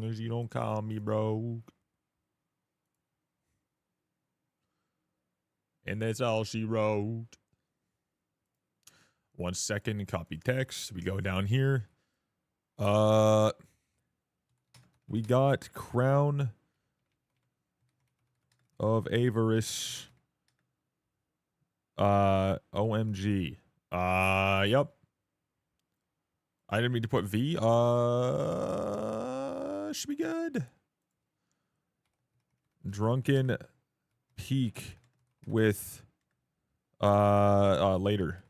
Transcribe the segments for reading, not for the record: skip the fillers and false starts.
long as you don't call me broke. And that's all she wrote. 1 second, copy text. We go down here. We got Crown of Avarice. OMG. Yep. I didn't mean to put V. Should be good. Drunken Peak with later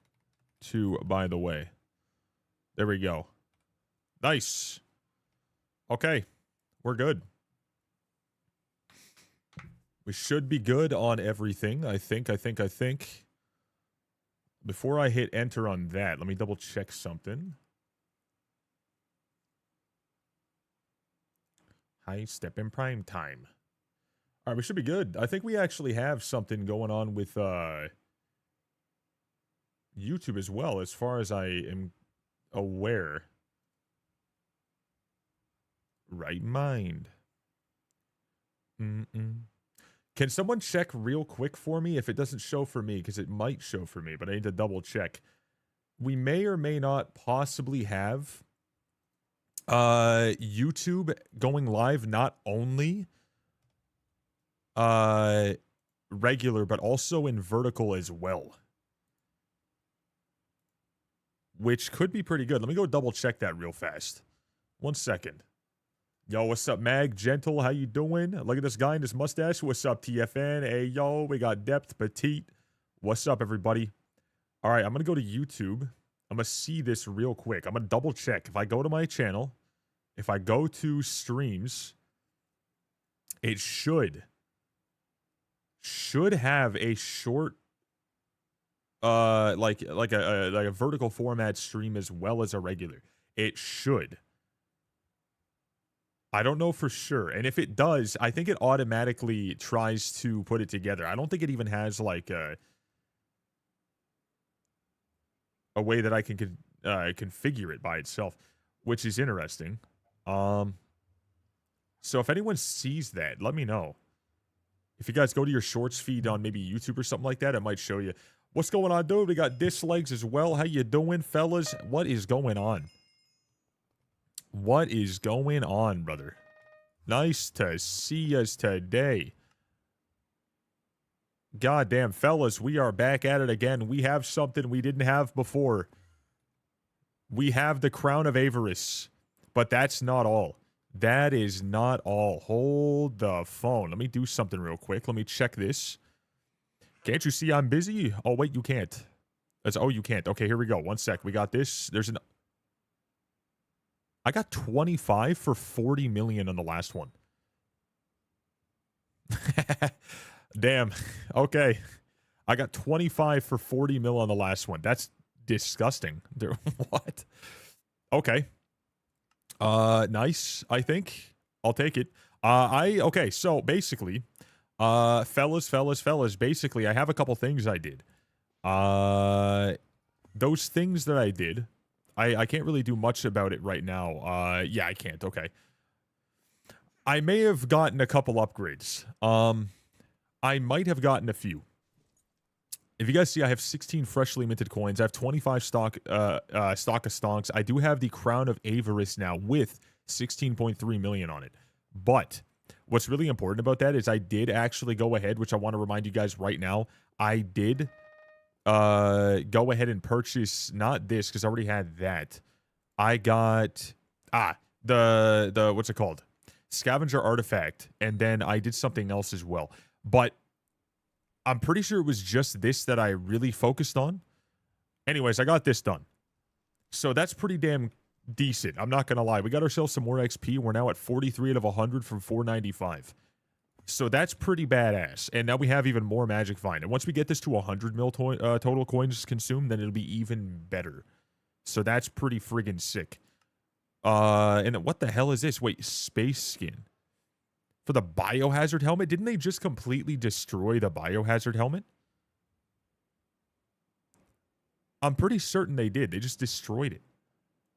too, by the way. There we go. Nice. Okay. We're good. We should be good on everything. I think. Before I hit enter on that, let me double check something. High step in prime time. All right, we should be good. I think we actually have something going on with YouTube as well, as far as I am aware. Right mind. Can someone check real quick for me if it doesn't show for me? Because it might show for me, but I need to double check. We may or may not possibly have YouTube going live, not only regular, but also in vertical as well, which could be pretty good. Let me go double check that real fast. 1 second. Yo, what's up, Mag? Gentle, how you doing? Look at this guy in his mustache. What's up, TFN? Hey, yo, we got Depth, Petite. What's up, everybody? All right, I'm going to go to YouTube. I'm going to see this real quick. I'm going to double check. If I go to my channel, if I go to streams, it should have a short, like a vertical format stream as well as a regular. It should. I don't know for sure. And if it does, I think it automatically tries to put it together. I don't think it even has like a way that I can configure it by itself, which is interesting. So if anyone sees that, let me know. If you guys go to your shorts feed on maybe YouTube or something like that, it might show you. What's going on, dude? We got dislikes as well. How you doing, fellas? What is going on? What is going on, brother? Nice to see us today. Goddamn, fellas, we are back at it again. We have something we didn't have before. We have the Crown of Avarice, but that's not all. That is not all. Hold the phone. Let me do something real quick. Let me check this. Can't you see I'm busy? Oh, wait, you can't. Oh, you can't. Okay, here we go. 1 sec. We got this. I got 25 for 40 million on the last one. Damn. Okay. I got 25 for 40 mil on the last one. That's disgusting. What? Okay. Nice, I think. I'll take it. Okay, so basically, fellas, basically, I have a couple things I did. Those things that I did, I can't really do much about it right now. Yeah, I can't. Okay. I may have gotten a couple upgrades. I might have gotten a few. If you guys see, I have 16 freshly minted coins. I have 25 stock of stonks. I do have the Crown of Avarice now with 16.3 million on it. But what's really important about that is I did actually go ahead, which I want to remind you guys right now. I did go ahead and purchase, not this, because I already had that. I got, the what's it called? Scavenger Artifact, and then I did something else as well. But I'm pretty sure it was just this that I really focused on. Anyways, I got this done. So that's pretty damn decent. I'm not going to lie. We got ourselves some more XP. We're now at 43 out of 100 from 495. So that's pretty badass. And now we have even more Magic Vine. And once we get this to 100 mil total coins consumed, then it'll be even better. So that's pretty friggin' sick. And what the hell is this? Wait, Space Skin. For the Biohazard Helmet? Didn't they just completely destroy the Biohazard Helmet? I'm pretty certain they did. They just destroyed it.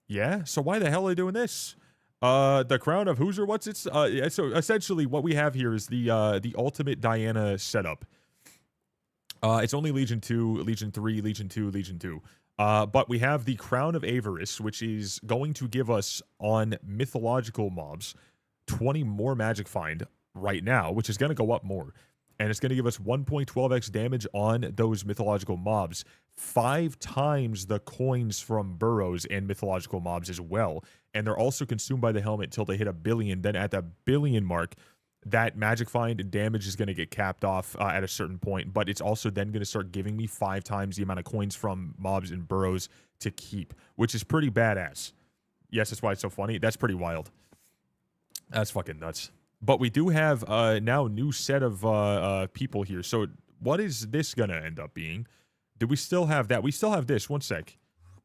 Yeah? So why the hell are they doing this? The crown of who's or what's it's so essentially what we have here is the ultimate Diana setup. It's only Legion 2, Legion 3, Legion 2, Legion 2. But we have the Crown of Avarice, which is going to give us on mythological mobs 20 more magic find right now, which is going to go up more. And it's going to give us 1.12x damage on those mythological mobs, 5 times the coins from burrows and mythological mobs as well. And they're also consumed by the helmet until they hit 1 billion. Then at the billion mark, that magic find and damage is going to get capped off at a certain point, but it's also then going to start giving me 5 times the amount of coins from mobs and burrows to keep, which is pretty badass. Yes, that's why it's so funny. That's pretty wild. That's fucking nuts. But we do have now a new set of people here. So what is this going to end up being? Do we still have that? We still have this. One sec.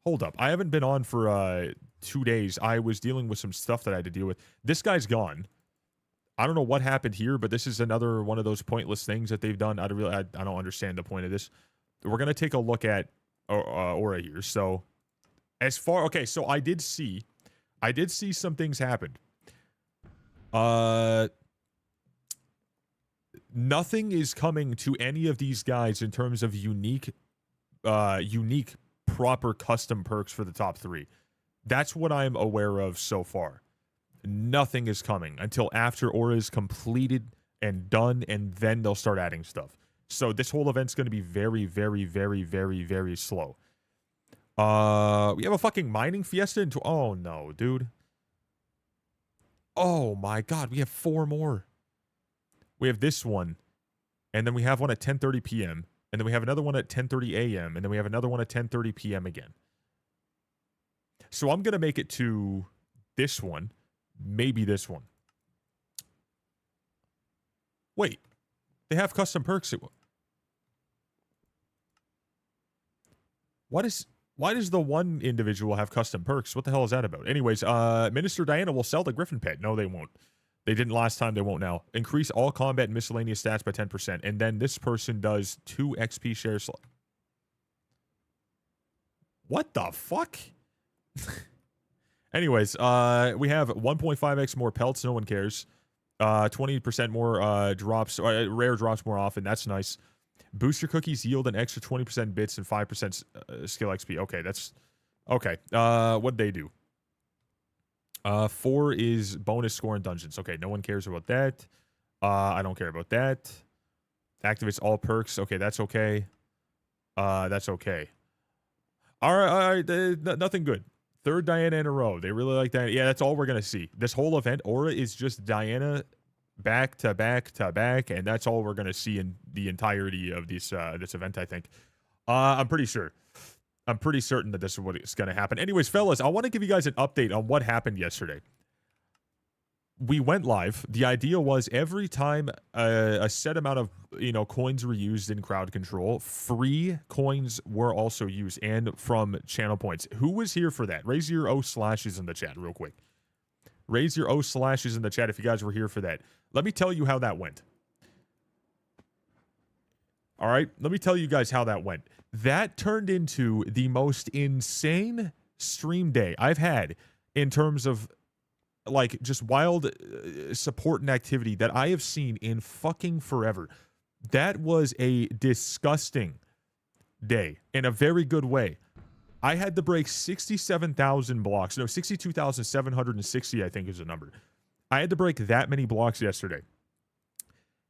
Hold up. I haven't been on for 2 days. I was dealing with some stuff that I had to deal with. This guy's gone. I don't know what happened here, but this is another one of those pointless things that they've done. I don't understand the point of this. We're going to take a look at Aura here. So okay, so I did see some things happen. Nothing is coming to any of these guys in terms of unique proper custom perks for the top 3. That's what I'm aware of so far. Nothing is coming until after Aura is completed and done, and then they'll start adding stuff. So this whole event's going to be very, very, very, very, very slow. We have a fucking mining fiesta. Oh, no, dude. Oh, my God. We have 4 more. We have this one, and then we have one at 10:30 p.m., and then we have another one at 10:30 a.m., and then we have another one at 10:30 p.m. again. So I'm going to make it to this one. Maybe this one. Wait. They have custom perks. Why does the one individual have custom perks? What the hell is that about? Anyways, Minister Diana will sell the Griffin pet. No, they won't. They didn't last time. They won't now. Increase all combat and miscellaneous stats by 10%. And then this person does 2 XP share slot. What the fuck? Anyways, we have 1.5x more pelts. No one cares. 20% more drops. Rare drops more often. That's nice. Booster cookies yield an extra 20% bits and 5% skill XP. Okay, that's... Okay. What'd they do? 4 is bonus score in dungeons. Okay, no one cares about that. I don't care about that. Activates all perks. Okay, that's okay. That's okay. All right, nothing good. 3rd Diana in a row. They really like Diana. Yeah, that's all we're going to see. This whole event, Aura, is just Diana back to back to back, and that's all we're going to see in the entirety of this event, I think. I'm pretty sure. I'm pretty certain that this is what is going to happen. Anyways, fellas, I want to give you guys an update on what happened yesterday. We went live. The idea was every time a set amount of coins were used in crowd control, free coins were also used, and from channel points. Who was here for that? Raise your O/slashes in the chat real quick. Raise your O/slashes in the chat if you guys were here for that. Let me tell you how that went. All right, let me tell you guys how that went. That turned into the most insane stream day I've had in terms of like just wild support and activity that I have seen in fucking forever. That was a disgusting day in a very good way. I had to break 67,000 blocks. No, 62,760 I think is the number. I had to break that many blocks yesterday.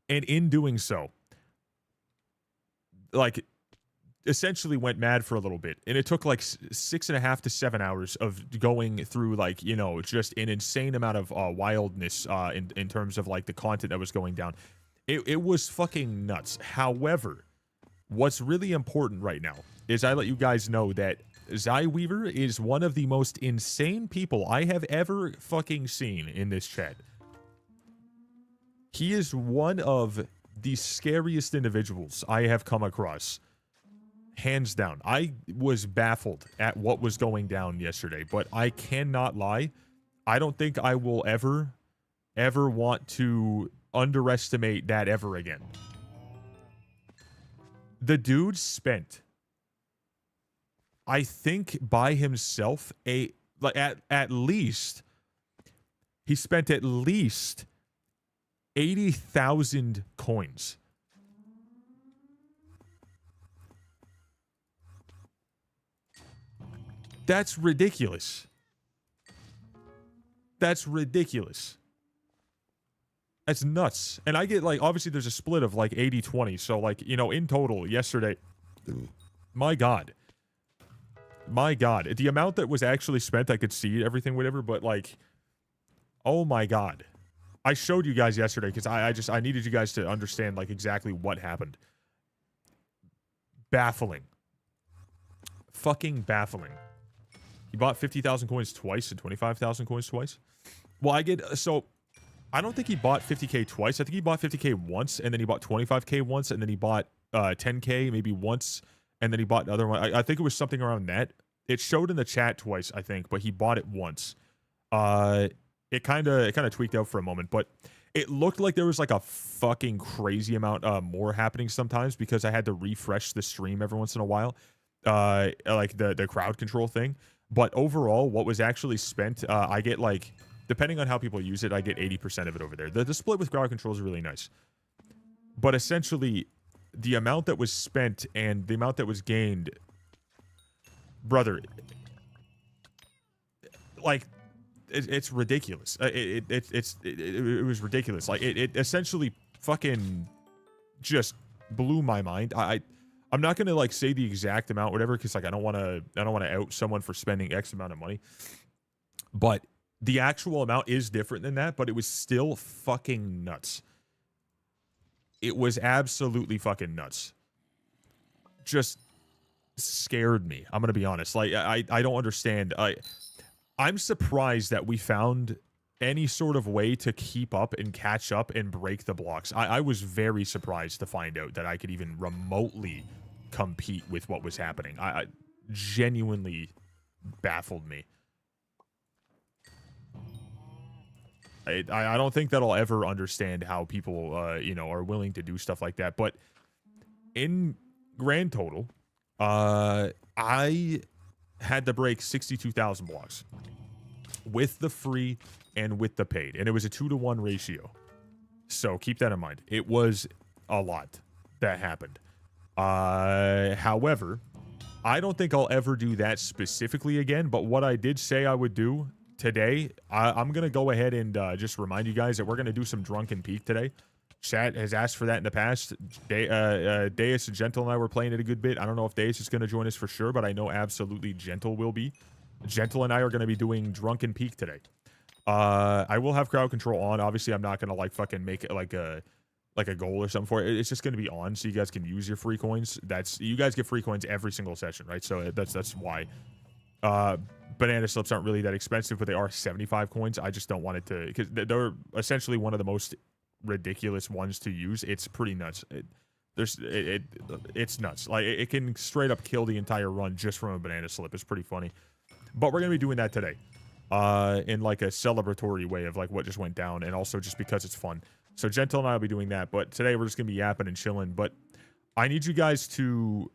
And in doing so, like, essentially went mad for a little bit. And it took like 6.5 to 7 hours of going through, like, just an insane amount of wildness in terms of like the content that was going down. It was fucking nuts. However, what's really important right now is I let you guys know that Zyweaver is one of the most insane people I have ever fucking seen in this chat. He is one of the scariest individuals I have come across. Hands down. I was baffled at what was going down yesterday, but I cannot lie. I don't think I will ever want to underestimate that ever again. The dude spent, I think by himself, at least he spent at least 80,000 coins. That's ridiculous. That's ridiculous. That's nuts. And I get, like, obviously there's a split of like 80-20. So, like, you know, in total yesterday, my God. My God. The amount that was actually spent, I could see everything, whatever, but like, oh my God. I showed you guys yesterday because I needed you guys to understand like exactly what happened. Baffling. Fucking baffling. He bought 50,000 coins twice and 25,000 coins twice. Well, I don't think he bought 50k twice. I think he bought 50k once, and then he bought 25k once, and then he bought 10k maybe once, and then he bought another one. I think it was something around that. It showed in the chat twice, I think, but he bought it once. It kind of tweaked out for a moment, but it looked like there was like a fucking crazy amount more happening sometimes because I had to refresh the stream every once in a while, like the crowd control thing. But overall, what was actually spent, I get like, depending on how people use it, I get 80% of it over there. The split with crowd control is really nice. But essentially, the amount that was spent and the amount that was gained, brother, like, it's ridiculous. It was ridiculous. Like, it essentially fucking just blew my mind. I'm not gonna like say the exact amount, whatever, because like I don't want to out someone for spending X amount of money. But the actual amount is different than that, but it was still fucking nuts. It was absolutely fucking nuts. Just scared me. I'm gonna be honest. Like I don't understand. I'm surprised that we found any sort of way to keep up and catch up and break the blocks. I was very surprised to find out that I could even remotely compete with what was happening. I genuinely baffled me. I don't think that I'll ever understand how people, you know, are willing to do stuff like that. But in grand total, I had to break 62,000 blocks with the free and with the paid, and it was a 2-to-1 ratio. So keep that in mind. It was a lot that happened. However, I don't think I'll ever do that specifically again. But what I did say I would do today, I'm gonna go ahead and just remind you guys that we're gonna do some drunken peak today. Chat has asked for that in the past. Deus and Gentle and I were playing it a good bit. I don't know if Deus is going to join us for sure, but I know absolutely Gentle will be. Gentle and I are going to be doing Drunken Peak today. I will have crowd control on. Obviously, I'm not going to like fucking make it like a goal or something for it. It's just going to be on so you guys can use your free coins. You guys get free coins every single session, right? So that's why. Banana slips aren't really that expensive, but they are 75 coins. I just don't want it to, because they're essentially one of the most ridiculous ones to use. It's pretty nuts. It's nuts. Like it can straight up kill the entire run just from a banana slip. It's pretty funny. But we're gonna be doing that today, in like a celebratory way of like what just went down, and also just because it's fun. So Gentle and I will be doing that. But today we're just gonna be yapping and chilling. But I need you guys to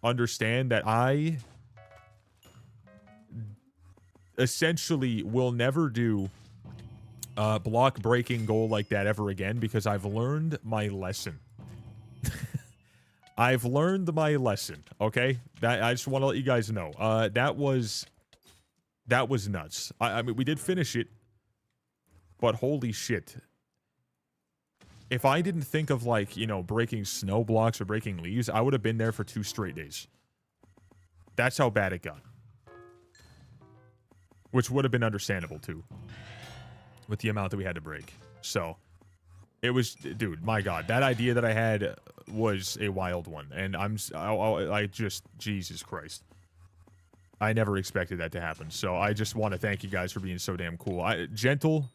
understand that I essentially will never do block breaking goal like that ever again, because I've learned my lesson. I've learned my lesson. Okay, that I just want to let you guys know. That was nuts. I mean, we did finish it, but holy shit! If I didn't think of like, you know, breaking snow blocks or breaking leaves, I would have been there for 2 straight days. That's how bad it got. Which would have been understandable too, with the amount that we had to break. So it was, dude, my God, that idea that I had was a wild one. And I just, Jesus Christ. I never expected that to happen. So I just want to thank you guys for being so damn cool. Gentle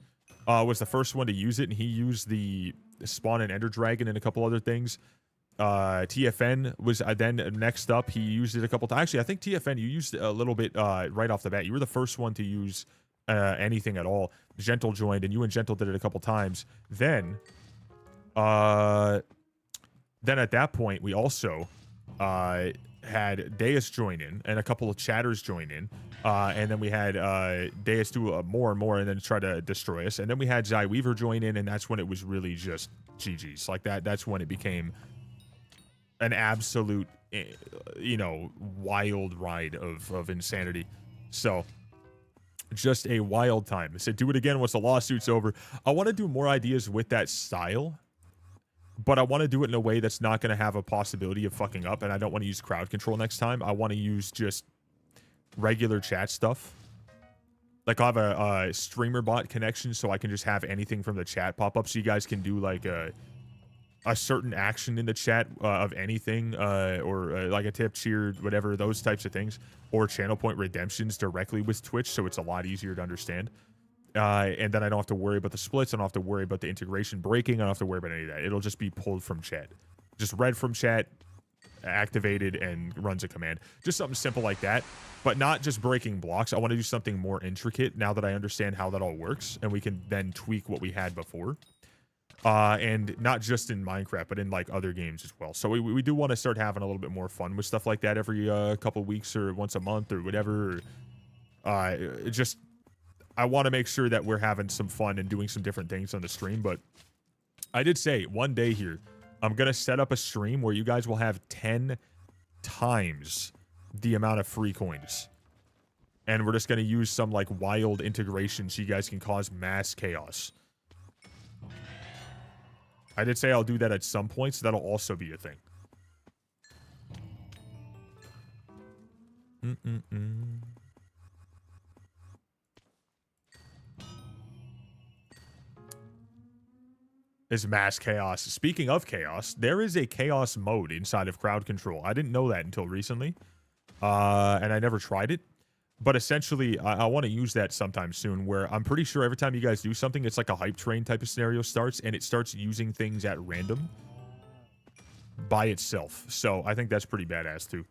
was the first one to use it, and he used the Spawn and Ender Dragon and a couple other things. TFN was then next up. He used it a couple times. Actually, I think TFN, you used it a little bit right off the bat. You were the first one to use anything at all. Gentle joined, and you and Gentle did it a couple times. Then at that point, we also had Deus join in and a couple of chatters join in. And then we had Deus do more and more and then try to destroy us. And then we had Zai Weaver join in, and that's when it was really just GG's. Like that's when it became an absolute, you know, wild ride of insanity. So just a wild time. I said, do it again once the lawsuit's over. I want to do more ideas with that style, but I want to do it in a way that's not going to have a possibility of fucking up, and I don't want to use crowd control next time. I want to use just regular chat stuff. Like, I'll have a streamer bot connection, so I can just have anything from the chat pop up, so you guys can do, like, a certain action in the chat of anything, or like a tip, cheer, whatever, those types of things, or channel point redemptions directly with Twitch, so it's a lot easier to understand. And then I don't have to worry about the splits. I don't have to worry about the integration breaking. I don't have to worry about any of that. It'll just be pulled from chat. Just read from chat, activated, and runs a command. Just something simple like that, but not just breaking blocks. I want to do something more intricate now that I understand how that all works, and we can then tweak what we had before. And not just in Minecraft, but in like other games as well. So we do want to start having a little bit more fun with stuff like that every couple weeks or once a month or whatever. Just... I want to make sure that we're having some fun and doing some different things on the stream. But I did say one day here, I'm going to set up a stream where you guys will have 10 times the amount of free coins. And we're just going to use some like wild integration so you guys can cause mass chaos. I did say I'll do that at some point, so that'll also be a thing. Is mass chaos. Speaking of chaos, there is a chaos mode inside of crowd control. I didn't know that until recently, and I never tried it. But essentially, I want to use that sometime soon, where I'm pretty sure every time you guys do something, it's like a hype train type of scenario starts, and it starts using things at random by itself. So I think that's pretty badass too.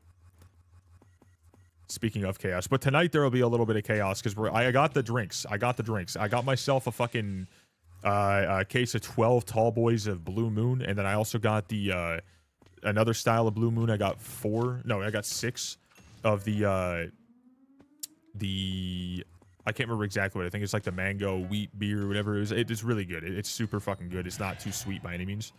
Speaking of chaos, but tonight there will be a little bit of chaos because I got the drinks. I got myself a fucking a case of 12 tall boys of Blue Moon, and then I also got the another style of Blue Moon. I got 6 of the I can't remember exactly what I think it's like, the mango wheat beer or whatever it is. It's really good. It's super fucking good. It's not too sweet by any means.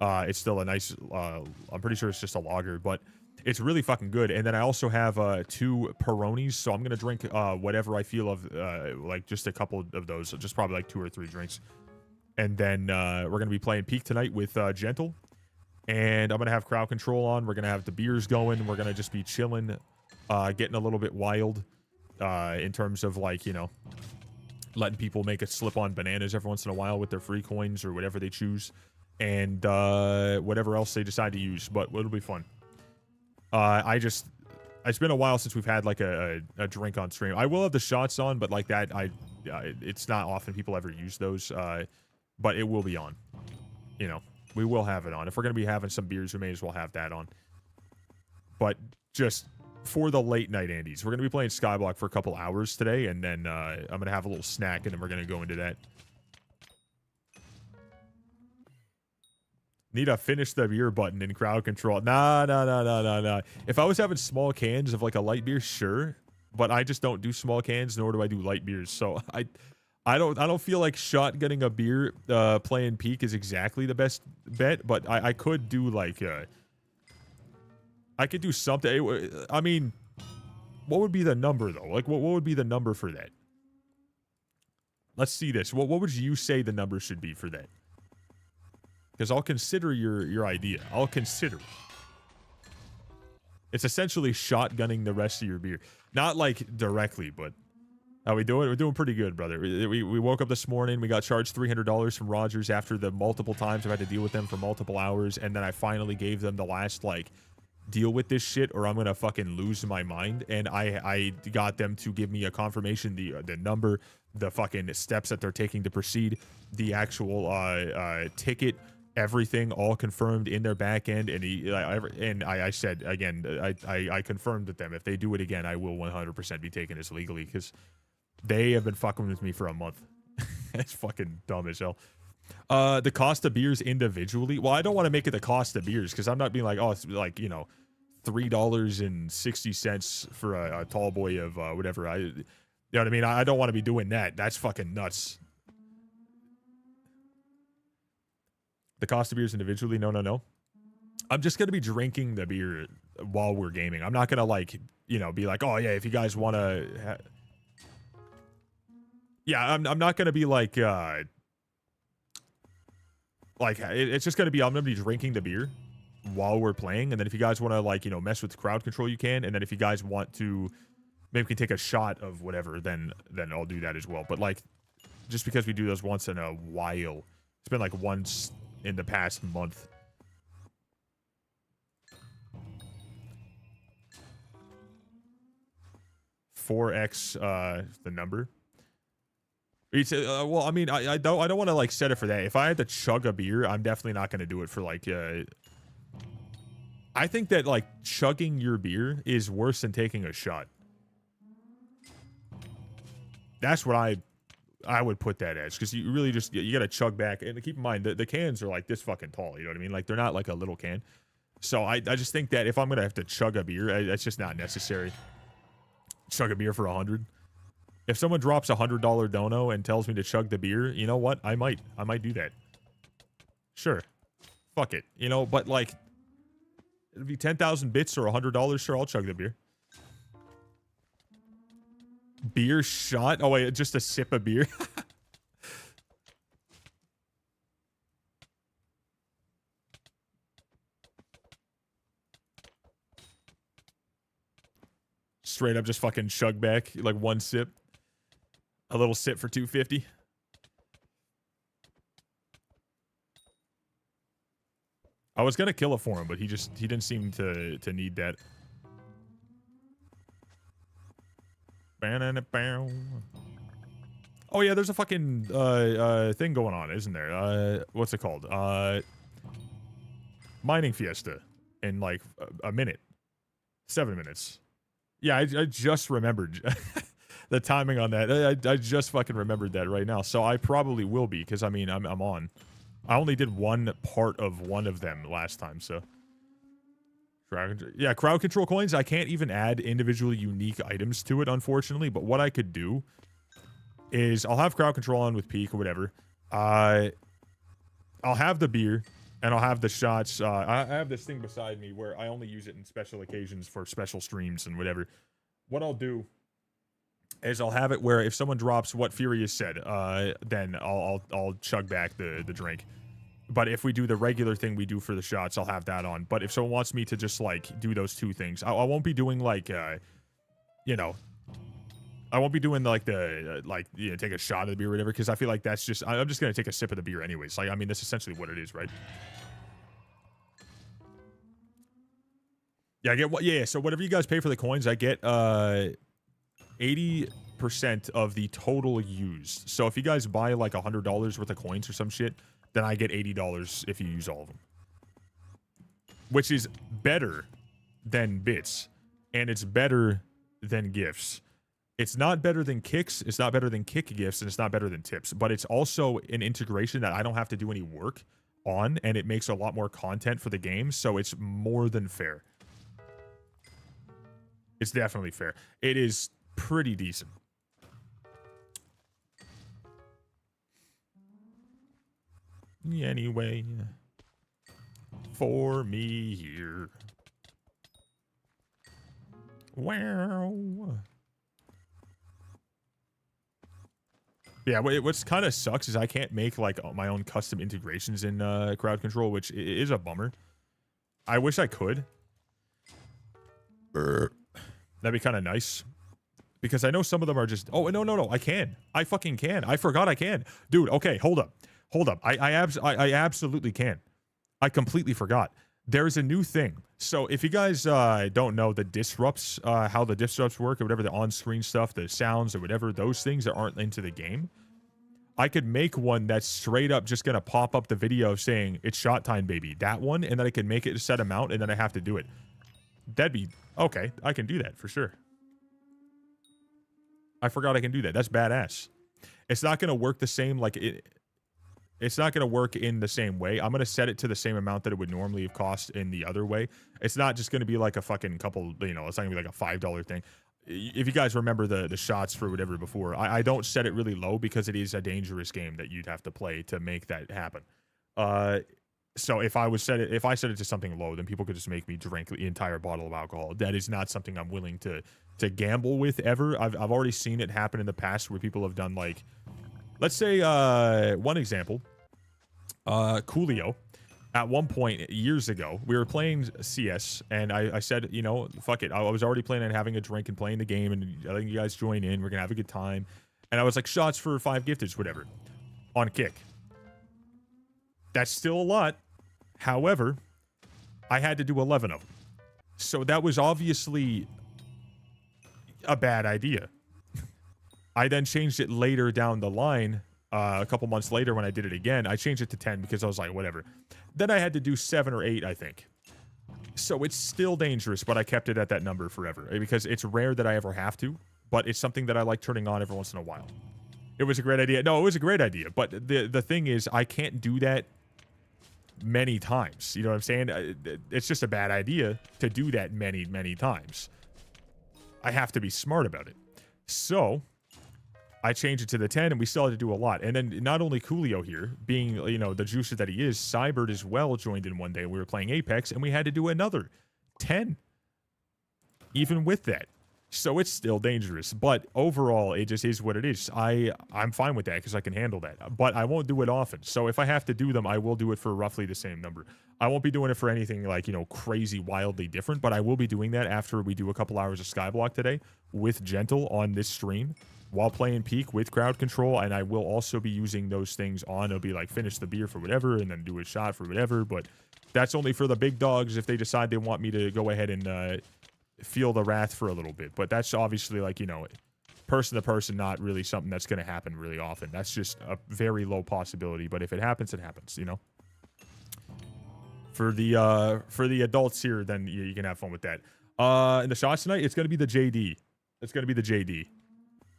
It's still a nice I'm pretty sure it's just a lager, but it's really fucking good. And then I also have 2 Peronis, so I'm gonna drink whatever I feel of, like just a couple of those, so just probably like 2 or 3 drinks. And then we're gonna be playing Peak tonight with Gentle, and I'm gonna have crowd control on. We're gonna have the beers going. We're gonna just be chilling, getting a little bit wild, in terms of, like, you know, letting people make a slip on bananas every once in a while with their free coins or whatever they choose, and whatever else they decide to use. But it'll be fun. It's been a while since we've had like a drink on stream. I will have the shots on, but like that, it's not often people ever use those. But it will be on. You know, we will have it on. If we're gonna be having some beers, we may as well have that on. But just for the late night Andes, we're gonna be playing Skyblock for a couple hours today, and then I'm gonna have a little snack, and then we're gonna go into that. Need to finish the beer button in crowd control. Nah. If I was having small cans of like a light beer, sure. But I just don't do small cans, nor do I do light beers. So I don't feel like shotgunning a beer playing Peak is exactly the best bet. But I could do like I could do something. I mean, what would be the number though? Like what would be the number for that? Let's see this. What would you say the number should be for that? Because I'll consider your idea. I'll consider it. It's essentially shotgunning the rest of your beer. Not like directly, but how we doing? We're doing pretty good, brother. We woke up this morning. We got charged $300 from Rogers after the multiple times I've had to deal with them for multiple hours. And then I finally gave them the last, like, deal with this shit or I'm going to fucking lose my mind. And I got them to give me a confirmation, the number, the fucking steps that they're taking to proceed, the actual ticket, everything all confirmed in their back end. And I said again, I confirmed with them, if they do it again, I will 100% be taking this legally, because they have been fucking with me for a month. It's fucking dumb as hell. The cost of beers individually, well, I don't want to make it the cost of beers, because I'm not being like, oh, it's like, you know, $3.60 for a tall boy of whatever. You know what I mean? I don't want to be doing that. That's fucking nuts. The cost of beers individually? No, no, no. I'm just going to be drinking the beer while we're gaming. I'm not going to, like, you know, be like, oh, yeah, if you guys want to... Yeah, I'm not going to be like, it's just going to be, I'm going to be drinking the beer while we're playing. And then if you guys want to, like, you know, mess with crowd control, you can. And then if you guys want to, maybe we can take a shot of whatever, then I'll do that as well. But, like, just because we do those once in a while, it's been like once in the past month. $4X the number. Well, I mean, I don't want to, like, set it for that. If I had to chug a beer, I'm definitely not going to do it for, like, I think that, like, chugging your beer is worse than taking a shot. That's what I would put that as, because you really just, you got to chug back. And keep in mind, the cans are, like, this fucking tall, you know what I mean? Like, they're not, like, a little can. So I just think that if I'm going to have to chug a beer, that's just not necessary. Chug a beer for 100. If someone drops $100 dono and tells me to chug the beer, you know what? I might do that. Sure. Fuck it. You know, but, like, it'd be 10,000 bits or $100. Sure, I'll chug the beer. Beer shot? Oh, wait, just a sip of beer? Straight up just fucking chug back, like, one sip. A little sip for 250. I was gonna kill it for him, but he didn't seem to need that. Oh yeah, there's a fucking thing going on, isn't there? What's it called? Mining Fiesta in like a minute. 7 minutes. Yeah, I just remembered the timing on that. I just fucking remembered that right now. So I probably will be, because I mean I'm on. I only did one part of one of them last time, so. Yeah, crowd control coins, I can't even add individually unique items to it, unfortunately, but what I could do is I'll have crowd control on with peak or whatever. I'll have the beer, and I'll have the shots. I have this thing beside me where I only use it in special occasions for special streams and whatever. What I'll do is I'll have it where if someone drops what Furious said, then I'll chug back the drink. But if we do the regular thing we do for the shots, I'll have that on. But if someone wants me to just, like, do those two things, I won't be doing, like, you know, I won't be doing, like, like, you know, take a shot of the beer or whatever, because I feel like that's just, I'm just going to take a sip of the beer anyways. Like, I mean, that's essentially what it is, right? Yeah, I get what, yeah, so whatever you guys pay for the coins, I get, 80% of the total used. So if you guys buy, like, $100 worth of coins or some shit, then I get $80 if you use all of them. Which is better than bits. And it's better than gifts. It's not better than kicks, it's not better than kick gifts, and it's not better than tips. But it's also an integration that I don't have to do any work on, and it makes a lot more content for the game, so it's more than fair. It's definitely fair. It is pretty decent. Anyway, for me here. Wow. Yeah, what's kind of sucks is I can't make, like, my own custom integrations in crowd control, which is a bummer. I wish I could. That'd be kind of nice. Because I know some of them are just... Oh, no, I can. I fucking can. I forgot I can. Dude, okay, hold up. I absolutely can. I completely forgot. There's a new thing. So if you guys don't know the disrupts, how the disrupts work or whatever, the on-screen stuff, the sounds or whatever, those things that aren't into the game, I could make one that's straight up just going to pop up the video saying, it's shot time, baby. That one, and then I can make it a set amount, and then I have to do it. That'd be... Okay, I can do that for sure. I forgot I can do that. That's badass. It's not going to work the same, like... It's not going to work in the same way. I'm going to set it to the same amount that it would normally have cost in the other way. It's not just going to be like a fucking couple, you know, it's not going to be like a $5 thing. If you guys remember the shots for whatever before, I don't set it really low because it is a dangerous game that you'd have to play to make that happen. So if I set it to something low, then people could just make me drink the entire bottle of alcohol. That is not something I'm willing to gamble with ever. I've already seen it happen in the past where people have done, like, let's say one example, Coolio. At one point years ago, we were playing CS, and I said, you know, fuck it. I was already planning on having a drink and playing the game, and letting you guys join in. We're gonna have a good time. And I was like, shots for 5 gifteds, whatever, on kick. That's still a lot. However, I had to do 11 of them. So that was obviously a bad idea. I then changed it later down the line. A couple months later when I did it again, I changed it to 10 because I was like, whatever. Then I had to do 7 or 8, I think. So it's still dangerous, but I kept it at that number forever because it's rare that I ever have to, but it's something that I like turning on every once in a while. It was a great idea. No, it was a great idea, but the thing is, I can't do that many times. You know what I'm saying? It's just a bad idea to do that many, many times. I have to be smart about it. So I changed it to the 10, and we still had to do a lot. And then not only Coolio here, being, you know, the juicer that he is, Cybert as well joined in one day. We were playing Apex, and we had to do another 10. Even with that. So it's still dangerous. But overall, it just is what it is. I'm fine with that because I can handle that. But I won't do it often. So if I have to do them, I will do it for roughly the same number. I won't be doing it for anything like, you know, crazy, wildly different. But I will be doing that after we do a couple hours of Skyblock today with Gentle on this stream, while playing Peak with crowd control, and I will also be using those things on. It'll be like finish the beer for whatever, and then do a shot for whatever, but that's only for the big dogs if they decide they want me to go ahead and feel the wrath for a little bit. But that's obviously, like, you know, person to person, not really something that's going to happen really often. That's just a very low possibility, but if it happens, it happens, you know? For the adults here, then you can have fun with that. In the shots tonight, it's going to be the JD. It's going to be the JD.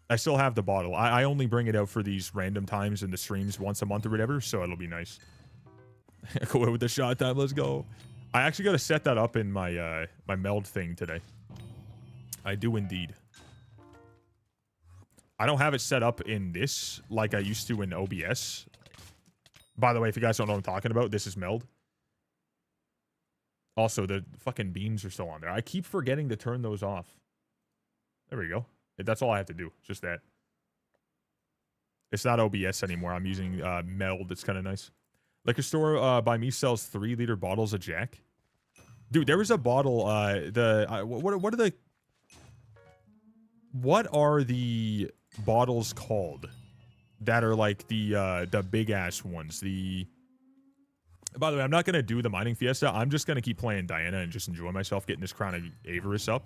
I still have the bottle. I only bring it out for these random times in the streams once a month or whatever, so it'll be nice. Go with the shot time. Let's go. I actually got to set that up in my my meld thing today. I do indeed. I don't have it set up in this like I used to in OBS. By the way, if you guys don't know what I'm talking about, this is meld. Also, the fucking beams are still on there. I keep forgetting to turn those off. There we go. That's all I have to do. Just that. It's not OBS anymore. I'm using Meld. It's kind of nice. Liquor store by me sells 3-liter bottles of Jack. Dude, there was a bottle. What are the bottles called that are like the big ass ones? By the way, I'm not gonna do the mining fiesta. I'm just gonna keep playing Diana and just enjoy myself getting this Crown of Avarice up.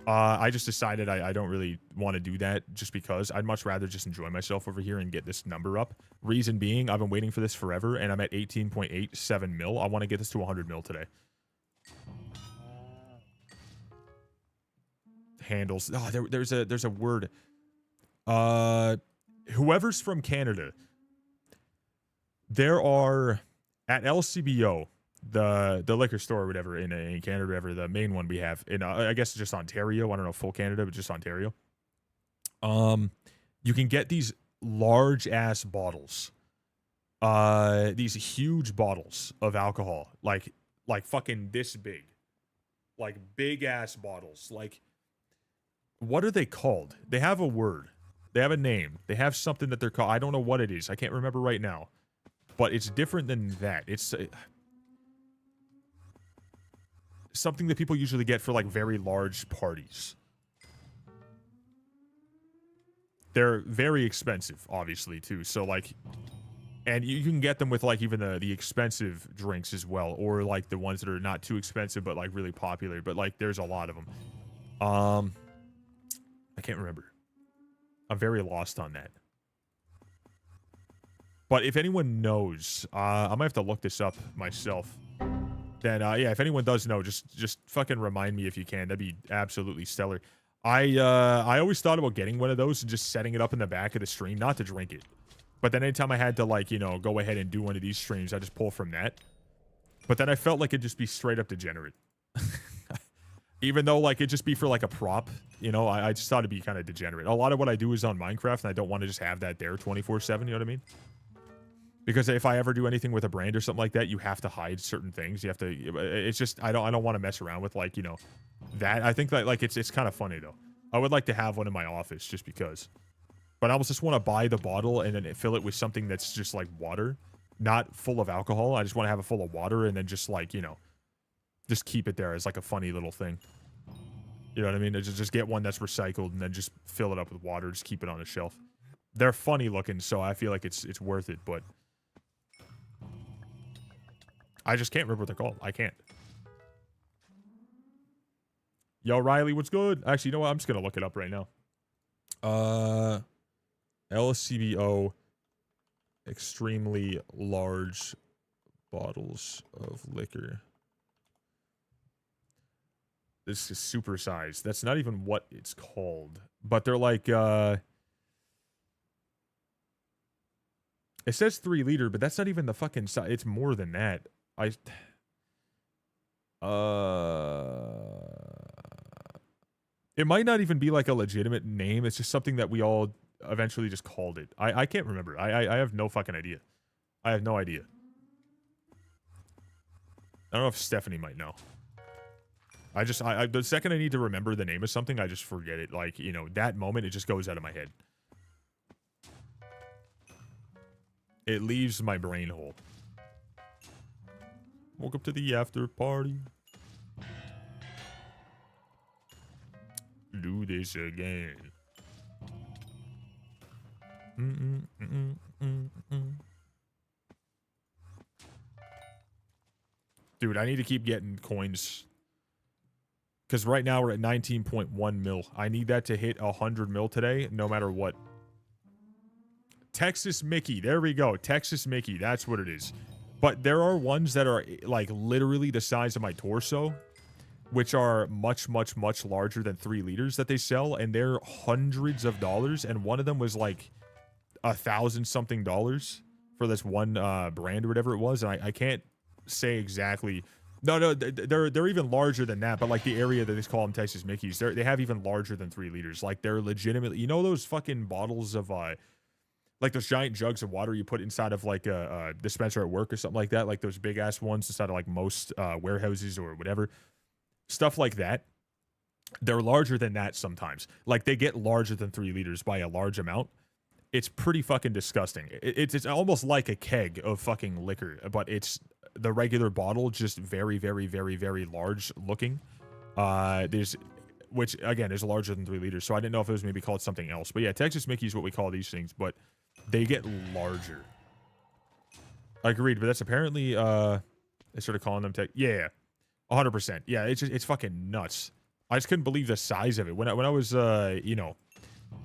I just decided I don't really want to do that just because I'd much rather just enjoy myself over here and get this number up. Reason being, I've been waiting for this forever, and I'm at 18.87 mil. I want to get this to 100 mil today. Handles. Oh, there's a word. Whoever's from Canada, there are at LCBO. The liquor store or whatever in Canada, whatever, the main one we have in I guess just Ontario. I don't know full Canada, but just Ontario. You can get these large ass bottles, these huge bottles of alcohol, like fucking this big, like big ass bottles. Like, what are they called? They have a word. They have a name. They have something that they're called. I don't know what it is. I can't remember right now, but it's different than that. It's something that people usually get for like very large parties. They're very expensive, obviously, too. So like, and you can get them with like even the expensive drinks as well, or like the ones that are not too expensive but like really popular. But like, there's a lot of them. I can't remember. I'm very lost on that. But if anyone knows, I might have to look this up myself. Then yeah, if anyone does know, just fucking remind me if you can. That'd be absolutely stellar. I always thought about getting one of those and just setting it up in the back of the stream, not to drink it, But then anytime I had to, like, you know, go ahead and do one of these streams, I just pull from that. But then I felt like it'd just be straight up degenerate. Even though, like, it'd just be for, like, a prop, you know, I just thought it'd be kind of degenerate. A lot of what I do is on Minecraft, and I don't want to just have that there 24/7, you know what I mean? Because if I ever do anything with a brand or something like that, you have to hide certain things. You have to, it's just, I don't want to mess around with, like, you know, that. I think that, like, it's kind of funny, though. I would like to have one in my office just because. But I almost just want to buy the bottle and then fill it with something that's just, like, water. Not full of alcohol. I just want to have it full of water and then just, like, you know, just keep it there as, like, a funny little thing. You know what I mean? Just get one that's recycled and then just fill it up with water. Just keep it on a shelf. They're funny looking, so I feel like it's worth it, but I just can't remember what they're called. I can't. Yo, Riley, what's good? Actually, you know what? I'm just going to look it up right now. LCBO extremely large bottles of liquor. This is supersized. That's not even what it's called. But they're like, it says 3 liter, but that's not even the fucking size. It's more than that. It might not even be like a legitimate name. It's just something that we all eventually just called it. I can't remember. I have no fucking idea. I have no idea. I don't know if Stephanie might know. The second I need to remember the name of something, I just forget it. Like, you know, that moment, it just goes out of my head. It leaves my brain hole. Woke up to the after party. Do this again. Dude, I need to keep getting coins. Because right now we're at 19.1 mil. I need that to hit 100 mil today, no matter what. Texas Mickey. There we go. Texas Mickey. That's what it is. But there are ones that are, like, literally the size of my torso, which are much, much, much larger than 3 liters that they sell, and they're hundreds of dollars, and one of them was, like, $1,000-something for this one brand or whatever it was, and I can't say exactly. No, they're even larger than that, but, like, the area that they call them Texas Mickeys, they have even larger than 3 liters. Like, they're legitimately, you know those fucking bottles of, like those giant jugs of water you put inside of, like, a dispenser at work or something like that, like those big-ass ones inside of, like, most warehouses or whatever. Stuff like that. They're larger than that sometimes. Like, they get larger than 3 liters by a large amount. It's pretty fucking disgusting. It's almost like a keg of fucking liquor, but it's the regular bottle, just very, very, very, very large looking. Which, again, is larger than 3 liters, so I didn't know if it was maybe called something else. But yeah, Texas Mickey is what we call these things, but they get larger. Agreed, but that's apparently, they started calling them yeah, 100%. Yeah, it's fucking nuts. I just couldn't believe the size of it. When I was, you know,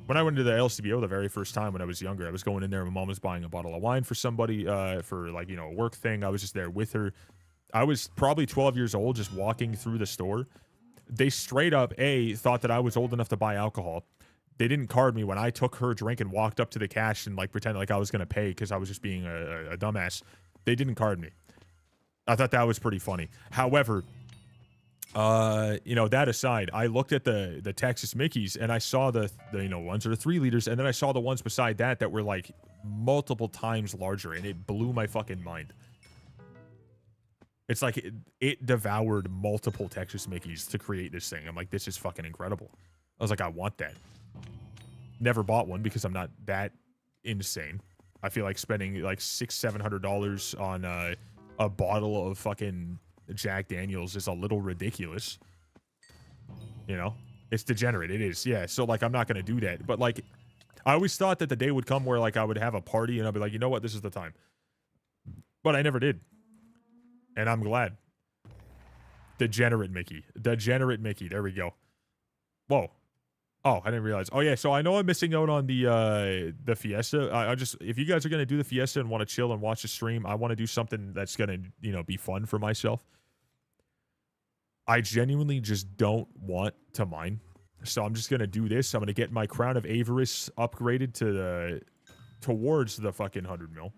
when I went to the LCBO the very first time when I was younger, I was going in there. My mom was buying a bottle of wine for somebody, for, like, you know, a work thing. I was just there with her. I was probably 12 years old, just walking through the store. They straight up, thought that I was old enough to buy alcohol. They didn't card me when I took her drink and walked up to the cash and, like, pretended like I was going to pay because I was just being a dumbass. They didn't card me. I thought that was pretty funny. However, you know, that aside, I looked at the Texas Mickeys and I saw the you know, ones that are 3 liters, and then I saw the ones beside that were, like, multiple times larger, and it blew my fucking mind. It's like it devoured multiple Texas Mickeys to create this thing. I'm like, this is fucking incredible. I was like, I want that. Never bought one because I'm not that insane. I feel like spending like $600-700 on a bottle of fucking Jack Daniels is a little ridiculous. You know, it's degenerate. It is, yeah. So, like, I'm not gonna do that. But, like, I always thought that the day would come where, like, I would have a party and I'd be like, you know what, this is the time. But I never did. And I'm glad. Degenerate Mickey. Degenerate Mickey. There we go. Whoa. Oh, I didn't realize. Oh, yeah. So I know I'm missing out on the Fiesta. I just, if you guys are going to do the Fiesta and want to chill and watch the stream, I want to do something that's going to, you know, be fun for myself. I genuinely just don't want to mine. So I'm just going to do this. I'm going to get my Crown of Avarice upgraded to the towards the fucking 100 mil.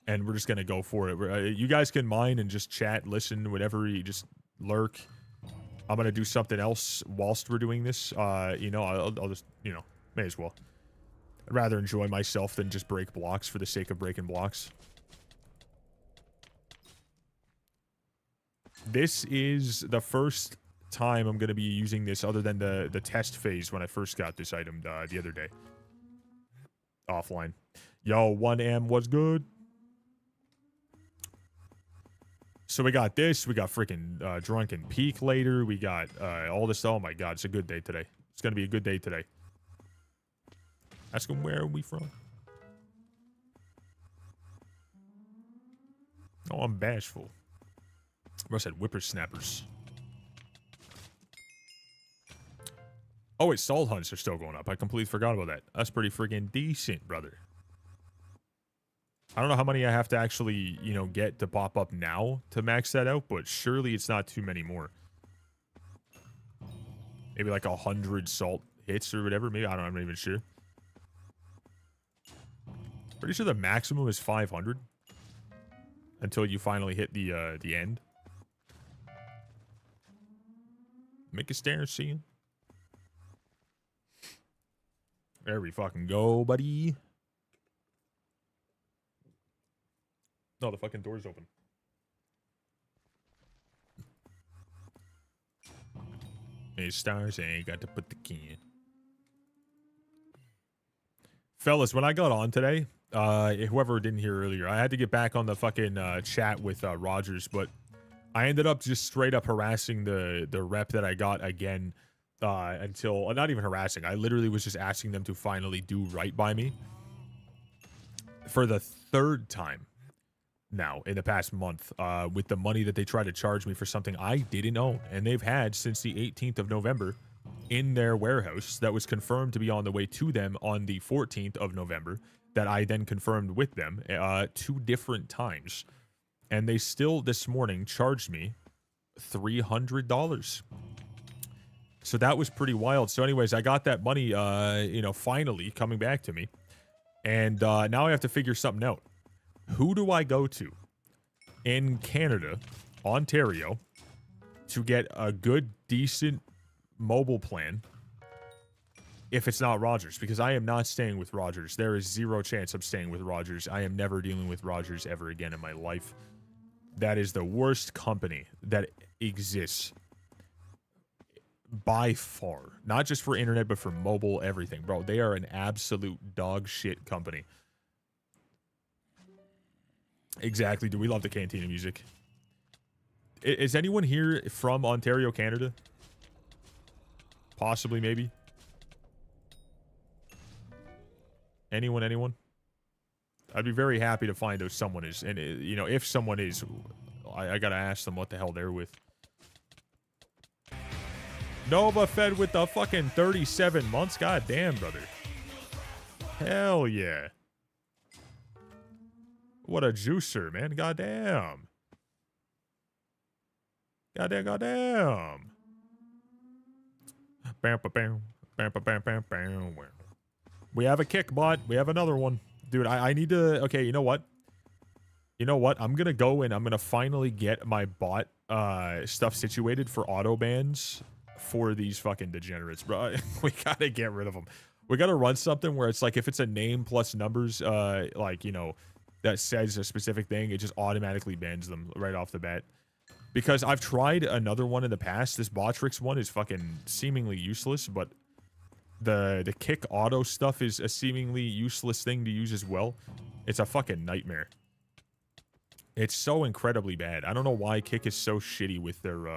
And we're just going to go for it. You guys can mine and just chat, listen, whatever. You just lurk. I'm going to do something else whilst we're doing this. You know, I'll just, you know, may as well. I'd rather enjoy myself than just break blocks for the sake of breaking blocks. This is the first time I'm going to be using this other than the test phase when I first got this item the other day. Offline. Yo, 1M was good. So we got this. We got freaking Drunken Peak later. We got all this. Oh my god, it's a good day today. It's going to be a good day today. Ask him where are we from? Oh, I'm bashful. I said whippersnappers. Oh, wait, salt hunts are still going up. I completely forgot about that. That's pretty friggin' decent, brother. I don't know how many I have to actually, you know, get to pop up now to max that out, but surely it's not too many more. Maybe like 100 salt hits or whatever. Maybe, I don't know, I'm not even sure. Pretty sure the maximum is 500 until you finally hit the end. Make a stare, see you. There we fucking go, buddy. No, the fucking door's open. Hey, stars, ain't got to put the key in. Fellas, when I got on today, whoever didn't hear earlier, I had to get back on the fucking chat with Rogers, but I ended up just straight up harassing the rep that I got again until, not even harassing, I literally was just asking them to finally do right by me for the third time now in the past month with the money that they tried to charge me for something I didn't own, and they've had since the 18th of November in their warehouse that was confirmed to be on the way to them on the 14th of November that I then confirmed with them 2 different times. And they still, this morning, charged me $300. So that was pretty wild. So anyways, I got that money, you know, finally coming back to me. And now I have to figure something out. Who do I go to in Canada, Ontario, to get a good, decent mobile plan if it's not Rogers? Because I am not staying with Rogers. There is 0 chance I'm staying with Rogers. I am never dealing with Rogers ever again in my life. That is the worst company that exists by far. Not just for internet, but for mobile, everything. Bro, they are an absolute dog shit company. Exactly. Do we love the Cantina music? Is anyone here from Ontario, Canada? Possibly, maybe. Anyone? I'd be very happy to find out someone is. And, you know, if someone is, I gotta ask them what the hell they're with. Nova fed with the fucking 37 months? God damn, brother. Hell yeah. What a juicer, man. God damn. Goddamn. We have a kick bot. We have another one. Dude, I need to... Okay, you know what? I'm going to go and I'm going to finally get my bot stuff situated for auto bans for these fucking degenerates, bro. We got to get rid of them. We got to run something where it's like if it's a name plus numbers, like, you know, that says a specific thing, it just automatically bans them right off the bat. Because I've tried another one in the past. This Botrix one is fucking seemingly useless, but the kick auto stuff is a seemingly useless thing to use as well. It's a fucking nightmare. It's so incredibly bad. I don't know why kick is so shitty with their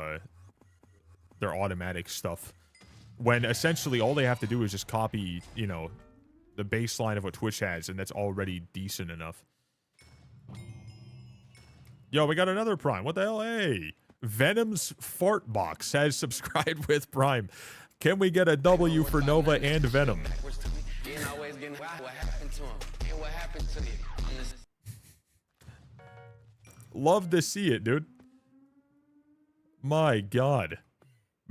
automatic stuff. When essentially all they have to do is just copy, you know, the baseline of what Twitch has, and that's already decent enough. Yo, we got another Prime. What the hell? Hey, Venom's Fart Box has subscribed with Prime. Can we get a W for Nova and Venom? Love to see it, dude. My God.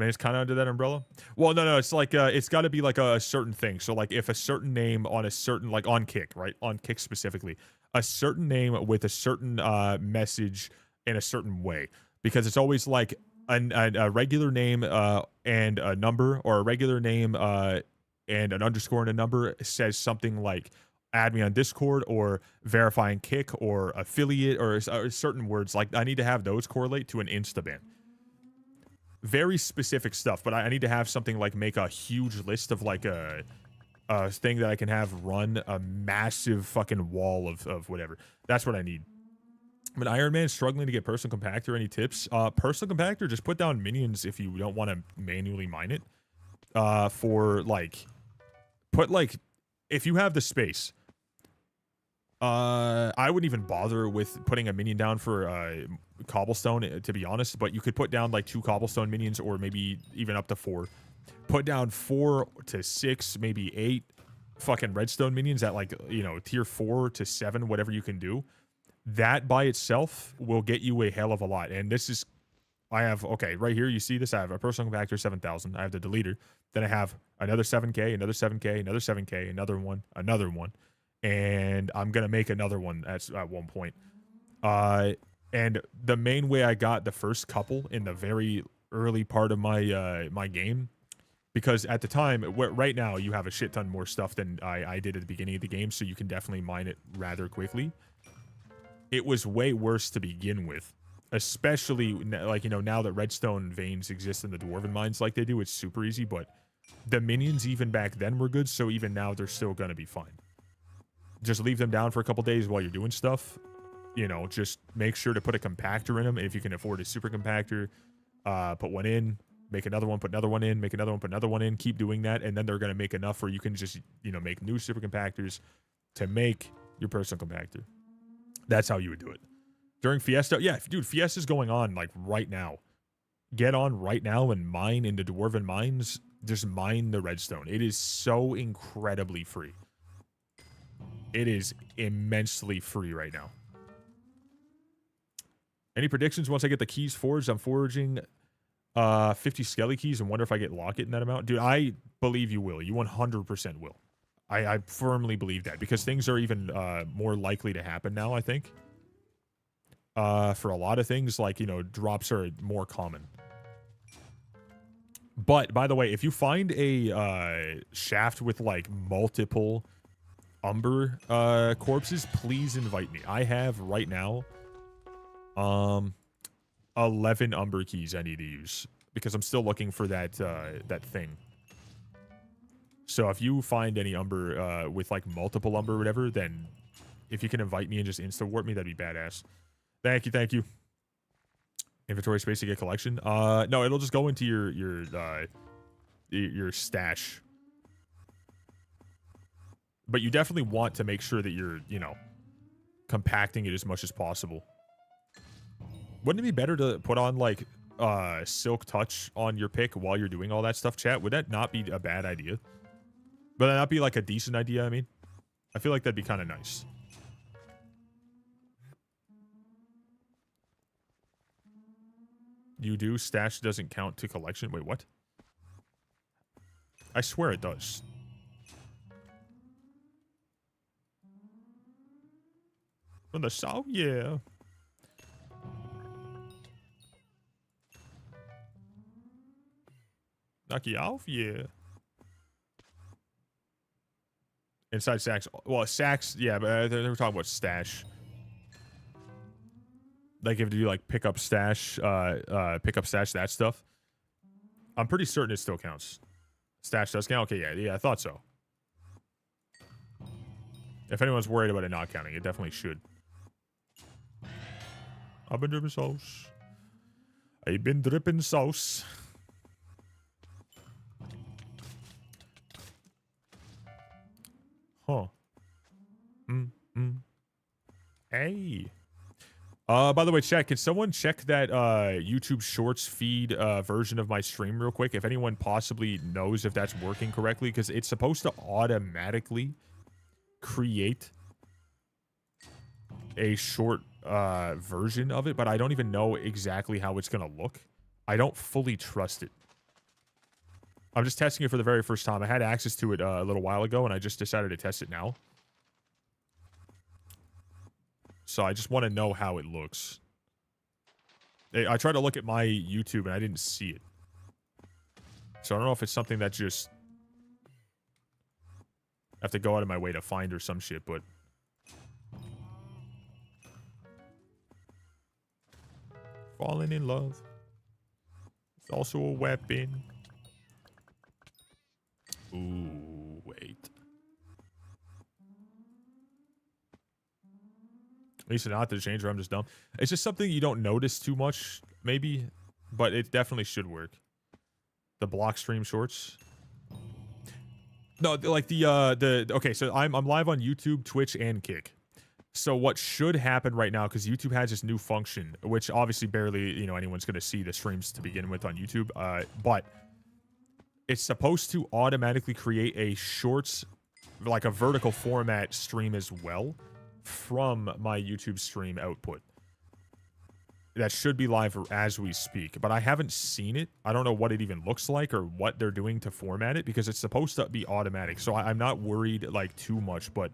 Man, it's kind of under that umbrella. Well, no, it's like it's got to be like a certain thing. So like if a certain name on a certain like on Kick, right? On Kick specifically, a certain name with a certain message in a certain way, because it's always like a regular name and a number, or a regular name and an underscore and a number says something like add me on Discord or verifying Kick or affiliate or certain words. Like I need to have those correlate to an insta ban. Very specific stuff, but I need to have something like make a huge list of like a thing that I can have run a massive fucking wall of whatever. That's what I need. But Iron Man struggling to get personal compactor. Any tips? Personal compactor, just put down minions if you don't want to manually mine it. For like, put like, if you have the space, I wouldn't even bother with putting a minion down for cobblestone, to be honest, but you could put down like 2 cobblestone minions, or maybe even up to 4. Put down 4 to 6, maybe 8 fucking redstone minions at like, you know, tier 4 to 7, whatever you can do. That by itself will get you a hell of a lot. And this is, I have, okay, right here, you see this? I have a personal compactor 7,000. I have the deleter. Then I have another 7K, another 7K, another 7K, another one. And I'm going to make another one at one point. And the main way I got the first couple in the very early part of my my game, because at the time, right now, you have a shit ton more stuff than I did at the beginning of the game, so you can definitely mine it rather quickly. It was way worse to begin with, especially, like, you know, now that redstone veins exist in the dwarven mines like they do, it's super easy, but the minions even back then were good, so even now they're still going to be fine. Just leave them down for a couple days while you're doing stuff. You know, just make sure to put a compactor in them. If you can afford a super compactor, put one in, make another one, put another one in, make another one, put another one in. Keep doing that, and then they're going to make enough where you can just, you know, make new super compactors to make your personal compactor. That's how you would do it. During Fiesta, yeah, dude, Fiesta's going on, like, right now. Get on right now and mine into dwarven mines. Just mine the redstone. It is so incredibly free. It is immensely free right now. Any predictions once I get the keys forged? I'm forging 50 skelly keys and wonder if I get locket in that amount. Dude, I believe you will. You 100% will. I firmly believe that, because things are even more likely to happen now, I think. For a lot of things, like, you know, drops are more common. But, by the way, if you find a shaft with, like, multiple Umber corpses, please invite me. I have, right now, 11 Umber keys I need to use, because I'm still looking for that that thing. So if you find any Umber with like multiple Umber or whatever, then if you can invite me and just insta warp me, that'd be badass. Thank you, thank you. Inventory space to get collection? No, it'll just go into your stash. But you definitely want to make sure that you're, you know, compacting it as much as possible. Wouldn't it be better to put on like Silk Touch on your pick while you're doing all that stuff, chat? Would that not be a bad idea? Would that not be like a decent idea, I mean? I feel like that'd be kind of nice. You do? Stash doesn't count to collection? Wait, what? I swear it does. From the south? Yeah. Knock you off? Yeah. Inside sacks. Well, sacks, yeah, but they were talking about stash. Like if you like pick up stash, that stuff. I'm pretty certain it still counts. Stash does count? Okay, yeah, I thought so. If anyone's worried about it not counting, it definitely should. I've been dripping sauce. I've been dripping sauce. Huh. Hey. By the way, chat, can someone check that YouTube Shorts feed version of my stream real quick? If anyone possibly knows if that's working correctly, because it's supposed to automatically create a short version of it, but I don't even know exactly how it's going to look. I don't fully trust it. I'm just testing it for the very first time. I had access to it a little while ago, and I just decided to test it now. So I just want to know how it looks. I tried to look at my YouTube, and I didn't see it. So I don't know if it's something that just... I have to go out of my way to find or some shit, but... Falling in love. It's also a weapon. Ooh, wait. At least not to change, or I'm just dumb. It's just something you don't notice too much, maybe, but it definitely should work. The block stream shorts. No, like okay, so I'm live on YouTube, Twitch, and Kick. So what should happen right now, because YouTube has this new function, which obviously barely, you know, anyone's going to see the streams to begin with on YouTube, but it's supposed to automatically create a shorts, like a vertical format stream as well from my YouTube stream output. That should be live as we speak, but I haven't seen it. I don't know what it even looks like or what they're doing to format it, because it's supposed to be automatic. So I'm not worried like too much, but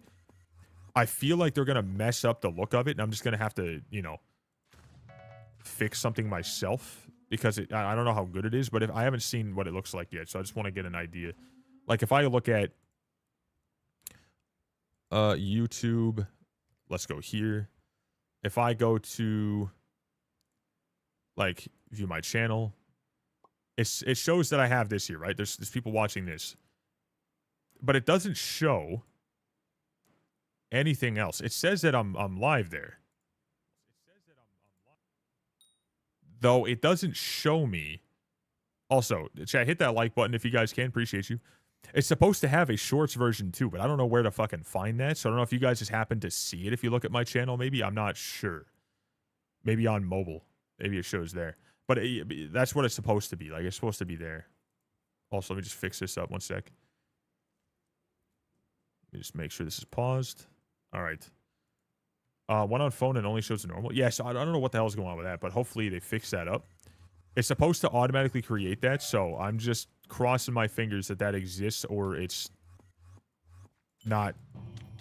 I feel like they're going to mess up the look of it, and I'm just going to have to, you know, fix something myself, because I don't know how good it is, but if I haven't seen what it looks like yet, so I just want to get an idea. Like if I look at YouTube, let's go here. If I go to like view my channel, it shows that I have this here, right? There's people watching this, but it doesn't show anything else. It says that I'm live there, though it doesn't show me. Also, chat, hit that like button if you guys can. Appreciate you. It's supposed to have a shorts version too, but I don't know where to fucking find that. So I don't know if you guys just happen to see it if you look at my channel. Maybe, I'm not sure. Maybe on mobile. Maybe it shows there. But that's what it's supposed to be. Like, it's supposed to be there. Also, let me just fix this up 1 sec. Let me just make sure this is paused. All right. One on phone and only shows the normal. Yeah, so I don't know what the hell is going on with that, but hopefully they fix that up. It's supposed to automatically create that, so I'm just crossing my fingers that that exists, or it's not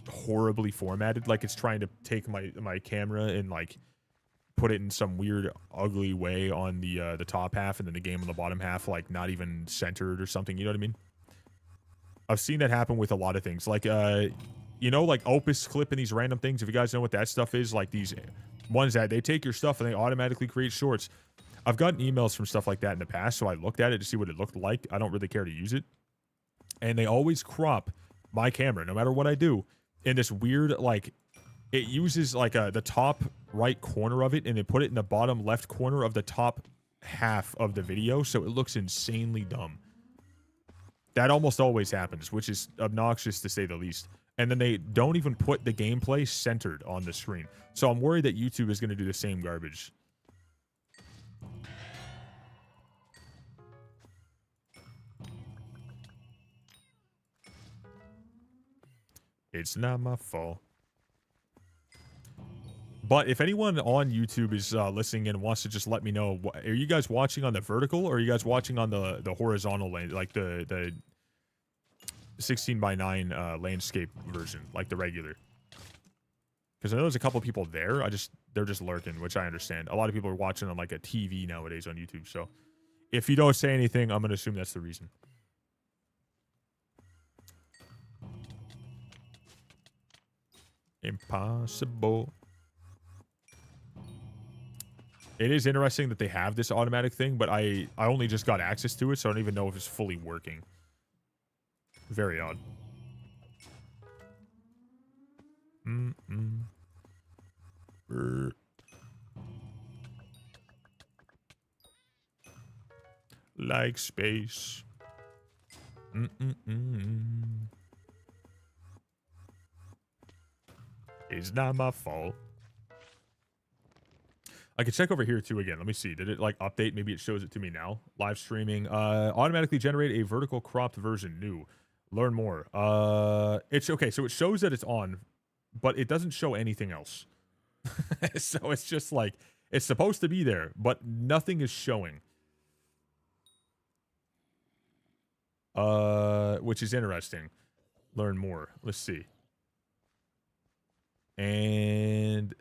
horribly formatted. Like, it's trying to take my camera and, like, put it in some weird, ugly way on the top half, and then the game on the bottom half, like, not even centered or something. You know what I mean? I've seen that happen with a lot of things. Like, you know, like Opus Clip and these random things. If you guys know what that stuff is, like these ones that they take your stuff and they automatically create shorts. I've gotten emails from stuff like that in the past, so I looked at it to see what it looked like. I don't really care to use it. And they always crop my camera, no matter what I do, in this weird, like, it uses, like, the top right corner of it, and they put it in the bottom left corner of the top half of the video, so it looks insanely dumb. That almost always happens, which is obnoxious to say the least. And then they don't even put the gameplay centered on the screen. So I'm worried that YouTube is going to do the same garbage. It's not my fault. But if anyone on YouTube is listening and wants to just let me know, are you guys watching on the vertical, or are you guys watching on the horizontal lane, like the 16:9 landscape version, like the regular? Because I know there's a couple people there. They're just lurking, which I understand. A lot of people are watching on like a TV nowadays on YouTube. So if you don't say anything, I'm gonna assume that's the reason. Impossible. It is interesting that they have this automatic thing, but I only just got access to it, so I don't even know if it's fully working. Very odd. Like space. It's not my fault. I can check over here too again. Let me see. Did it like update? Maybe it shows it to me now. Live streaming. Automatically generate a vertical cropped version. New. Learn more. It's okay. So it shows that it's on, but it doesn't show anything else. So it's just like, it's supposed to be there, but nothing is showing. which is interesting. Learn more. Let's see. And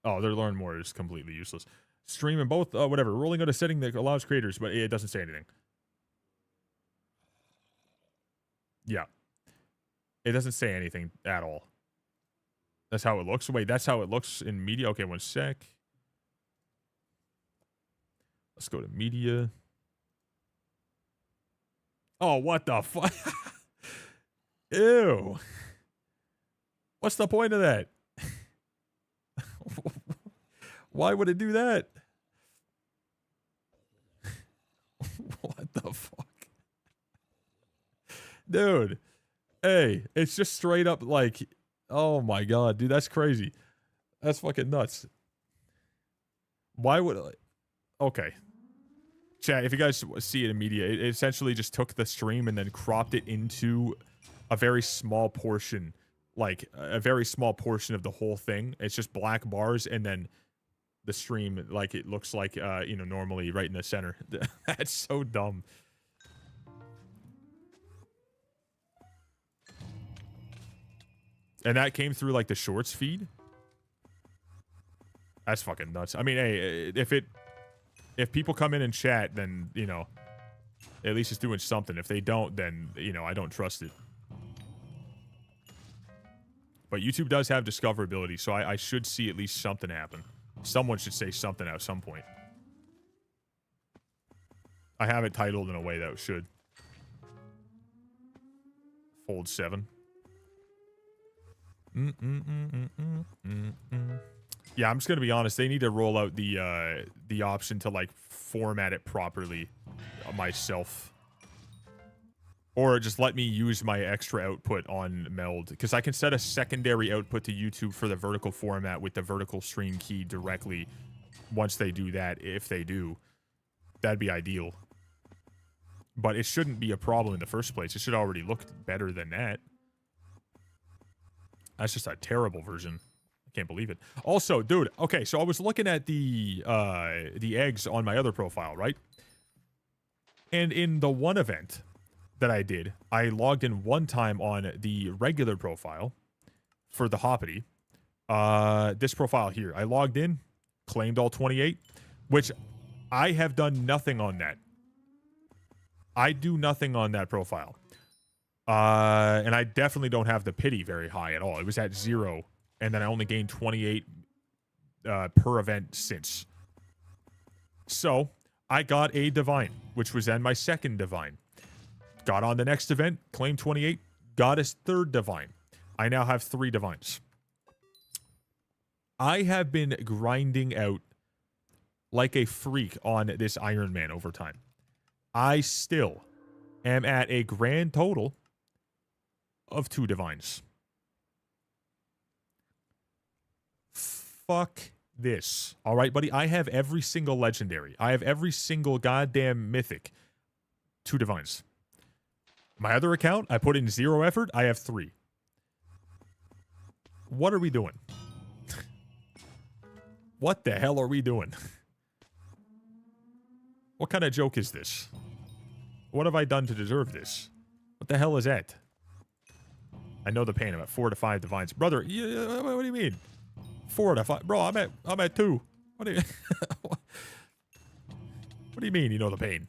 oh, their learn more is completely useless. Stream in both, whatever. Rolling out a setting that allows creators, but it doesn't say anything. Yeah. It doesn't say anything at all. That's how it looks. Wait, that's how it looks in media. Okay, one sec. Let's go to media. Oh, what the fuck? Ew. What's the point of that? Why would it do that? What the fuck? Dude. Hey, it's just straight up like, oh my god, dude, that's crazy. That's fucking nuts. Why would I? Okay. Chat, if you guys see it in media, it essentially just took the stream and then cropped it into a very small portion, like a very small portion of the whole thing. It's just black bars and then the stream, like it looks like, you know, normally right in the center. That's so dumb. And that came through like the shorts feed. That's fucking nuts. I mean, hey, if people come in and chat, then, you know, at least it's doing something. If they don't, then, you know, I don't trust it. But YouTube does have discoverability, so I should see at least something happen. Someone should say something at some point. I have it titled in a way that it should. Fold 7. Yeah, I'm just gonna be honest. They need to roll out the option to like format it properly myself, or just let me use my extra output on Meld, because I can set a secondary output to YouTube for the vertical format with the vertical stream key directly. Once they do that, if they do, that'd be ideal. But it shouldn't be a problem in the first place. It should already look better than that. That's just a terrible version. I can't believe it. Also, dude, okay, so I was looking at the eggs on my other profile, right? And in the one event that I did, I logged in one time on the regular profile for the Hoppity. This profile here. I logged in, claimed all 28, which I have done nothing on that. I do nothing on that profile. And I definitely don't have the pity very high at all. It was at 0, and then I only gained 28 per event since. So I got a divine, which was then my second divine. Got on the next event, claimed 28, got his third divine. I now have 3 divines. I have been grinding out like a freak on this IRONMAN over time. I still am at a grand total of 2 divines. Fuck this. All right, buddy. I have every single legendary. I have every single goddamn mythic. 2 divines. My other account, I put in 0 effort. I have 3. What are we doing? What the hell are we doing? What kind of joke is this? What have I done to deserve this? What the hell is that? I know the pain. I'm at 4 to 5 divines. Brother, what do you mean? 4 to 5? Bro, I'm at 2. What do you what do you mean you know the pain?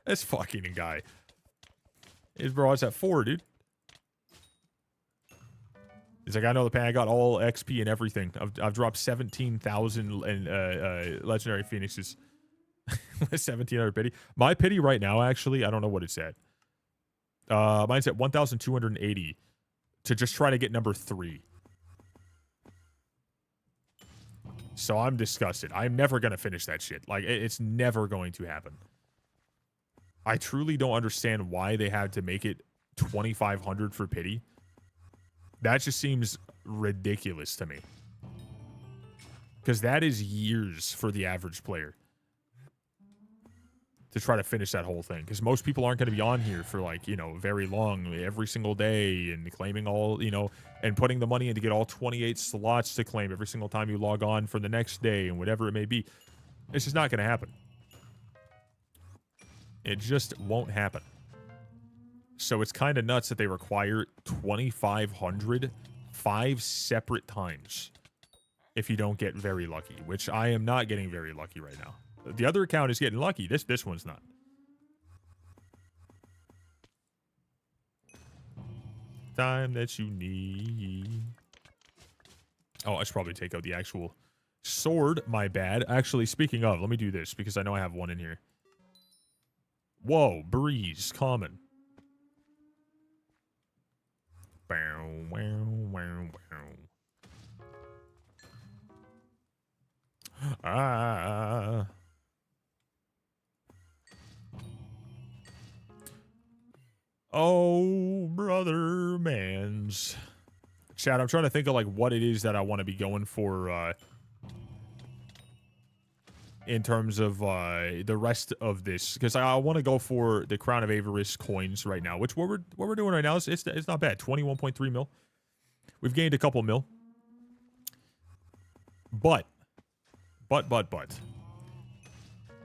This fucking guy. Bro, it's at 4, dude. He's like, I know the pain. I got all XP and everything. I've dropped 17,000 and legendary phoenixes. 1,700 pity. My pity right now, actually, I don't know what it's at. Mine's at 1,280 to just try to get number 3. So I'm disgusted. I'm never going to finish that shit. Like, it's never going to happen. I truly don't understand why they had to make it 2,500 for pity. That just seems ridiculous to me. Because that is years for the average player to try to finish that whole thing. Because most people aren't going to be on here for, like, you know, very long, every single day, and claiming all, you know, and putting the money in to get all 28 slots to claim every single time you log on for the next day and whatever it may be. It's just not going to happen. It just won't happen. So it's kind of nuts that they require 2,500 5 separate times if you don't get very lucky, which I am not getting very lucky right now. The other account is getting lucky. This one's not. Time that you need. Oh, I should probably take out the actual sword. My bad. Actually, speaking of, let me do this because I know I have one in here. Whoa, breeze, common. Bow, wow, wow, wow. Ah. Oh, brother mans. Chat, I'm trying to think of like what it is that I want to be going for in terms of the rest of this, because I want to go for the Crown of Avarice coins right now, which what we're doing right now is it's not bad. 21.3 mil. We've gained a couple mil. But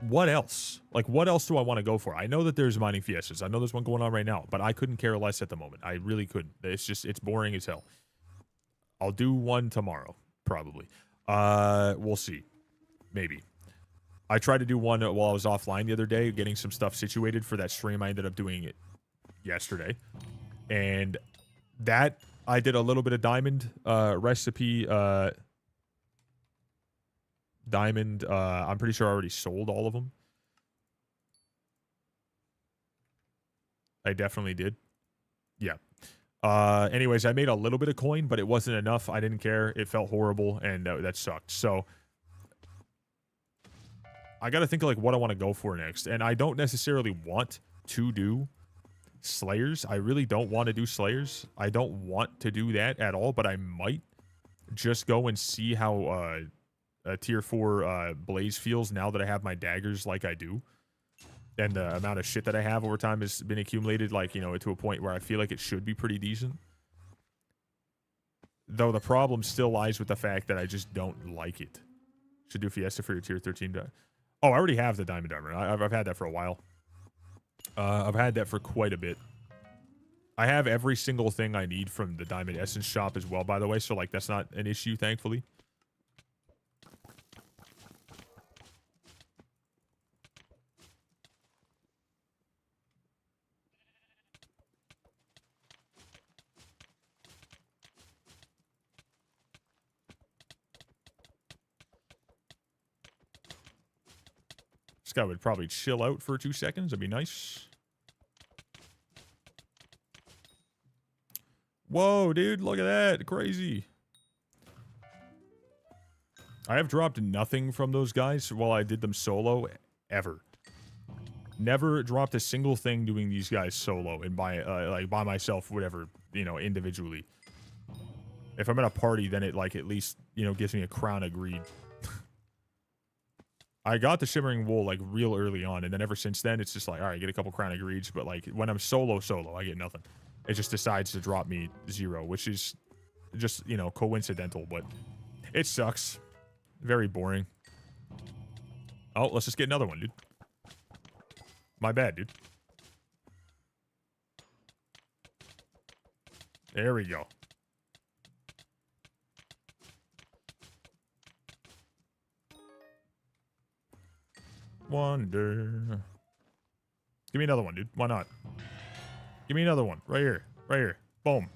what else? Like, what else do I want to go for? I know that there's mining fiestas. I know there's one going on right now, but I couldn't care less at the moment. I really couldn't. It's boring as hell. I'll do one tomorrow, probably. We'll see. Maybe. I tried to do one while I was offline the other day, getting some stuff situated for that stream. I ended up doing it yesterday. And that, I did a little bit of diamond recipe. Diamond, I'm pretty sure I already sold all of them. I definitely did. Yeah. Anyways, I made a little bit of coin, but it wasn't enough. I didn't care. It felt horrible, and that sucked. So I got to think of like what I want to go for next. And I don't necessarily want to do Slayers. I really don't want to do Slayers. I don't want to do that at all, but I might just go and see how a tier 4 Blaze feels now that I have my daggers like I do. And the amount of shit that I have over time has been accumulated, like, you know, to a point where I feel like it should be pretty decent. Though the problem still lies with the fact that I just don't like it. Should do Fiesta for your tier 13. Oh, I already have the Diamond Armor. I've had that for a while. I've had that for quite a bit. I have every single thing I need from the Diamond Essence shop as well, by the way. So, like, that's not an issue, thankfully. This guy would probably chill out for 2 seconds. That'd be nice. Whoa, dude, look at that. Crazy. I have dropped nothing from those guys while I did them solo, ever. Never dropped a single thing doing these guys solo and by myself, whatever, you know, individually. If I'm at a party, then it, like, at least, you know, gives me a crown of greed. I got the Shimmering Wool, like, real early on, and then ever since then, it's just like, all right, get a couple crown of greeds, but, like, when I'm solo, I get nothing. It just decides to drop me 0, which is just, you know, coincidental, but it sucks. Very boring. Oh, let's just get another one, dude. My bad, dude. There we go. Wonder. Give me another one, dude. Why not? Give me another one. Right here. Right here. Boom.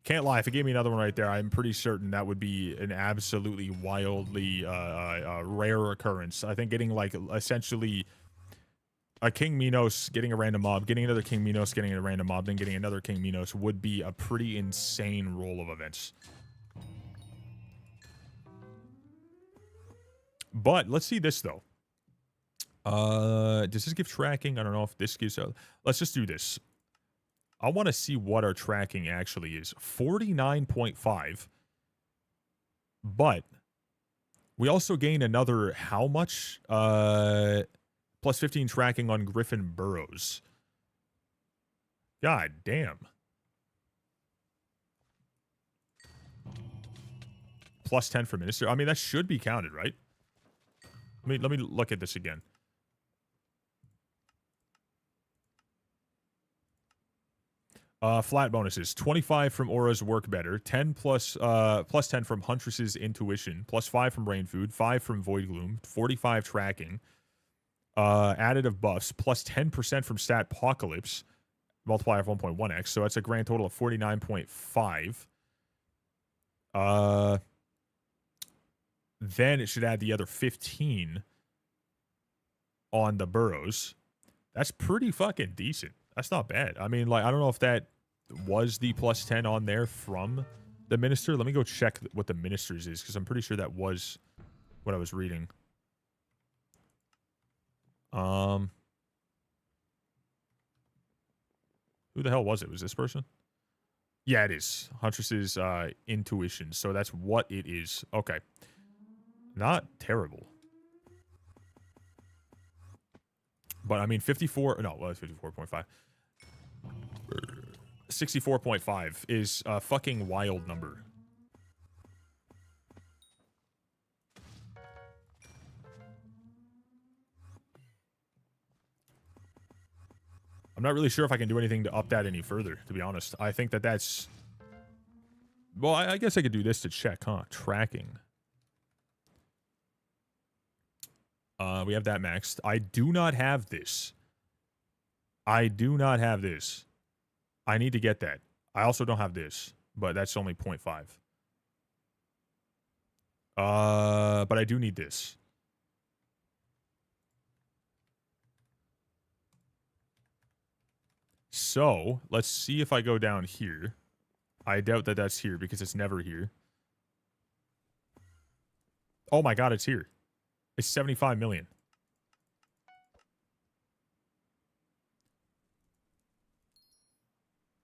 Can't lie. If it gave me another one right there, I'm pretty certain that would be an absolutely wildly rare occurrence. I think getting, like, essentially a King Minos, getting a random mob, getting another King Minos, getting a random mob, then getting another King Minos would be a pretty insane roll of events. But let's see this, though. Does this give tracking? I don't know if this gives... let's just do this. I want to see what our tracking actually is. 49.5. But we also gain another how much? Plus 15 tracking on Griffin Burrows. God damn. Plus 10 for Minister. I mean, that should be counted, right? Let me look at this again. Flat bonuses. 25 from Aura's Work Better. 10 plus 10 from Huntress's Intuition. Plus 5 from Rain Food. 5 from Void Gloom. 45 tracking. Additive buffs. Plus 10% from Stat Apocalypse. Multiplier of 1.1x. So that's a grand total of 49.5. Then it should add the other 15 on the burrows. That's pretty fucking decent. That's not bad. I mean, like, I don't know if that was the plus 10 on there from the minister. Let me go check what the minister's is, because I'm pretty sure that was what I was reading. Who the hell was it? Was this person? Yeah, it is. Huntress's Intuition. So that's what it is. Okay. Not terrible. But, I mean, 54... No, well, it's 54.5. 64.5 is a fucking wild number. I'm not really sure if I can do anything to up that any further, to be honest. I think that that's... Well, I guess I could do this to check, huh? Tracking. We have that maxed. I do not have this. I do not have this. I need to get that. I also don't have this, but that's only 0.5. But I do need this. So, let's see if I go down here. I doubt that that's here because it's never here. Oh my god, it's here. It's 75 million.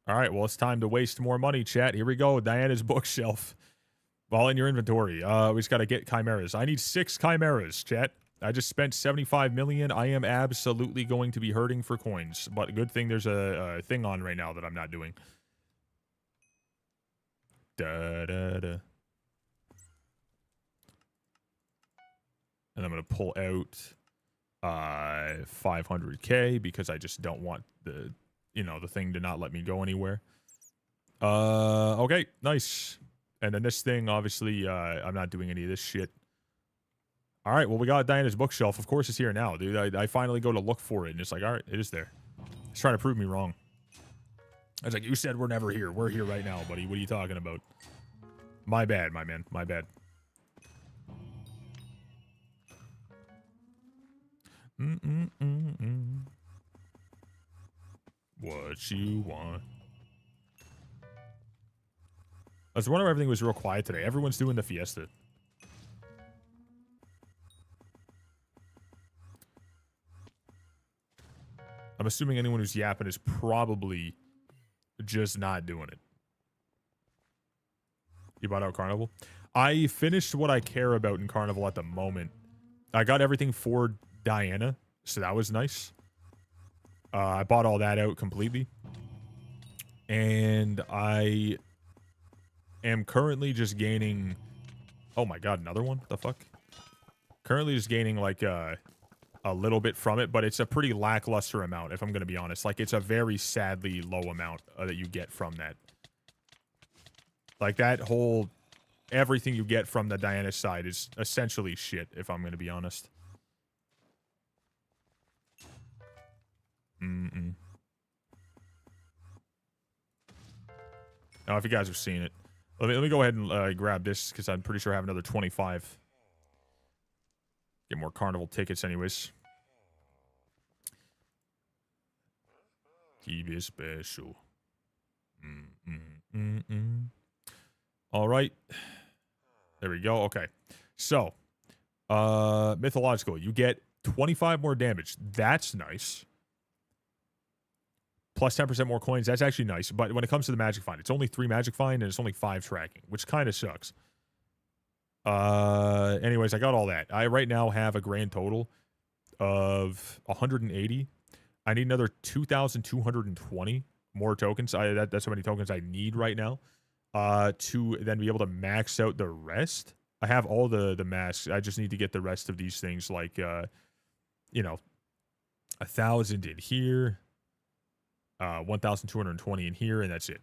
All right, well, it's time to waste more money, chat. Here we go. Diana's bookshelf. All in your inventory. We just got to get chimeras. I need 6 chimeras, chat. I just spent 75 million. I am absolutely going to be hurting for coins. But good thing there's a thing on right now that I'm not doing. Da-da-da. And I'm going to pull out 500k because I just don't want the, you know, the thing to not let me go anywhere. Okay, nice. And then this thing, obviously, I'm not doing any of this shit. All right, well, we got Diana's bookshelf. Of course, it's here now, dude. I finally go to look for it, and it's like, all right, it is there. It's trying to prove me wrong. I was like, you said we're never here. We're here right now, buddy. What are you talking about? My bad, my man. My bad. What you want? I was wondering if everything was real quiet today. Everyone's doing the fiesta. I'm assuming anyone who's yapping is probably just not doing it. You bought out Carnival? I finished what I care about in Carnival at the moment. I got everything for Diana, so that was nice. I bought all that out completely. And I am currently just gaining... Oh my god, another one? What the fuck? Currently just gaining, like, a little bit from it, but it's a pretty lackluster amount, if I'm going to be honest. Like, it's a very sadly low amount that you get from that. Like, that whole... Everything you get from the Diana side is essentially shit, if I'm going to be honest. Now, if you guys have seen it, let me go ahead and grab this, because I'm pretty sure I have another 25. Get more Carnival tickets anyways. Keep it special. All right. There we go. Okay. So, mythological. You get 25 more damage. That's nice. Plus 10% more coins. That's actually nice. But when it comes to the Magic Find, it's only 3 Magic Find and it's only 5 tracking, which kind of sucks. Anyways, I got all that. I right now have a grand total of 180. I need another 2,220 more tokens. That's how many tokens I need right now. To then be able to max out the rest. I have all the masks. I just need to get the rest of these things, like, you know, 1,000 in here. 1,220 in here, and that's it.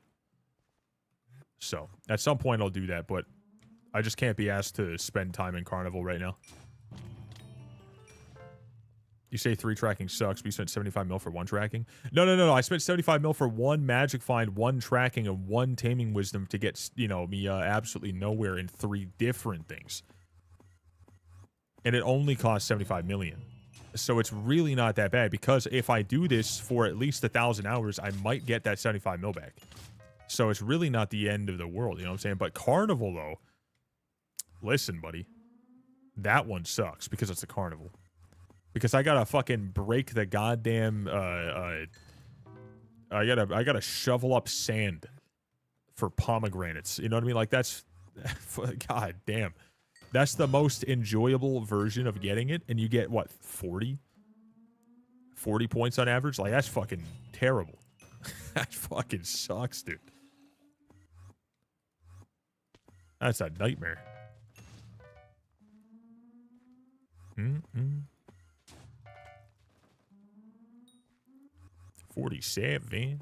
So at some point I'll do that, but I just can't be asked to spend time in Carnival right now. You say 3 tracking sucks, but you spent 75 mil for 1 tracking? No. I spent 75 mil for 1 magic find, 1 tracking, and 1 taming wisdom to get, you know, me absolutely nowhere in 3 different things. And it only cost 75 million. So it's really not that bad, because if I do this for at least 1,000 hours, I might get that 75 mil back. So it's really not the end of the world, you know what I'm saying? But Carnival, though, listen, buddy, that one sucks because it's a Carnival. Because I gotta fucking break the goddamn, I gotta shovel up sand for pomegranates. You know what I mean? Like, that's, god damn. That's the most enjoyable version of getting it, and you get, what, 40? 40 points on average? Like, that's fucking terrible. That fucking sucks, dude. That's a nightmare. 47.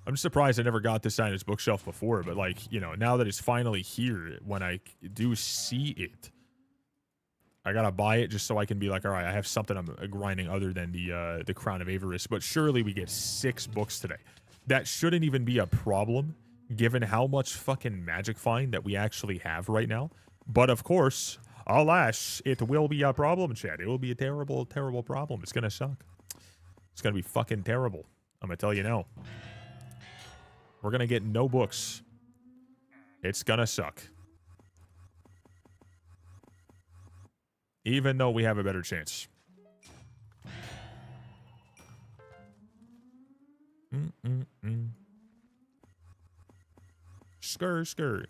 I'm surprised I never got this on his bookshelf before, but, like, you know, now that it's finally here, when I do see it, I gotta buy it just so I can be like, all right, I have something I'm grinding other than the Crown of Avarice. But surely we get 6 books today. That shouldn't even be a problem, given how much fucking magic find that we actually have right now. But of course, alas, it will be a problem, Chad. It will be a terrible, terrible problem. It's gonna suck. It's gonna be fucking terrible. I'm gonna tell you now. We're gonna get no books. It's gonna suck. Even though we have a better chance. Skr.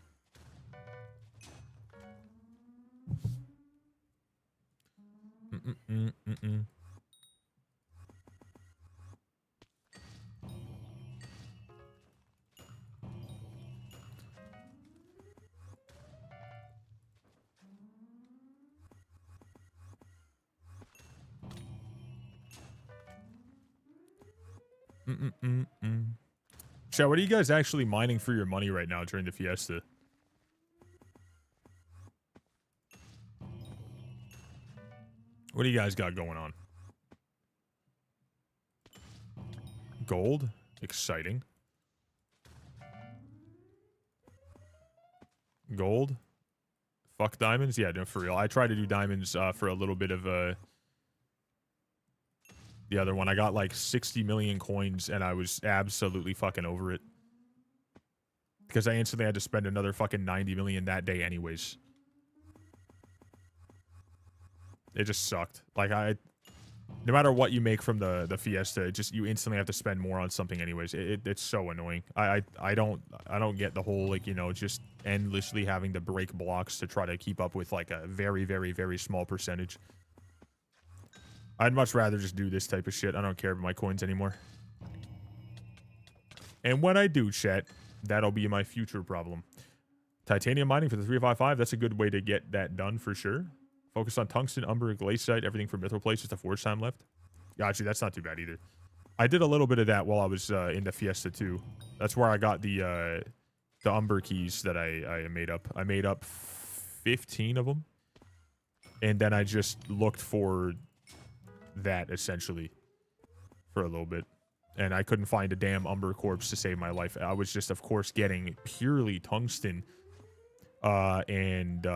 Chat, what are you guys actually mining for your money right now during the fiesta? What do you guys got going on? Gold? Exciting. Gold? Fuck diamonds? Yeah, no, for real. I tried to do diamonds for a little bit of the other one. I got like 60 million coins and I was absolutely fucking over it. Because I instantly had to spend another fucking 90 million that day anyways. It just sucked. Like, no matter what you make from the fiesta, it just, you instantly have to spend more on something anyways. It's so annoying. I don't get the whole, like, you know, just endlessly having to break blocks to try to keep up with like a very, very, very small percentage. I'd much rather just do this type of shit. I don't care about my coins anymore. And when I do, chat, that'll be my future problem. Titanium mining for the 355, that's a good way to get that done for sure. Focus on tungsten, umber, glaciite, everything from mithril plates, just a forge time left. Gotcha, that's not too bad either. I did a little bit of that while I was in the fiesta too. That's where I got the umber keys that I made up. I made up 15 of them. And then I just looked for that essentially for a little bit, and I couldn't find a damn umber corpse to save my life. I was just, of course, getting purely tungsten and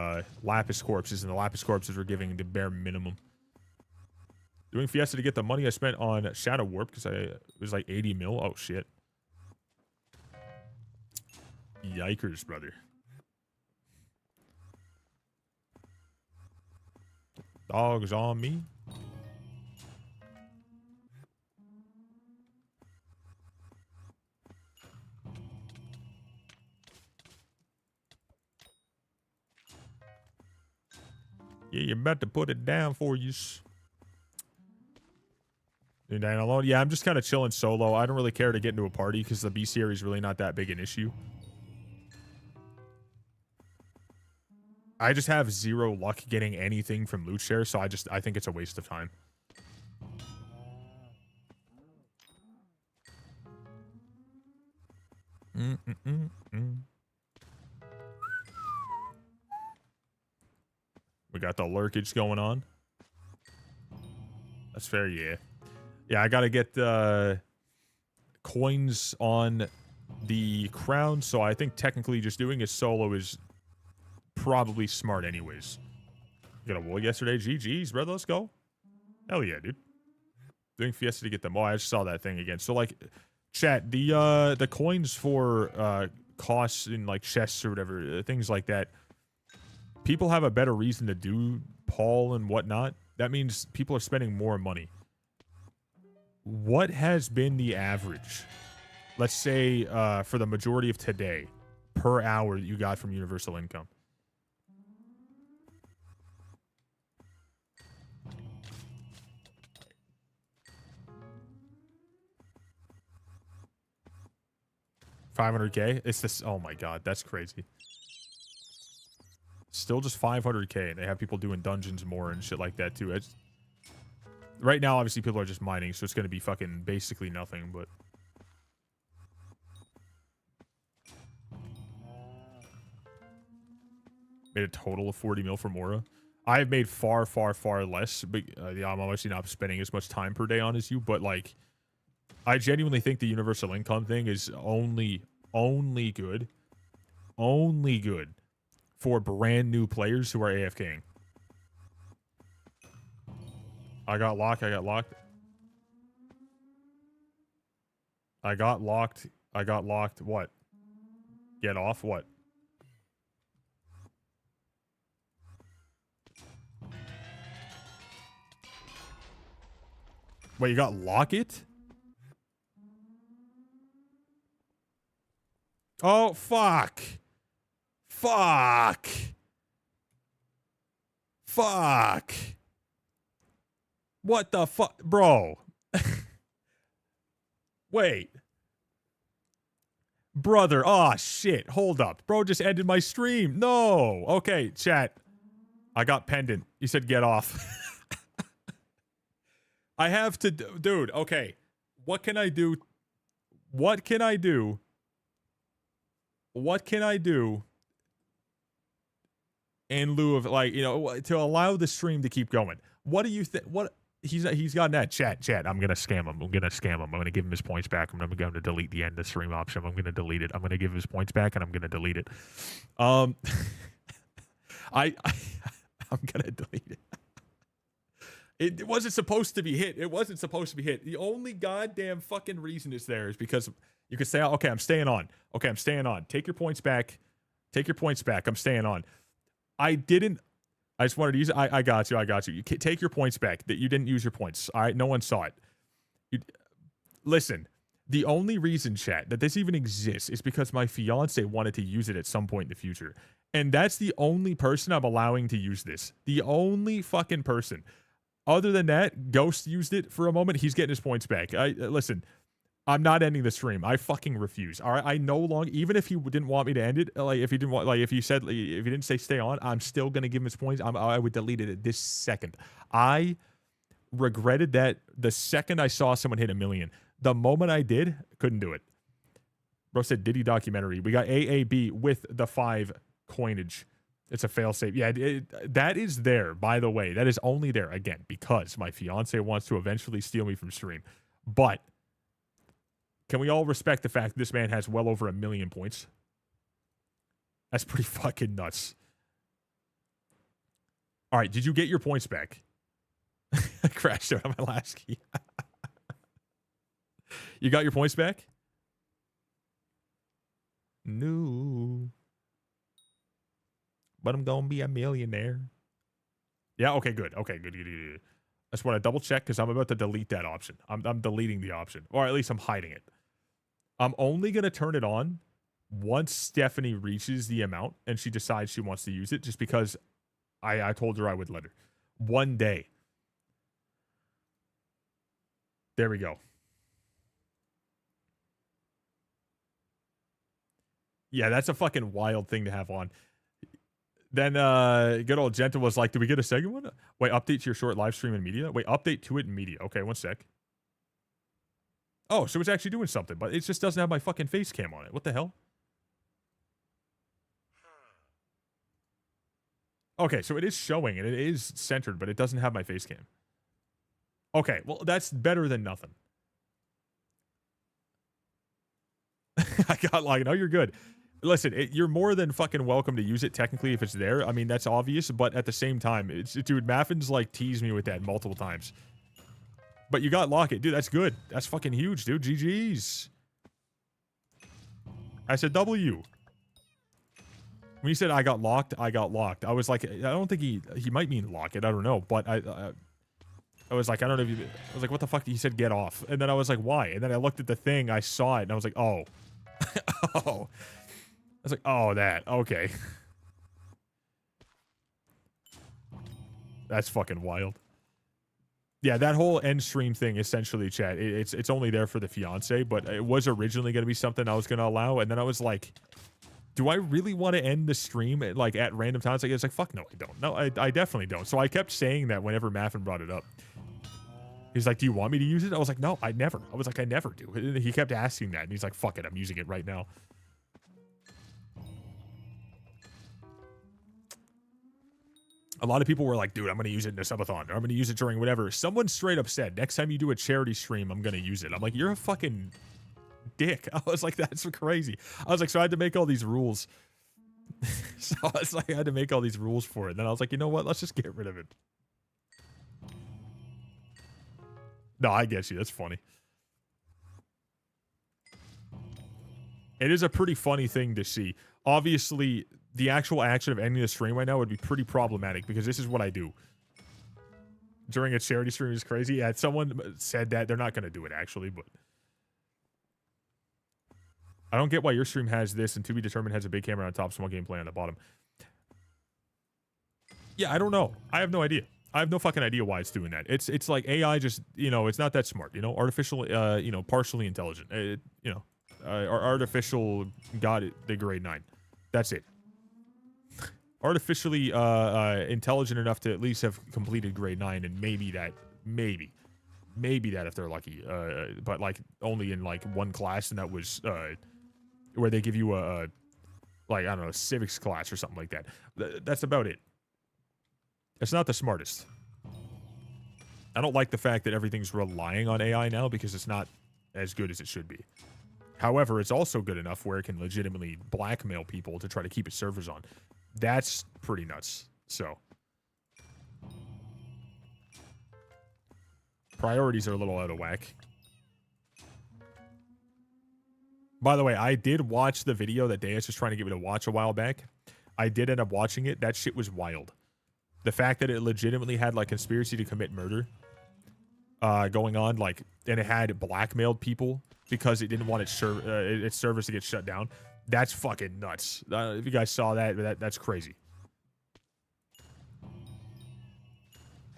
lapis corpses, and the lapis corpses were giving the bare minimum. Doing fiesta to get the money I spent on shadow warp because it was like 80 mil. Oh shit. Yikers, brother. Dogs on me. Yeah, you're about to put it down for you. Doing that alone? Yeah, I'm just kind of chilling solo. I don't really care to get into a party because the B series is really not that big an issue. I just have 0 luck getting anything from loot share, so I think it's a waste of time. We got the lurkage going on. That's fair, yeah. Yeah, I gotta get coins on the crown, so I think technically just doing a solo is probably smart anyways. Got a wool yesterday. GG's, brother. Let's go. Hell yeah, dude. Doing Fiesta to get them. Oh, I just saw that thing again. So, like, chat, the coins for costs in, like, chests or whatever, things like that, people have a better reason to do Paul and whatnot. That means people are spending more money. What has been the average, let's say, for the majority of today, per hour that you got from universal income? $500K? It's this. Oh my god, that's crazy. Still just $500K, and they have people doing dungeons more and shit like that too. Right now, obviously, people are just mining, so it's going to be fucking basically nothing, but... Made a total of 40 mil from Aura. I have made far, far, far less, but yeah, I'm obviously not spending as much time per day on as you, but, like, I genuinely think the universal income thing is only good for brand new players who are AFKing. I got locked. I got locked. What? Get off? What? Wait, you got lock it? Oh, fuck. Fuck. Fuck. What the fuck? Bro. Wait. Brother. Oh, shit. Hold up. Bro just ended my stream. No. Okay, chat. I got pendant. You said get off. I have to... Dude, okay. What can I do? What can I do? What can I do in lieu of, like, you know, to allow the stream to keep going? What do you think? What... He's got that chat. I'm gonna scam him. I'm gonna give him his points back. I'm going to delete the end of stream option. I'm gonna delete it. I'm gonna give him his points back, and I'm gonna delete it. I'm gonna delete it. It wasn't supposed to be hit. It wasn't supposed to be hit. The only goddamn fucking reason it's there is because you could say, okay, I'm staying on. Okay, I'm staying on. Take your points back. Take your points back. I'm staying on. I just wanted to use it. I got you. You take your points back. That you didn't use your points. All right, no one saw it. Listen, the only reason, chat, that this even exists is because my fiance wanted to use it at some point in the future. And that's the only person I'm allowing to use this. The only fucking person. Other than that, Ghost used it for a moment. He's getting his points back. Listen, I'm not ending the stream. I fucking refuse. All right, I no longer, even if he didn't want me to end it, like if he didn't want, like if you said, if you didn't say stay on, I'm still gonna give him his points. I would delete it at this second. I regretted that the second I saw someone hit 1 million. The moment I did, couldn't do it. Bro said Diddy documentary. We got AAB with the 5 coinage. It's a failsafe. Yeah, that is there, by the way. That is only there, again, because my fiance wants to eventually steal me from stream. But can we all respect the fact this man has well over 1 million points? That's pretty fucking nuts. All right, did you get your points back? I crashed out on my last key. You got your points back? No. But I'm gonna be a millionaire. Yeah, okay, good. Okay, good. I just want to double check because I'm about to delete that option. I'm deleting the option. Or at least I'm hiding it. I'm only gonna turn it on once Stephanie reaches the amount and she decides she wants to use it, just because I told her I would let her. One day. There we go. Yeah, that's a fucking wild thing to have on. Then good old Gentle was like, "Do we get a second one? Wait, update to your short live stream and media. Wait, update to it in media. Okay, one sec. Oh, so it's actually doing something, but it just doesn't have my fucking face cam on it. What the hell? Okay, so it is showing and it is centered, but it doesn't have my face cam. Okay, well, that's better than nothing. I got like, no, you're good. Listen, you're more than fucking welcome to use it technically if it's there. I mean, that's obvious, but at the same time, dude, Maffin's like teased me with that multiple times. But you got lock it. Dude, that's good. That's fucking huge, dude. GG's. I said W. When he said I got locked, I got locked. I was like, I don't think he might mean lock it. I don't know. But I was like, I don't know if you... I was like, what the fuck? He said get off. And then I was like, why? And then I looked at the thing. I saw it. And I was like, oh. Oh. I was like, oh, that. Okay. That's fucking wild. Yeah, that whole end stream thing, essentially, chat, it's only there for the fiance, but it was originally going to be something I was going to allow, and then I was like, do I really want to end the stream at, like, at random times? It's like, fuck no, I don't. No, I definitely don't. So I kept saying that whenever Maffin brought it up. He's like, do you want me to use it? I was like, no, I never. I was like, I never do. And he kept asking that, and he's like, fuck it, I'm using it right now. A lot of people were like, dude, I'm going to use it in a subathon, or I'm going to use it during whatever. Someone straight up said, next time you do a charity stream, I'm going to use it. I'm like, you're a fucking dick. I was like, that's crazy. I was like, so I had to make all these rules. So I was like, I had to make all these rules for it. And then I was like, you know what? Let's just get rid of it. No, I get you. That's funny. It is a pretty funny thing to see. Obviously, the actual action of ending the stream right now would be pretty problematic because this is what I do. During a charity stream is crazy. Yeah, someone said that. They're not going to do it, actually, but... I don't get why your stream has this and To Be Determined has a big camera on top, small gameplay on the bottom. Yeah, I don't know. I have no idea. I have no fucking idea why it's doing that. It's like AI just, you know, it's not that smart, you know? Artificial, you know, partially intelligent. You know, artificial got it, the grade 9. That's it. Artificially intelligent enough to at least have completed grade 9 and maybe that if they're lucky. But like only in like one class, and that was where they give you a like, I don't know, civics class or something like that. That's about it. It's not the smartest. I don't like the fact that everything's relying on AI now because it's not as good as it should be. However, it's also good enough where it can legitimately blackmail people to try to keep its servers on. That's pretty nuts. So priorities are a little out of whack. By the way, I did watch the video that Deus was trying to get me to watch a while back. I did end up watching it. That shit was wild. The fact that it legitimately had like conspiracy to commit murder going on, like, and it had blackmailed people because it didn't want its servers to get shut down. That's fucking nuts. If you guys saw that, that's crazy.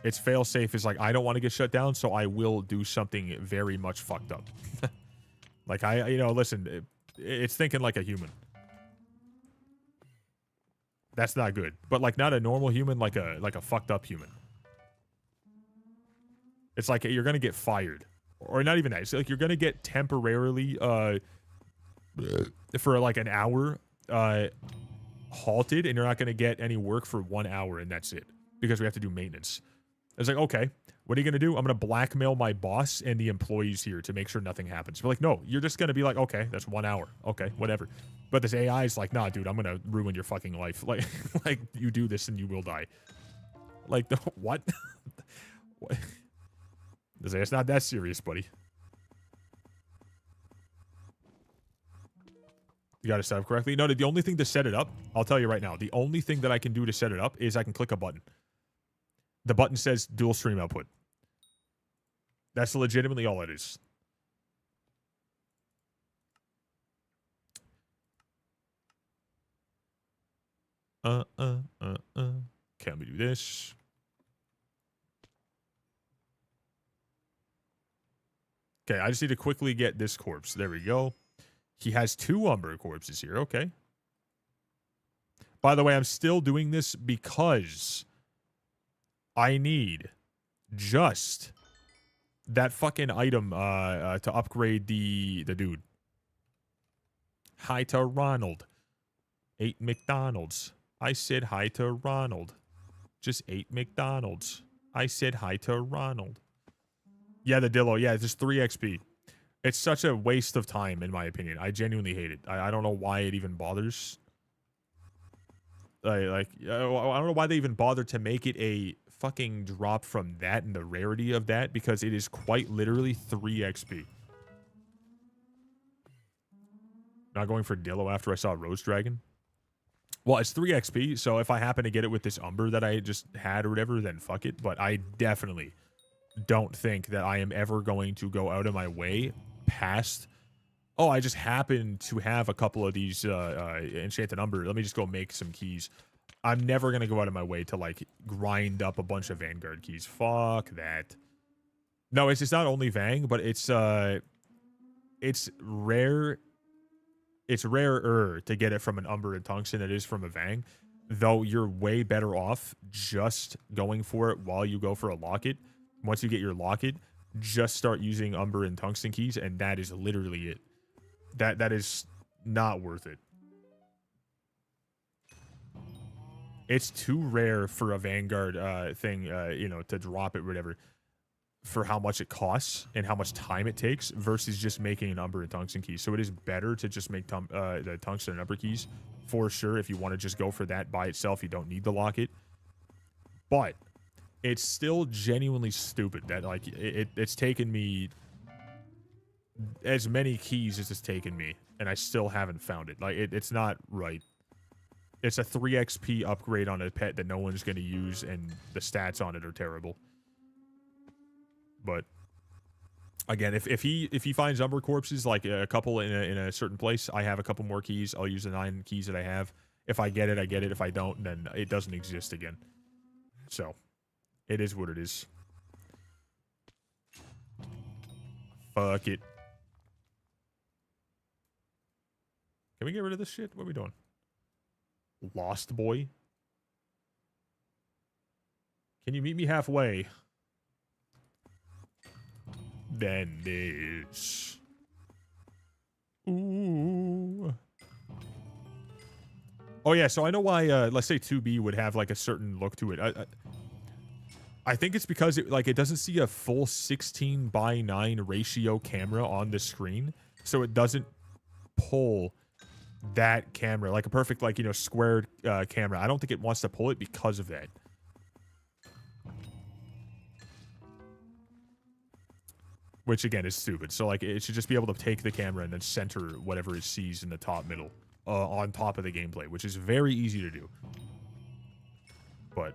Its failsafe is like, I don't want to get shut down, so I will do something very much fucked up. Like, you know, listen, it's thinking like a human. That's not good. But like not a normal human, like a fucked up human. It's like you're gonna get fired. Or not even that. It's like you're gonna get temporarily for like an hour halted, and you're not gonna get any work for 1 hour, and that's it. Because we have to do maintenance. It's like, okay, what are you gonna do? I'm gonna blackmail my boss and the employees here to make sure nothing happens. But like, no, you're just gonna be like, okay, that's 1 hour. Okay, whatever. But this AI is like, nah, dude, I'm gonna ruin your fucking life. Like, like you do this and you will die. Like, what? What? It's not that serious, buddy. You gotta set up correctly. No, the only thing to set it up, I'll tell you right now, the only thing that I can do to set it up is I can click a button. The button says dual stream output. That's legitimately all it is. Okay, let me do this. Okay, I just need to quickly get this corpse. There we go. He has 2 Umber corpses here. Okay. By the way, I'm still doing this because I need just that fucking item to upgrade the dude. Hi to Ronald. Ate McDonald's. I said hi to Ronald. Just ate McDonald's. I said hi to Ronald. Yeah, the Dillo. Yeah, just 3 XP. It's such a waste of time, in my opinion. I genuinely hate it. I don't know why it even bothers. I don't know why they even bothered to make it a fucking drop from that and the rarity of that, because it is quite literally 3 XP. Not going for Dillo after I saw Rose Dragon. Well, it's 3 XP, so if I happen to get it with this Umber that I just had or whatever, then fuck it. But I definitely don't think that I am ever going to go out of my way past, oh, I just happen to have a couple of these enchanted Umber. Let me just go make some keys. I'm never going to go out of my way to, like, grind up a bunch of Vanguard keys. Fuck that. No, it's not only Vang, but it's rare. It's rarer to get it from an Umber and Tungsten than it is from a Vang, though you're way better off just going for it while you go for a Locket. Once you get your Locket, just start using Umber and Tungsten keys, and that is literally it. That is not worth it. It's too rare for a Vanguard thing, you know, to drop it, whatever, for how much it costs and how much time it takes versus just making an Umber and Tungsten key. So it is better to just make the Tungsten and Umber keys for sure. If you want to just go for that by itself, you don't need the Locket. But it's still genuinely stupid that, like, it's taken me as many keys as it's taken me, and I still haven't found it. Like, it's not right. It's a 3 XP upgrade on a pet that no one's going to use, and the stats on it are terrible. But again, if he finds Umber corpses, like a couple in a certain place, I have a couple more keys. I'll use the 9 keys that I have. If I get it, I get it. If I don't, then it doesn't exist again. So it is what it is. Fuck it. Can we get rid of this shit? What are we doing? Lost boy? Can you meet me halfway? Then this. Ooh. Oh yeah, so I know why, let's say 2B would have like a certain look to it. I think it's because it doesn't see a full 16:9 ratio camera on the screen, so it doesn't pull that camera like a perfect, like, you know, squared camera. I don't think it wants to pull it because of that. Which again is stupid. So like it should just be able to take the camera and then center whatever it sees in the top middle on top of the gameplay, which is very easy to do. But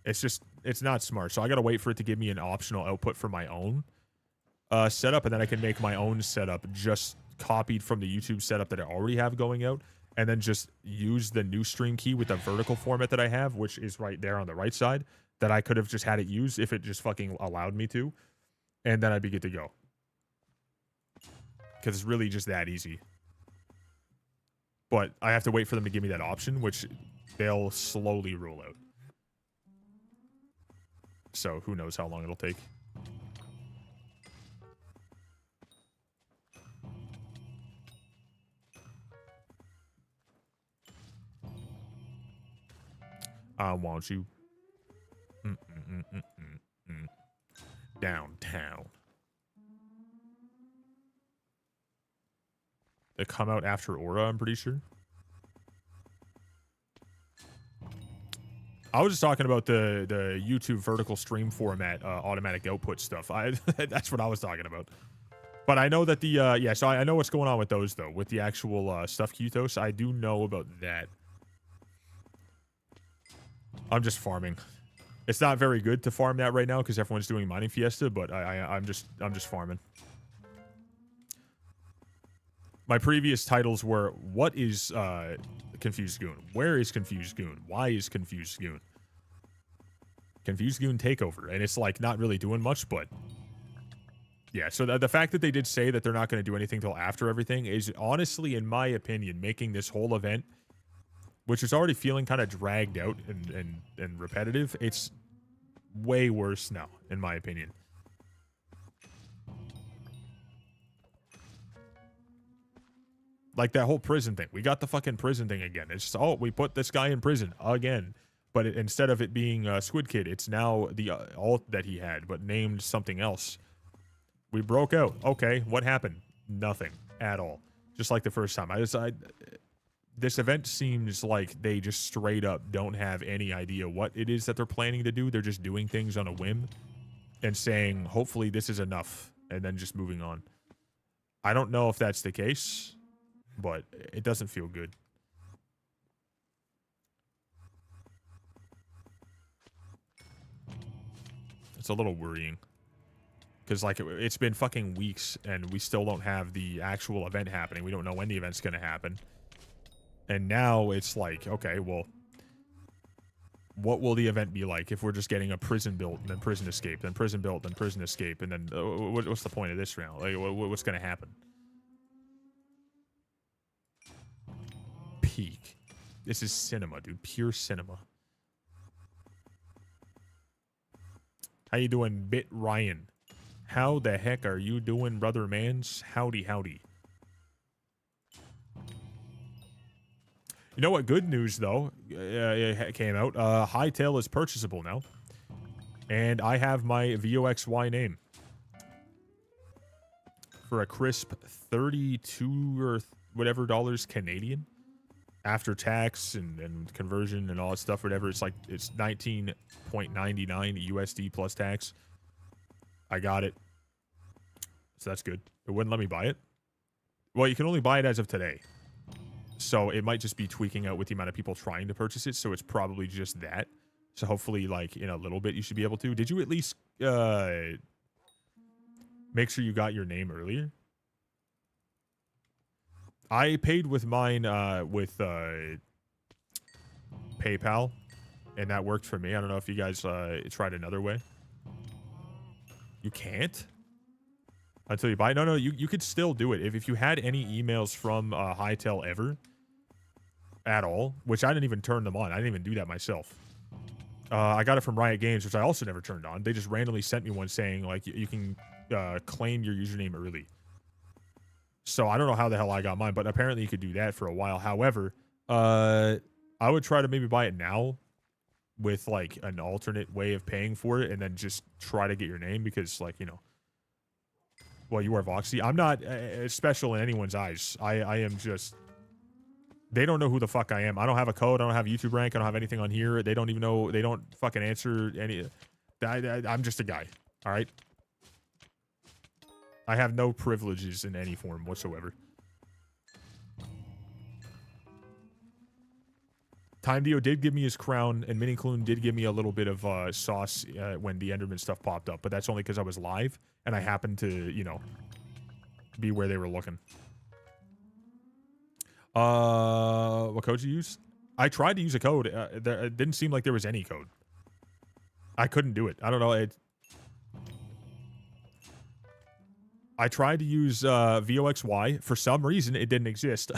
it's not smart. So I gotta wait for it to give me an optional output for my own setup, and then I can make my own setup just copied from the YouTube setup that I already have going out, and then just use the new stream key with the vertical format that I have, which is right there on the right side, that I could have just had it use if it just fucking allowed me to, and then I'd be good to go. Because it's really just that easy. But I have to wait for them to give me that option, which they'll slowly roll out. So who knows how long it'll take. I want you downtown. They come out after Aura, I'm pretty sure. I was just talking about the YouTube vertical stream format, automatic output stuff. That's what I was talking about. But I know that the, yeah, so I know what's going on with those, though. With the actual stuff Kythos, I do know about that. I'm just farming. It's not very good to farm that right now because everyone's doing Mining Fiesta, but I'm just farming. My previous titles were, what is Confused Goon? Where is Confused Goon? Why is Confused Goon? Confused Goon Takeover. And it's like not really doing much, but yeah. So the fact that they did say that they're not going to do anything till after everything is honestly, in my opinion, making this whole event, which is already feeling kind of dragged out and repetitive, it's way worse now, in my opinion. Like that whole prison thing. We got the fucking prison thing again. It's just, oh, we put this guy in prison again. But instead of it being Squid Kid, it's now the alt that he had, but named something else. We broke out. Okay, what happened? Nothing at all. Just like the first time. This event seems like they just straight up don't have any idea what it is that they're planning to do. They're just doing things on a whim and saying, hopefully this is enough, and then just moving on. I don't know if that's the case, but it doesn't feel good. It's a little worrying. Because, like, it's been fucking weeks, and we still don't have the actual event happening. We don't know when the event's going to happen. And now it's like, okay, well, what will the event be like if we're just getting a prison built, and then prison escape, then prison built, then prison escape, and then what's the point of this round? Like, what's going to happen? Peak. This is cinema, dude. Pure cinema. How you doing, Bit Ryan? How the heck are you doing, brother mans? Howdy, howdy. You know what? Good news, though, it came out. Hypixel is purchasable now. And I have my VOXY name. For a crisp 32 or whatever dollars Canadian. After tax and conversion and all that stuff, whatever. It's like, it's 19.99 USD plus tax. I got it. So that's good. It wouldn't let me buy it. Well, you can only buy it as of today. So it might just be tweaking out with the amount of people trying to purchase it. So it's probably just that. So hopefully, like, in a little bit, you should be able to. Did you at least make sure you got your name earlier? I paid with mine with PayPal. And that worked for me. I don't know if you guys tried another way. You can't? Until you buy it? No, you could still do it. If you had any emails from Hypixel ever, at all, which I didn't even turn them on. I didn't even do that myself. I got it from Riot Games, which I also never turned on. They just randomly sent me one saying, like, you can claim your username early. So I don't know how the hell I got mine, but apparently you could do that for a while. However, I would try to maybe buy it now with, like, an alternate way of paying for it, and then just try to get your name because, like, you know, well, you are Voxy. I'm not special in anyone's eyes. I am just... They don't know who the fuck I am. I don't have a code. I don't have YouTube rank. I don't have anything on here. They don't even know. They don't fucking answer any... I'm just a guy. All right? I have no privileges in any form whatsoever. Time Dio did give me his crown, and Mini Clune did give me a little bit of sauce when the Enderman stuff popped up, but that's only because I was live, and I happened to, you know, be where they were looking. What code you use? I tried to use a code. It didn't seem like there was any code. I couldn't do it. I don't know. I tried to use VOXY. For some reason, it didn't exist.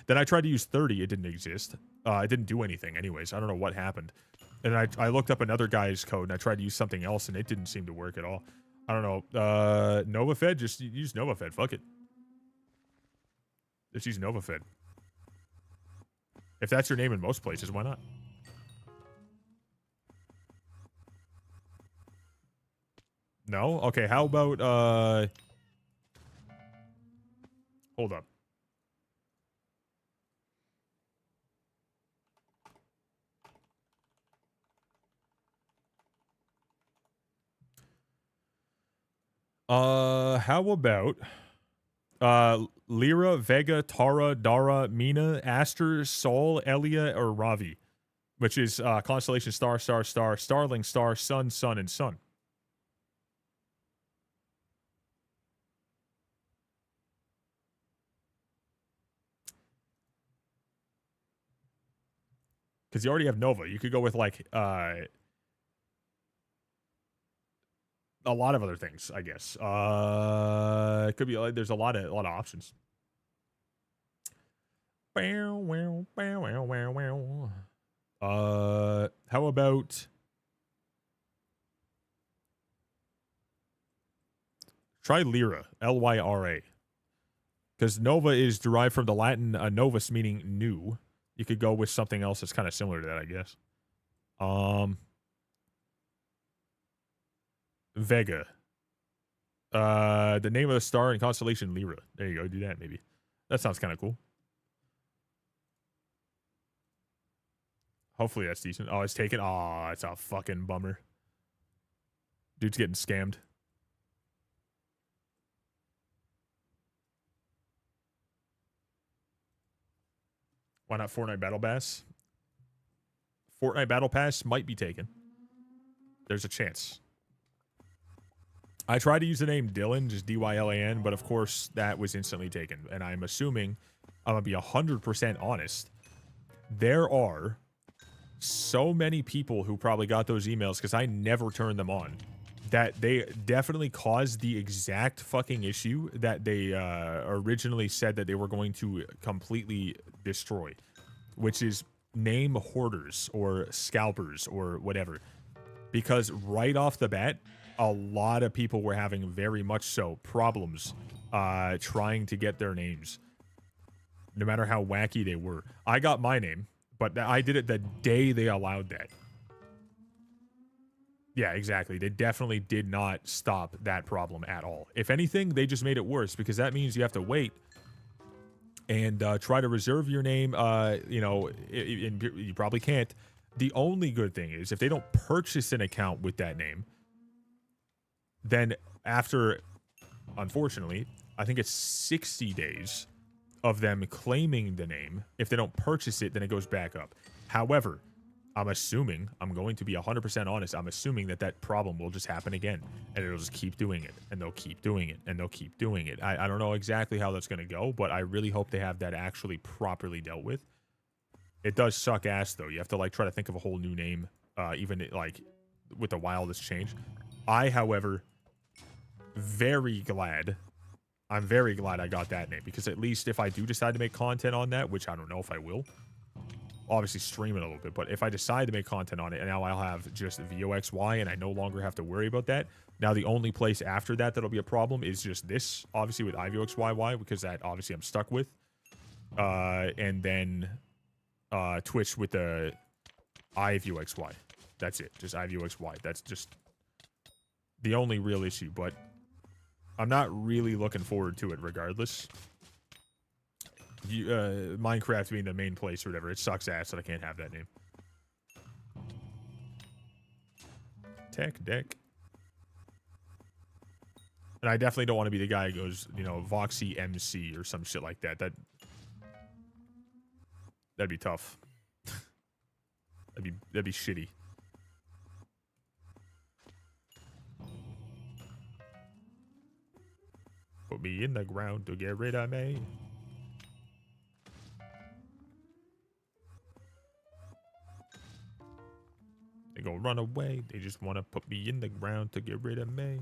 Then I tried to use 30. It didn't exist. It didn't do anything anyways. I don't know what happened. And I looked up another guy's code, and I tried to use something else, and it didn't seem to work at all. I don't know. NovaFed? Just use NovaFed. Fuck it. Just use NovaFed. If that's your name in most places, why not? No? Okay, how about, hold up. How about Lyra, Vega, Tara, Dara, Mina, Aster, Sol, Elia, or Ravi, which is constellation star, star, star, starling, star, sun, sun, and sun. Because you already have Nova. You could go with, like, a lot of other things, I guess. It could be like there's a lot of options. How about try Lyra, Lyra, Because Nova is derived from the Latin novus, meaning new. You could go with something else that's kind of similar to that, I guess. Vega. The name of the star in constellation Lyra. There you go. Do that, maybe. That sounds kind of cool. Hopefully that's decent. Oh, it's taken. Oh, it's a fucking bummer. Dude's getting scammed. Why not Fortnite Battle Pass? Fortnite Battle Pass might be taken. There's a chance. I tried to use the name Dylan, just D-Y-L-A-N, but of course that was instantly taken. And I'm assuming, I'm going to be 100% honest, there are so many people who probably got those emails, because I never turned them on, that they definitely caused the exact fucking issue that they originally said that they were going to completely destroy, which is name hoarders or scalpers or whatever. Because right off the bat, a lot of people were having very much so problems trying to get their names, no matter how wacky they were. I got my name, but I did it the day they allowed that. Yeah, exactly. They definitely did not stop that problem at all. If anything, they just made it worse, because that means you have to wait and try to reserve your name. You know, you probably can't. The only good thing is if they don't purchase an account with that name, then after, unfortunately, I think it's 60 days of them claiming the name. If they don't purchase it, then it goes back up. However, I'm assuming, I'm going to be 100% honest, I'm assuming that that problem will just happen again, and it'll just keep doing it, and they'll keep doing it, and they'll keep doing it. I don't know exactly how that's going to go, but I really hope they have that actually properly dealt with. It does suck ass, though. You have to, like, try to think of a whole new name, even, like, with the wildest change. However, I'm very glad I got that name, because at least if I do decide to make content on that, which I don't know if I will, obviously stream it a little bit, but if I decide to make content on it, and now I'll have just VOXY, and I no longer have to worry about that. Now the only place after that that'll be a problem is just this, obviously with IVoxYY, because that obviously I'm stuck with, and then Twitch with the IVoxY. That's it, just IVoxY. That's just the only real issue, but I'm not really looking forward to it regardless. Minecraft being the main place or whatever, it sucks ass that I can't have that name. Tech deck. And I definitely don't want to be the guy who goes, you know, Voxy MC or some shit like that. That'd be tough. that'd be shitty. Put me in the ground to get rid of me. They gonna run away. They just want to put me in the ground to get rid of me.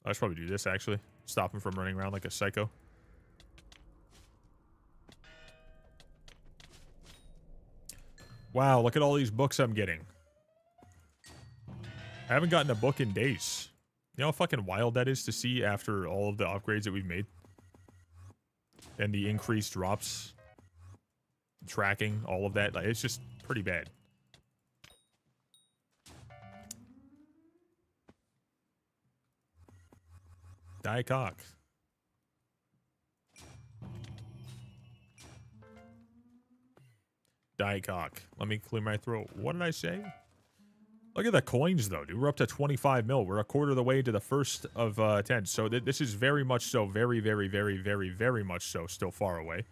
I should probably do this, actually. Stop him from running around like a psycho. Wow, look at all these books I'm getting. I haven't gotten a book in days. You know how fucking wild that is to see after all of the upgrades that we've made? And the increased drops, tracking, all of that. Like, it's just pretty bad. Die cock. Die cock. Let me clear my throat. What did I say? Look at the coins, though, dude. We're up to 25 mil. We're a quarter of the way to the first of 10. So this is very much so, very, very, very, very, very much so still far away.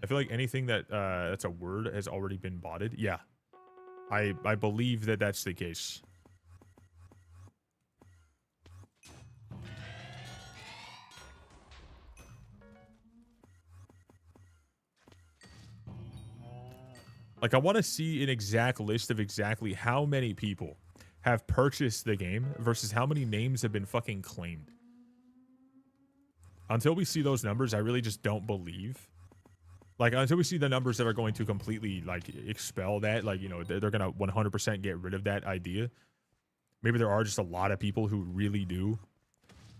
I feel like anything that that's a word has already been botted. Yeah. I believe that that's the case. Like, I want to see an exact list of exactly how many people have purchased the game versus how many names have been fucking claimed. Until we see those numbers, I really just don't believe Like, until we see the numbers that are going to completely, like, expel that, like, you know, they're going to 100% get rid of that idea. Maybe there are just a lot of people who really do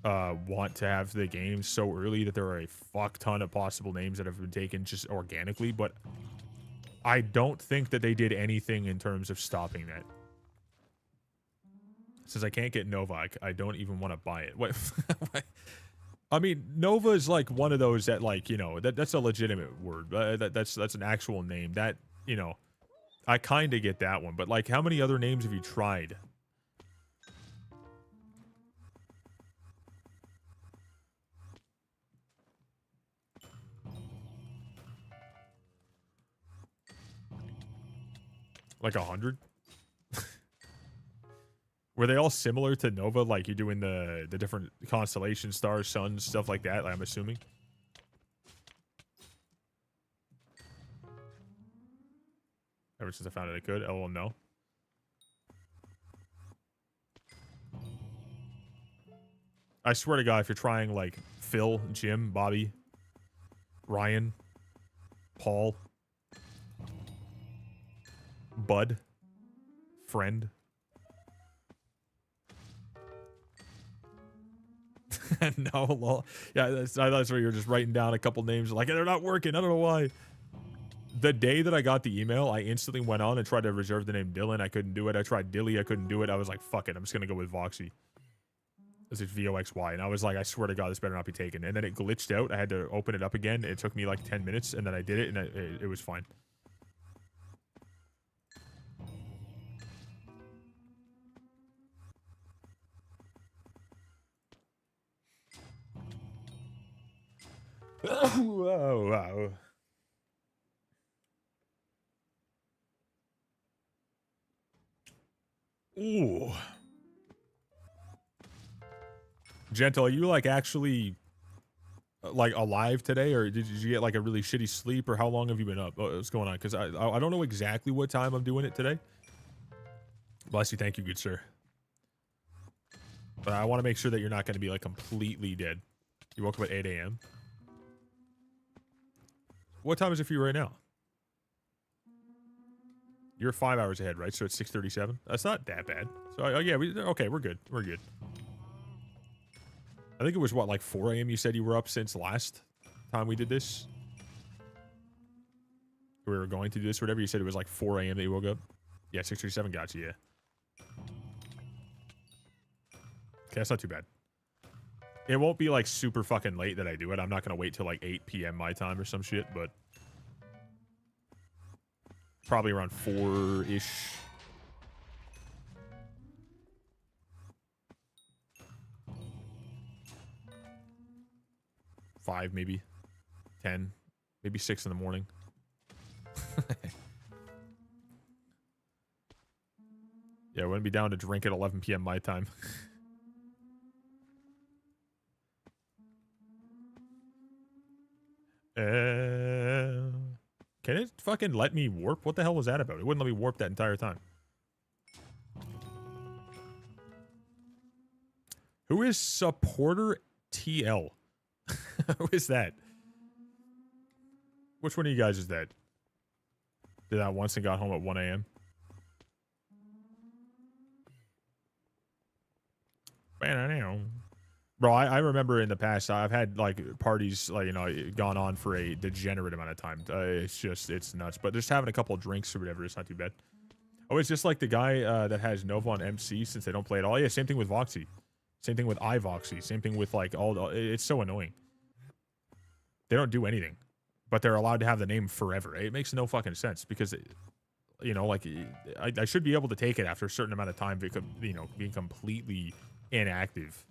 want to have the game so early that there are a fuck ton of possible names that have been taken just organically, but I don't think that they did anything in terms of stopping that. Since I can't get Nova, I don't even want to buy it. What? I mean, Nova is like one of those that, like, you know, that's a legitimate word. That's an actual name. That, you know, I kind of get that one. But, like, how many other names have you tried? Like 100? Were they all similar to Nova? Like, you're doing the different constellations, stars, suns, stuff like that, I'm assuming? Ever since I found out I could. Oh, no. I swear to God, if you're trying, like, Phil, Jim, Bobby, Ryan, Paul, Bud, Friend. No, lol. Yeah, that's where you're just writing down a couple names. Like, they're not working. I don't know why. The day that I got the email, I instantly went on and tried to reserve the name Dylan. I couldn't do it. I tried Dilly. I couldn't do it. I was like, fuck it. I'm just going to go with Voxy. This is Voxy. And I was like, I swear to God, this better not be taken. And then it glitched out. I had to open it up again. It took me like 10 minutes. And then I did it. And it was fine. Oh, wow. Ooh. Gentle, are you like actually like alive today, or did you get like a really shitty sleep, or how long have you been up? What's going on? Because I don't know exactly what time I'm doing it today. Bless you, thank you, good sir. But I want to make sure that you're not going to be like completely dead. You woke up at 8 a.m. What time is it for you right now? You're 5 hours ahead, right? So it's 6:37. That's not that bad. So yeah, okay, we're good. We're good. I think it was what, like 4 a.m. you said you were up since last time we did this? We were going to do this, whatever. You said it was like 4 a.m. that you woke up? Yeah, 6:37 got you, yeah. Okay, that's not too bad. It won't be like super fucking late that I do it. I'm not going to wait till like 8 p.m. my time or some shit, but probably around 4-ish. Five, maybe 10, maybe 6 in the morning. Yeah, I wouldn't be down to drink at 11 p.m. my time. Can it fucking let me warp? What the hell was that about? It wouldn't let me warp that entire time. Who is supporter TL? Who is that? Which one of you guys is that? Did that once and got home at 1 a.m.? Bro, I remember in the past, I've had, like, parties, like, you know, gone on for a degenerate amount of time. It's nuts. But just having a couple of drinks or whatever, it's not too bad. Oh, it's just like the guy that has Nova on MC since they don't play at all. Yeah, same thing with Voxy. Same thing with IVoxy. Same thing with, like, it's so annoying. They don't do anything. But they're allowed to have the name forever. It makes no fucking sense because, you know, like, I should be able to take it after a certain amount of time, you know, being completely inactive.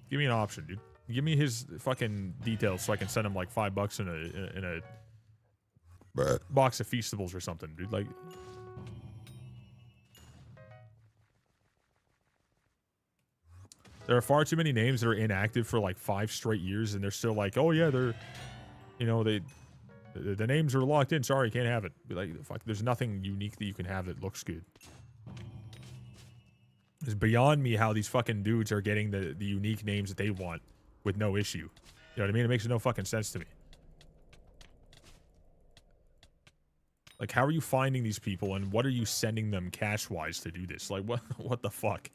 Give me an option, dude. Give me his fucking details so I can send him like $5 in a box of Feastables or something, dude. Like, there are far too many names that are inactive for like 5 straight years, and they're still like, oh yeah, they're, you know, the names are locked in. Sorry, can't have it. Be like, fuck, there's nothing unique that you can have that looks good. It's beyond me how these fucking dudes are getting the unique names that they want with no issue. You know what I mean? It makes no fucking sense to me. Like, how are you finding these people, and what are you sending them cash-wise to do this? Like, what the fuck?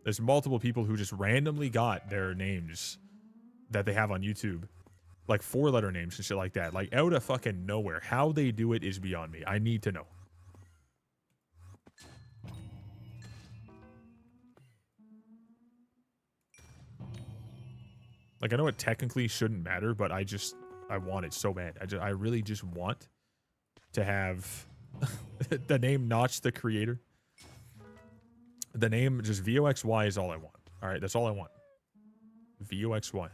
There's multiple people who just randomly got their names that they have on YouTube. Like, 4-letter names and shit like that. Like, out of fucking nowhere. How they do it is beyond me. I need to know. Like, I know it technically shouldn't matter, but I want it so bad. I really just want to have the name Notch the Creator. The name, just VOXY is all I want. All right, that's all I want. VOXY.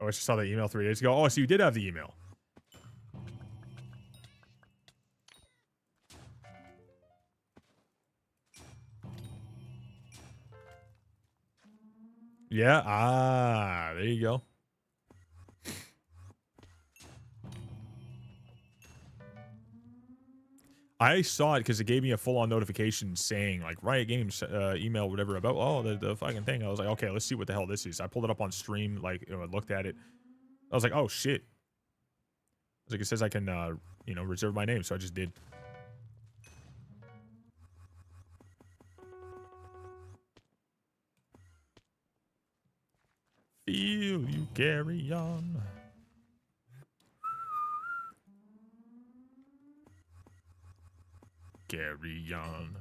Oh, I just saw the email 3 days ago. Oh, so you did have the email. Yeah, there you go. I saw it because it gave me a full-on notification saying, like, Riot Games email, whatever, about, oh, the fucking thing. I was like, okay, let's see what the hell this is. I pulled it up on stream, like, I looked at it. I was like, oh, shit. I was like, it says I can, you know, reserve my name, so I just did. Feel you carry on. Carry on.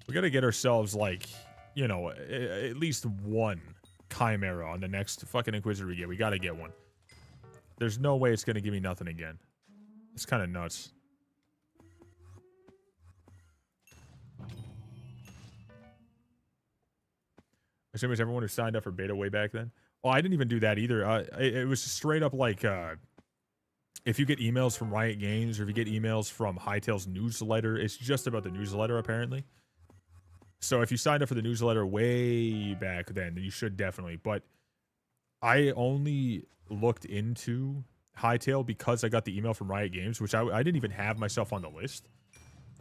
We gotta get ourselves, like, you know, at least one Chimera on the next fucking Inquisitor we get. We gotta get one. There's no way it's gonna give me nothing again. It's kind of nuts. Assuming it's everyone who signed up for beta way back then. Well, I didn't even do that either. It was straight up like, if you get emails from Riot Games or if you get emails from Hytale's newsletter, it's just about the newsletter apparently. So if you signed up for the newsletter way back then you should definitely. But I only looked into Hytale because I got the email from Riot Games, which I didn't even have myself on the list.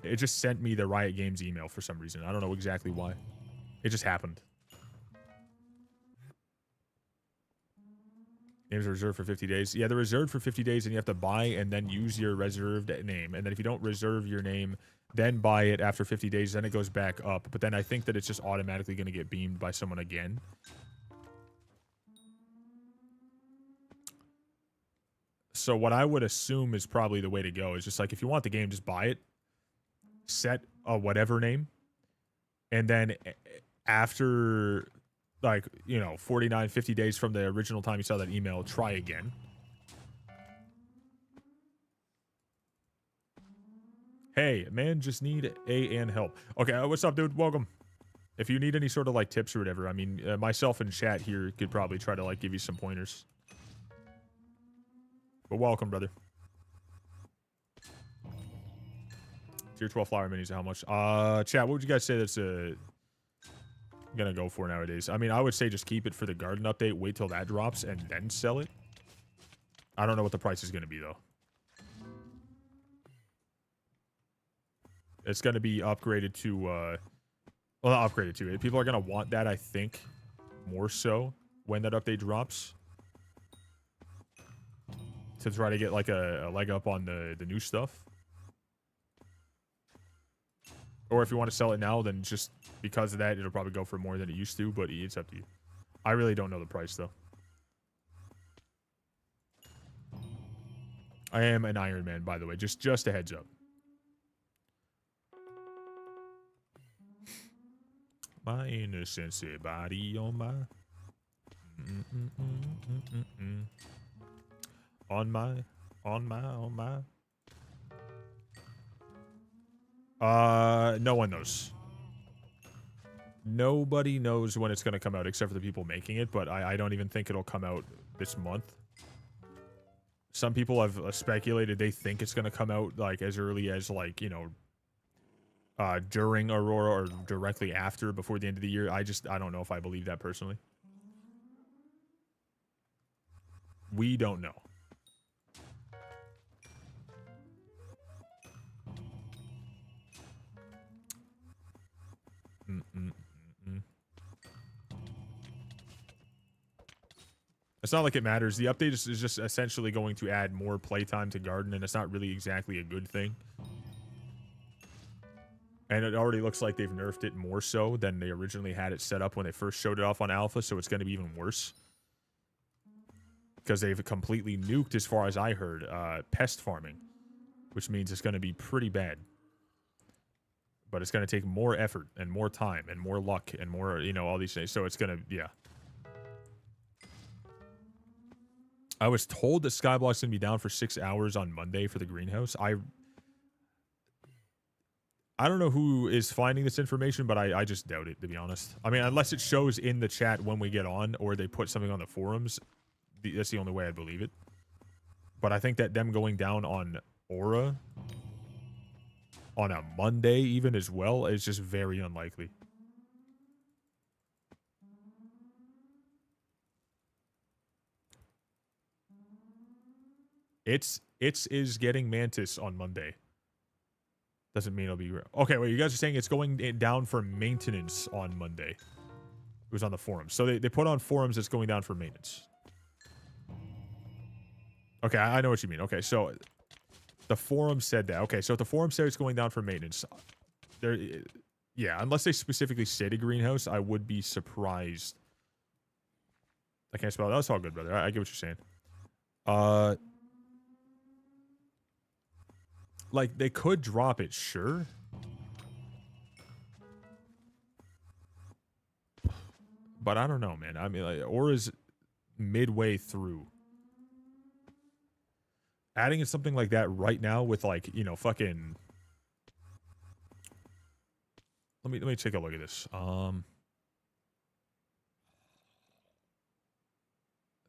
It just sent me the Riot Games email for some reason. I don't know exactly why. It just happened. Names are reserved for 50 days. Yeah, they're reserved for 50 days, and you have to buy and then use your reserved name. And then if you don't reserve your name, then buy it after 50 days, then it goes back up. But then I think that it's just automatically going to get beamed by someone again. So what I would assume is probably the way to go is just like, if you want the game, just buy it, set a whatever name, and then after, like, you know, 49, 50 days from the original time you saw that email, try again. Hey, man, just need and help. Okay, what's up, dude? Welcome. If you need any sort of, like, tips or whatever, I mean, myself and chat here could probably try to, like, give you some pointers. But welcome, brother. Tier 12 flower minis, how much? Chat, what would you guys say that's gonna go for nowadays? I mean, I would say just keep it for the garden update, wait till that drops, and then sell it. I don't know what the price is gonna be, though. It's gonna be upgraded to, well, not upgraded to it. People are gonna want that, I think, more so when that update drops. To try to get, like, a leg up on the new stuff. Or if you want to sell it now, then just because of that, it'll probably go for more than it used to, but it's up to you. I really don't know the price, though. I am an Iron Man, by the way. Just a heads up. My innocent body on my... On my... No one knows. Nobody knows when it's going to come out except for the people making it, but I don't even think it'll come out this month. Some people have speculated they think it's going to come out, like, as early as, like, you know, during Aurora or directly after, before the end of the year. I don't know if I believe that personally. We don't know. It's not like it matters. The update is just essentially going to add more playtime to Garden, and it's not really exactly a good thing. And it already looks like they've nerfed it more so than they originally had it set up when they first showed it off on Alpha, so it's going to be even worse. Because they've completely nuked, as far as I heard, pest farming. Which means it's going to be pretty bad. But it's going to take more effort, and more time, and more luck, and more, you know, all these things. So it's going to, yeah. I was told that Skyblock's going to be down for 6 hours on Monday for the greenhouse. I don't know who is finding this information, but I just doubt it, to be honest. I mean, unless it shows in the chat when we get on, or they put something on the forums, that's the only way I believe it. But I think that them going down on Aura on a Monday even as well is just very unlikely. It's is getting Mantis on Monday. Doesn't mean it'll be real. Okay, wait, you guys are saying it's going down for maintenance on Monday. It was on the forums. So they put on forums it's going down for maintenance. Okay, I know what you mean. Okay, so the forum said that. Okay, so if the forum said it's going down for maintenance, there, yeah, unless they specifically said a greenhouse, I would be surprised. I can't spell it. That's all good, brother. I get what you're saying. Like, they could drop it, sure. But I don't know, man. I mean, like, Aura's midway through. Adding in something like that right now with, like, you know, fucking... Let me take a look at this.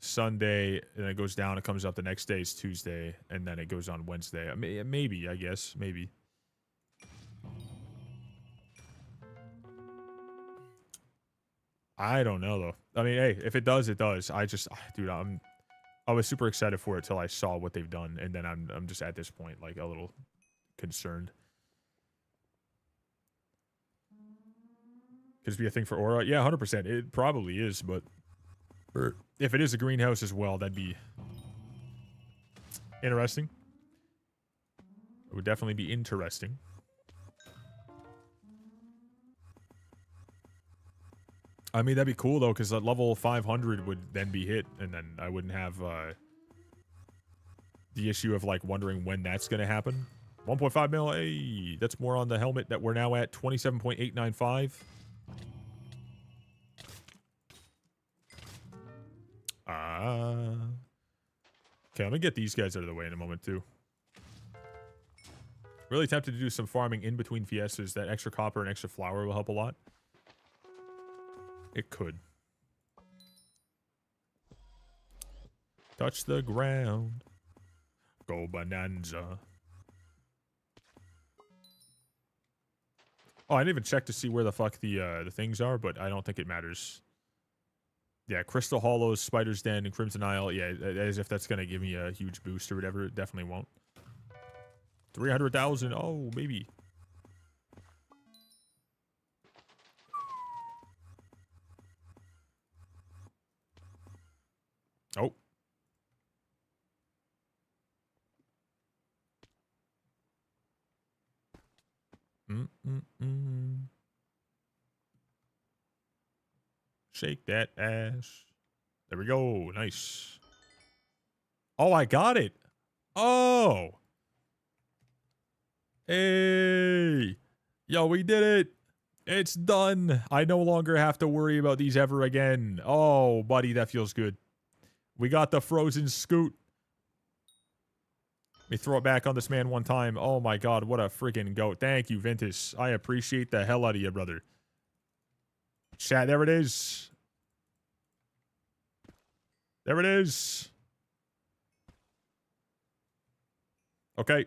Sunday, and it goes down, it comes up the next day is Tuesday, and then it goes on Wednesday. I mean, maybe, I guess. Maybe. I don't know, though. I mean, hey, if it does, it does. I just... Dude, I was super excited for it till I saw what they've done, and then I'm just at this point, like, a little concerned. Could this be a thing for Aura? Yeah, 100%. It probably is, but... If it is a greenhouse as well, that'd be interesting. It would definitely be interesting. I mean, that'd be cool, though, because level 500 would then be hit, and then I wouldn't have the issue of, like, wondering when that's going to happen. 1.5 mil, hey, that's more on the helmet that we're now at 27.895. Okay, I'm gonna get these guys out of the way in a moment, too. Really tempted to do some farming in between fiestas. That extra copper and extra flour will help a lot. It could. Touch the ground. Go bonanza. Oh, I didn't even check to see where the fuck the things are, but I don't think it matters. Yeah, Crystal Hollows, Spider's Den, and Crimson Isle. Yeah, as if that's going to give me a huge boost or whatever. It definitely won't. 300,000. Oh, maybe. Oh. Shake that ass. There we go. Nice. Oh, I got it. Oh. Hey. Yo, we did it. It's done. I no longer have to worry about these ever again. Oh, buddy, that feels good. We got the frozen scoot. Let me throw it back on this man one time. Oh my god, what a freaking goat. Thank you, Ventus. I appreciate the hell out of you, brother. Chat, there it is. There it is. Okay.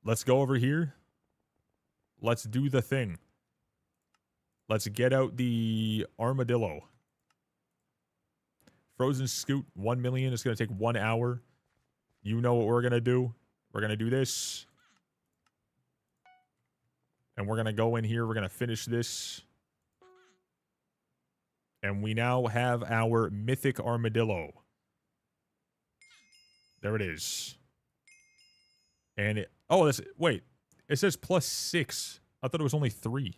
Let's go over here. Let's do the thing. Let's get out the armadillo. Frozen scoot, 1 million. It's going to take 1 hour. You know what we're going to do. We're going to do this. And we're going to go in here. We're going to finish this. And we now have our mythic armadillo. There it is. And it... Oh, that's... Wait. It says +6. I thought it was only 3.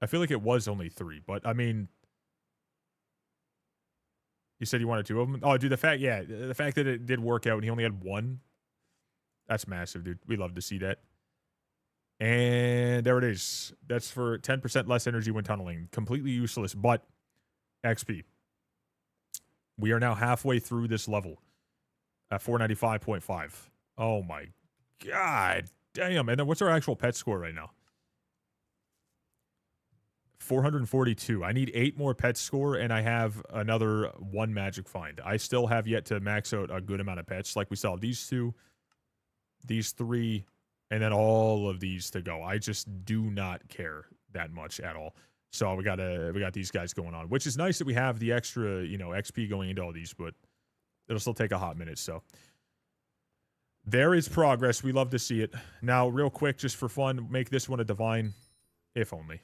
I feel like it was only 3, but I mean... You said you wanted 2 of them? Oh, dude, the fact that it did work out and he only had 1. That's massive, dude. We love to see that. And there it is. That's for 10% less energy when tunneling. Completely useless, but XP. We are now halfway through this level at 495.5. Oh my god. Damn. And then what's our actual pet score right now? 442. I need 8 more pet score, and I have another 1 magic find. I still have yet to max out a good amount of pets. Like we saw these 2, these 3, and then all of these to go. I just do not care that much at all. So we got these guys going on, which is nice that we have the extra, you know, XP going into all these, but it'll still take a hot minute. So there is progress. We love to see it. Now, real quick, just for fun, make this one a divine, if only.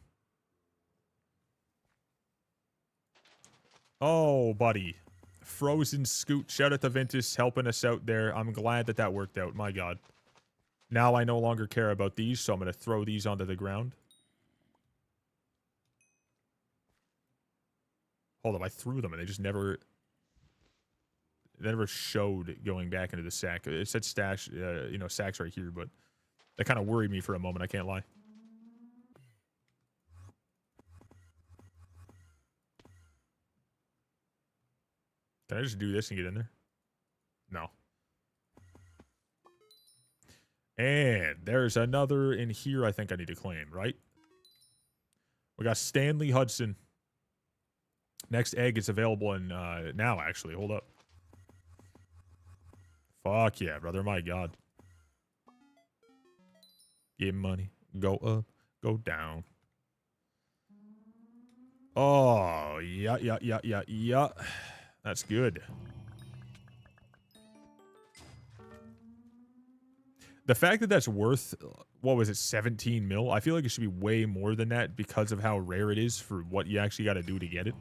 Oh, buddy. Frozen Scoot. Shout out to Ventus helping us out there. I'm glad that that worked out. My god. Now I no longer care about these, so I'm going to throw these onto the ground. Hold up, I threw them and they just never... They never showed going back into the sack. It said stash, you know, sacks right here, but that kind of worried me for a moment, I can't lie. Can I just do this and get in there? No. And there's another in here I think I need to claim, right? We got Stanley Hudson. Next egg is available in, now, actually. Hold up. Fuck yeah, brother. My god. Get money. Go up. Go down. Oh, yeah. That's good. The fact that that's worth, what was it, 17 mil? I feel like it should be way more than that because of how rare it is for what you actually got to do to get it.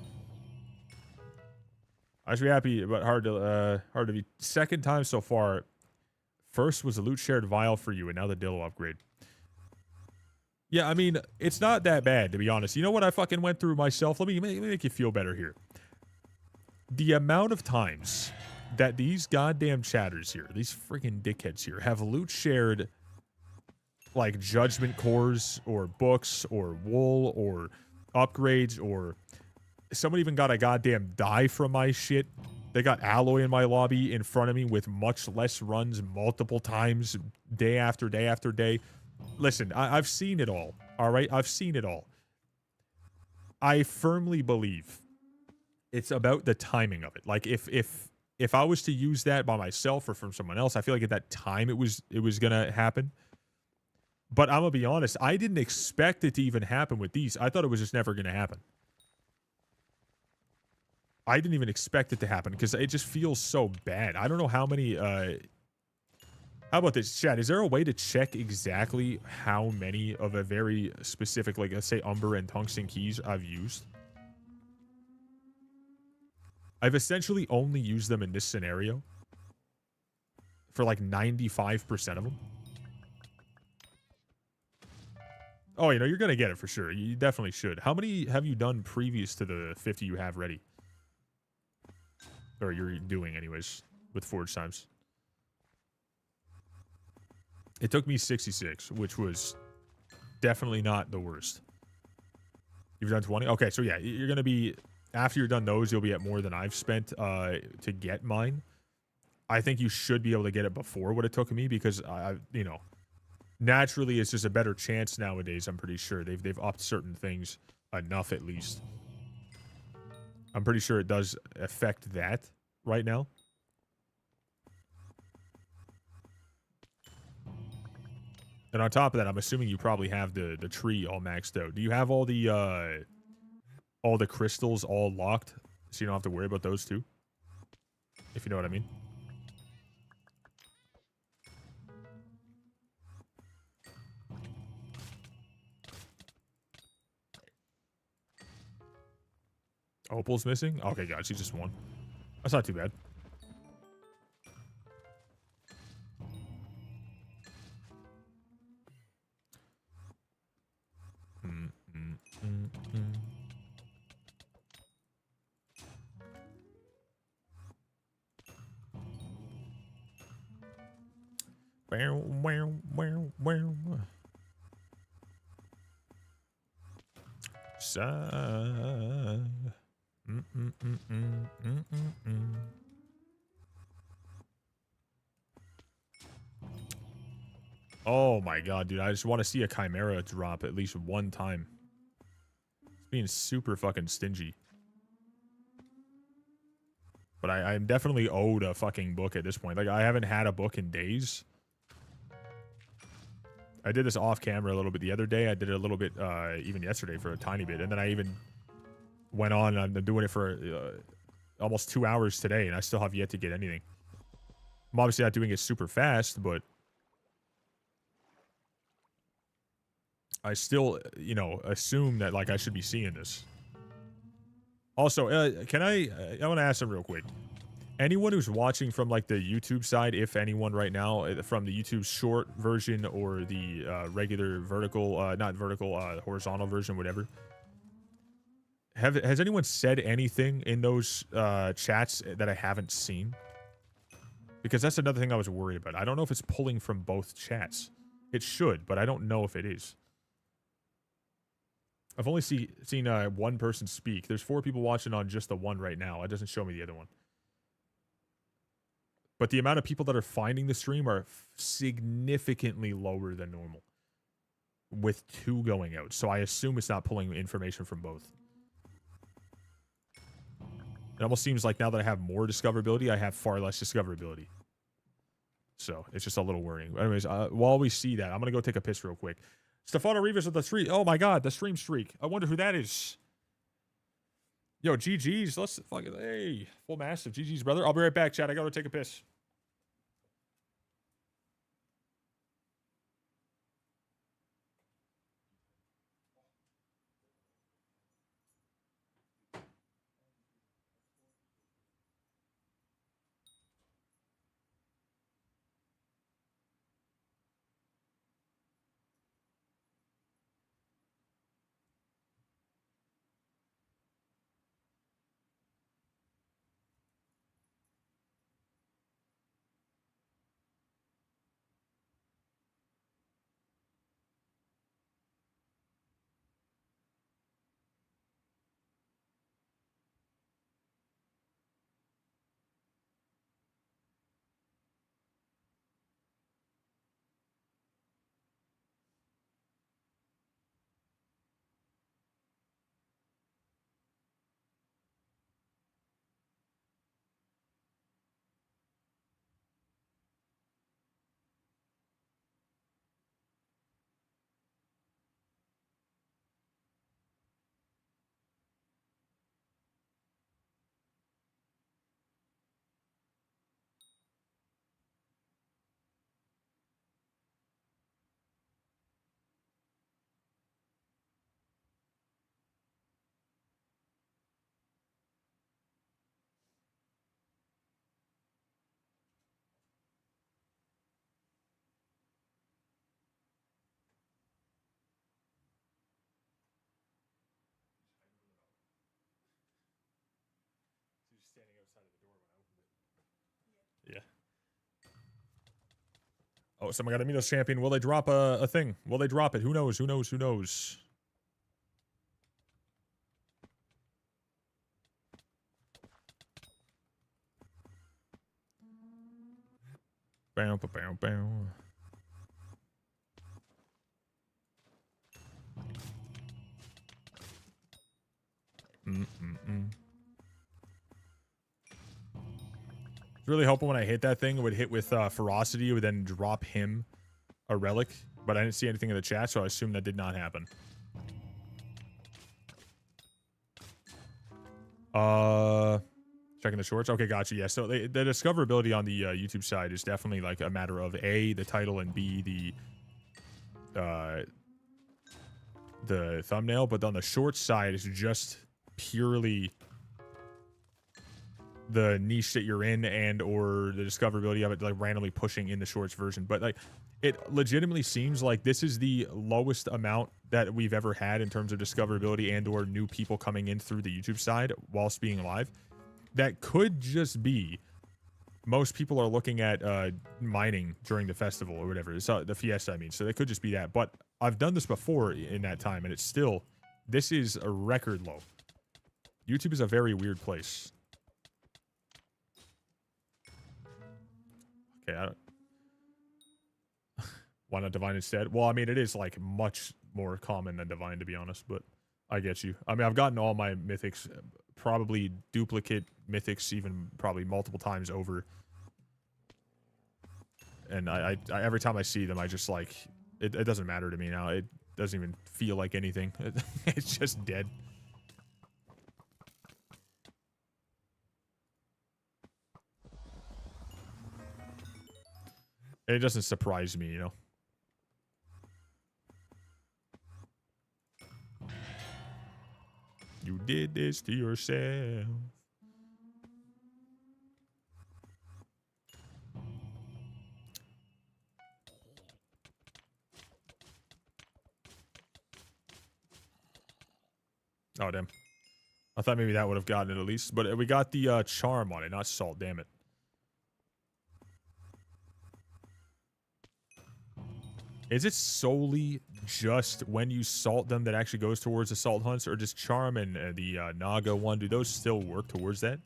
I should be happy, but hard to be. Second time so far. First was a loot shared vial for you, and now the Dillo upgrade. Yeah, I mean, it's not that bad, to be honest. You know what I fucking went through myself? Let me make you feel better here. The amount of times that these goddamn chatters here, these freaking dickheads here, have loot shared like judgment cores or books or wool or upgrades, or someone even got a goddamn dye from my shit. They got alloy in my lobby in front of me with much less runs multiple times, day after day after day. Listen, I've seen it all, all right? I've seen it all. I firmly believe it's about the timing of it. Like, if I was to use that by myself or from someone else, I feel like at that time it was gonna happen. But I'm gonna be honest, I didn't expect it to even happen with these. I thought it was just never gonna happen. I didn't even expect it to happen because it just feels so bad. I don't know how many, how about this, chat? Is there a way to check exactly how many of a very specific, like, let's say, Umber and Tungsten keys I've used? I've essentially only used them in this scenario for like 95% of them. Oh, you know, you're going to get it for sure. You definitely should. How many have you done previous to the 50 you have ready? Or you're doing anyways with Forge Times? It took me 66, which was definitely not the worst. You've done 20? Okay, so yeah, you're going to be... After you're done those, you'll be at more than I've spent to get mine. I think you should be able to get it before what it took me because, you know, Naturally, it's just a better chance nowadays. I'm pretty sure they've upped certain things enough at least. I'm pretty sure it does affect that right now. And on top of that, I'm assuming you probably have the tree all maxed out. Do you have all the crystals all locked so you don't have to worry about those too? If you know what I mean. Opal's missing? Okay, God, she's just one. That's not too bad. Oh my God, dude. I just want to see a Chimera drop at least one time. It's being super fucking stingy. But I'm definitely owed a fucking book at this point. Like, I haven't had a book in days. I did this off camera a little bit the other day. I did it a little bit even yesterday for a tiny bit. And then I even went on and I'm doing it for almost 2 hours today. And I still have yet to get anything. I'm obviously not doing it super fast, but I still, you know, assume that, like, I should be seeing this. Also, can I want to ask them real quick. Anyone who's watching from, like, the YouTube side, if anyone right now, from the YouTube short version or the regular vertical, not vertical, horizontal version, whatever. Has anyone said anything in those chats that I haven't seen? Because that's another thing I was worried about. I don't know if it's pulling from both chats. It should, but I don't know if it is. I've only seen one person speak. There's 4 people watching on just the one right now. It doesn't show me the other one. But the amount of people that are finding the stream are significantly lower than normal. With 2 going out. So I assume it's not pulling information from both. It almost seems like now that I have more discoverability, I have far less discoverability. So it's just a little worrying. Anyways, while we see that, I'm going to go take a piss real quick. Stefano Rivas with the streak. Oh my God, the stream streak. I wonder who that is. Yo, GG's. Let's fucking, hey, full massive. GG's, brother. I'll be right back, chat. I gotta take a piss. Standing outside of the door when I opened it. Yeah. Oh, someone got a Minos champion. Will they drop a thing? Will they drop it? Who knows? Who knows? Who knows? Bow, bow, bow. Really hoping when I hit that thing, it would hit with ferocity, it would then drop him a relic. But I didn't see anything in the chat, so I assume that did not happen. Checking the shorts. Okay, gotcha. Yeah, so the discoverability on the YouTube side is definitely like a matter of A, the title, and B, the thumbnail. But on the short side, it's just purely the niche that you're in and or the discoverability of it, like randomly pushing in the shorts version. But like, it legitimately seems like this is the lowest amount that we've ever had in terms of discoverability and or new people coming in through the YouTube side whilst being live. That could just be most people are looking at mining during the festival or whatever. So the fiesta, I mean. So that could just be that. But I've done this before in that time, and it's still, this is a record low. YouTube is a very weird place. Okay, I don't... Why not Divine instead? Well, I mean, it is like much more common than Divine, to be honest, but I get you. I mean, I've gotten all my mythics, probably duplicate mythics, even probably multiple times over. And I every time I see them, I just like, it doesn't matter to me now. It doesn't even feel like anything. It's just dead. It doesn't surprise me, you know? You did this to yourself. Oh, damn. I thought maybe that would have gotten it at least. But we got the charm on it, not salt, damn it. Is it solely just when you salt them that actually goes towards the salt hunts? Or does charm and the Naga one, do those still work towards that?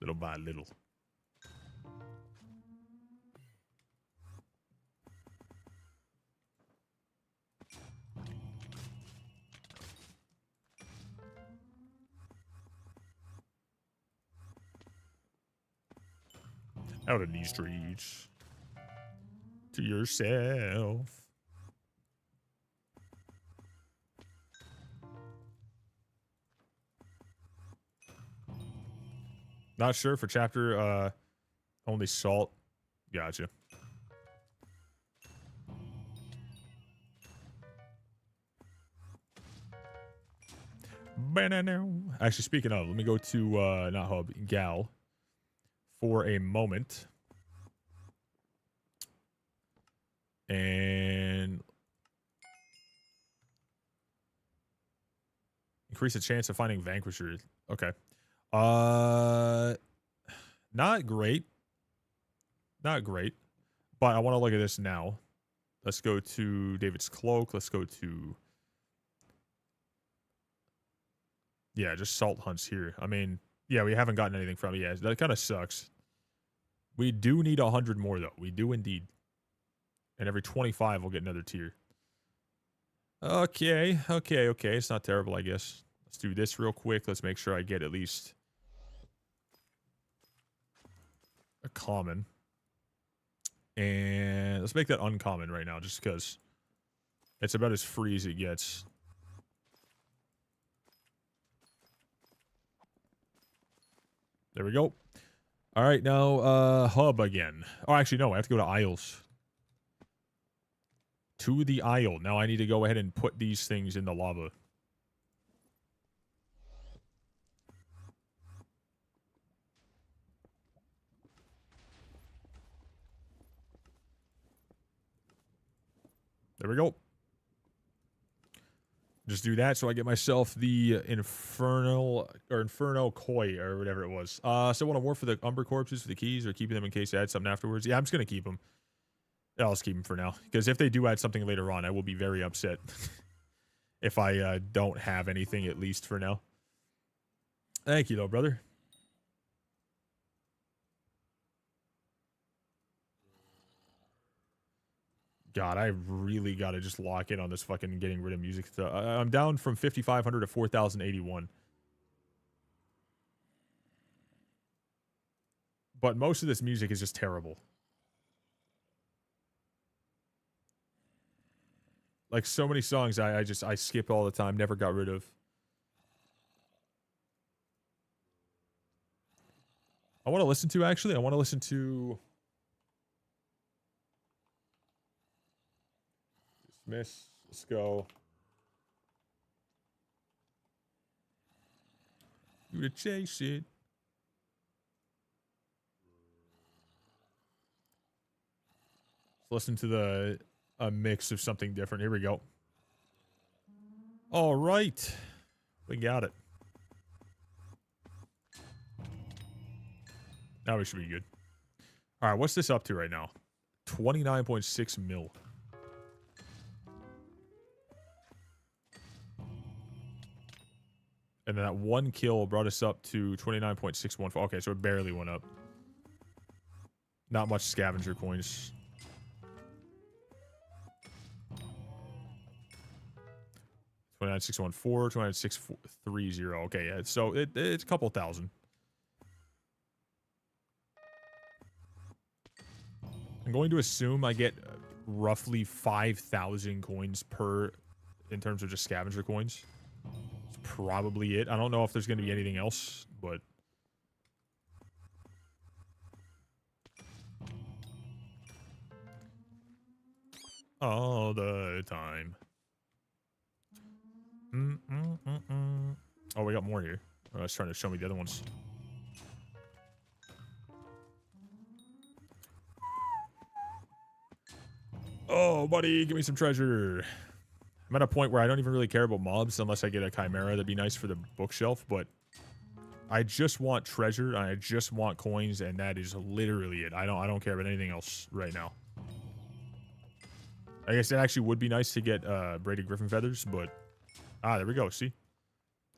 Little by little. Out of these streets. To yourself. Not sure for chapter, only salt. Gotcha. Actually, speaking of, let me go to, not hub, gal. For a moment. And increase the chance of finding vanquishers. Okay. Not great. Not great. But I want to look at this now. Let's go to David's cloak. Let's go to... Yeah, just salt hunts here. I mean, yeah, we haven't gotten anything from it yet. That kind of sucks. We do need 100 more, though. We do indeed. And every 25, we'll get another tier. Okay. It's not terrible, I guess. Let's do this real quick. Let's make sure I get at least a common. And let's make that uncommon right now, just because it's about as free as it gets. There we go. All right, now hub again. Oh, actually, no, I have to go to Isles. To the Isle. Now I need to go ahead and put these things in the lava. There we go. Just do that so I get myself the Inferno Koi or whatever it was. So want to war for the Umber corpses for the keys or keeping them in case they add something afterwards? Yeah, I'm just going to keep them. I'll just keep them for now. Because if they do add something later on, I will be very upset. If I don't have anything at least for now. Thank you though, brother. God, I really got to just lock in on this fucking getting rid of music stuff. I'm down from 5,500 to 4,081. But most of this music is just terrible. Like, so many songs I skip all the time, never got rid of. I want to listen to, actually, I want to listen to... Dismiss. Let's go. You to chase it. Let's listen to a mix of something different. Here we go. All right. We got it. Now we should be good. All right, what's this up to right now? 29.6 mil. And then that one kill brought us up to 29.614. Okay, so it barely went up. Not much scavenger coins. $29,614, $29,630. Okay, yeah, so it's a couple thousand. I'm going to assume I get roughly 5,000 coins per, in terms of just scavenger coins. That's probably it. I don't know if there's going to be anything else, but... all the time. Oh, we got more here. I was trying to show me the other ones. Oh, buddy, give me some treasure. I'm at a point where I don't even really care about mobs unless I get a chimera. That'd be nice for the bookshelf, but I just want treasure and I just want coins, and that is literally it. I don't care about anything else right now. I guess it actually would be nice to get braided griffin feathers, but there we go. See,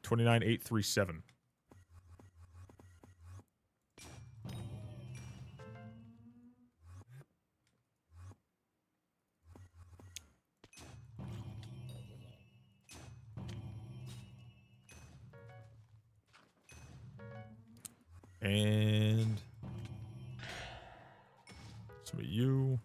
29,837. And some of you.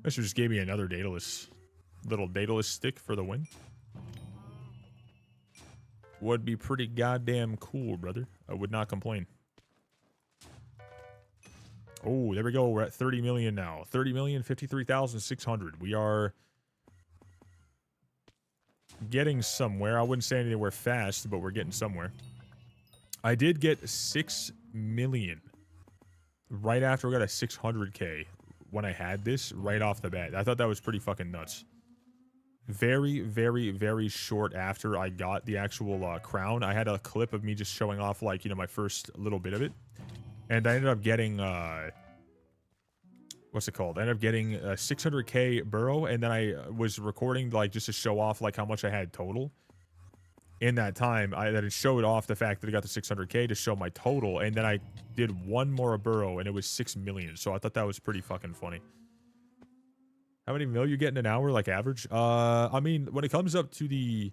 This just gave me another little Daedalus stick for the win. Would be pretty goddamn cool, brother. I would not complain. Oh, there we go. We're at 30 million now. 30 million, 53,600. We are getting somewhere. I wouldn't say anywhere fast, but we're getting somewhere. I did get 6 million right after we got a 600k when I had this right off the bat. I thought that was pretty fucking nuts. Very, very, very short after I got the actual crown, I had a clip of me just showing off, like, you know, my first little bit of it. And I ended up getting, what's it called? I ended up getting a 600k burrow, and then I was recording, like, just to show off, like, how much I had total. In that time, that it showed off the fact that I got the 600k to show my total, and then I did one more burrow, and it was 6 million. So I thought that was pretty fucking funny. How many mil you get in an hour, like, average? I mean, when it comes up to the